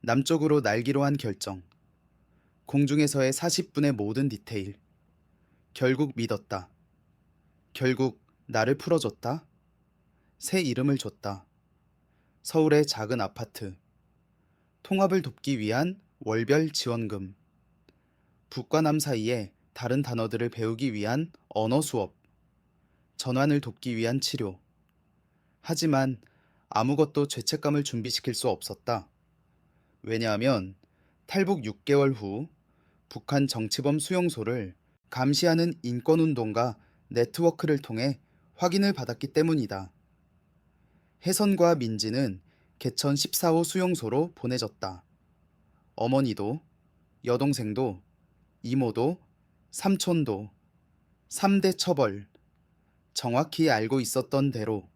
남쪽으로 날기로 한 결정, 공중에서의 40분의 모든 디테일. 결국 믿었다. 결국 나를 풀어줬다. 새 이름을 줬다. 서울의 작은 아파트. 통합을 돕기 위한 월별 지원금. 북과 남 사이에 다른 단어들을 배우기 위한 언어 수업. 전환을 돕기 위한 치료. 하지만 아무것도 죄책감을 준비시킬 수 없었다. 왜냐하면 탈북 6개월 후 북한 정치범 수용소를 감시하는 인권운동가 네트워크를 통해 확인을 받았기 때문이다. 혜선과 민지는 개천 14호 수용소로 보내졌다. 어머니도, 여동생도, 이모도, 삼촌도, 3대 처벌. 정확히 알고 있었던 대로.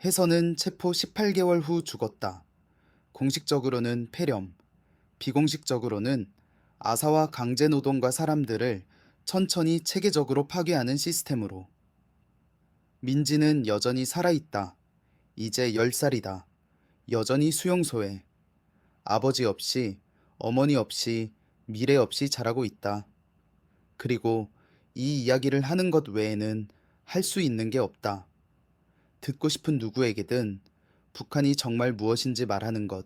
혜선은 체포 18개월 후 죽었다. 공식적으로는 폐렴, 비공식적으로는 아사와 강제노동과 사람들을 천천히 체계적으로 파괴하는 시스템으로. 민지는 여전히 살아있다. 이제 10살이다. 여전히 수용소에. 아버지 없이, 어머니 없이, 미래 없이 자라고 있다. 그리고 이 이야기를 하는 것 외에는 할 수 있는 게 없다. 듣고 싶은 누구에게든 북한이 정말 무엇인지 말하는 것.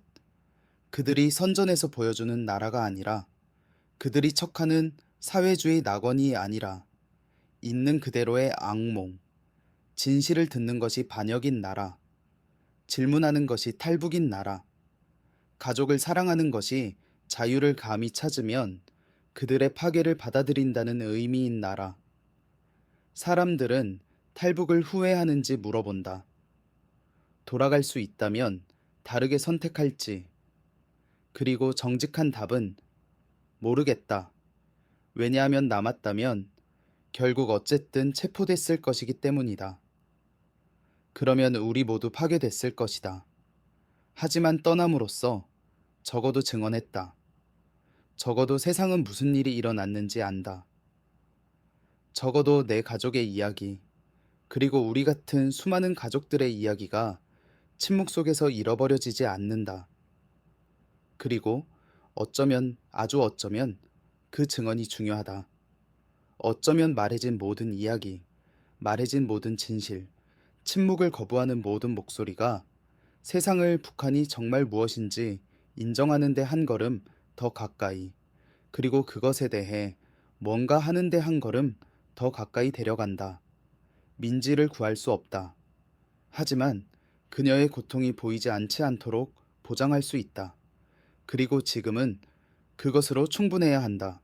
그들이 선전에서 보여주는 나라가 아니라, 그들이 척하는 사회주의 낙원이 아니라, 있는 그대로의 악몽. 진실을 듣는 것이 반역인 나라. 질문하는 것이 탈북인 나라. 가족을 사랑하는 것이 자유를 감히 찾으면 그들의 파괴를 받아들인다는 의미인 나라. 사람들은 탈북을 후회하는지 물어본다. 돌아갈 수 있다면 다르게 선택할지. 그리고 정직한 답은 모르겠다. 왜냐하면 남았다면 결국 어쨌든 체포됐을 것이기 때문이다. 그러면 우리 모두 파괴됐을 것이다. 하지만 떠남으로써 적어도 증언했다. 적어도 세상은 무슨 일이 일어났는지 안다. 적어도 내 가족의 이야기, 그리고 우리 같은 수많은 가족들의 이야기가 침묵 속에서 잃어버려지지 않는다. 그리고 어쩌면, 아주 어쩌면 그 증언이 중요하다. 어쩌면 말해진 모든 이야기, 말해진 모든 진실, 침묵을 거부하는 모든 목소리가 세상을 북한이 정말 무엇인지 인정하는데 한 걸음 더 가까이, 그리고 그것에 대해 뭔가 하는데 한 걸음 더 가까이 데려간다. 민지를 구할 수 없다. 하지만 그녀의 고통이 보이지 않지 않도록 보장할 수 있다. 그리고 지금은 그것으로 충분해야 한다.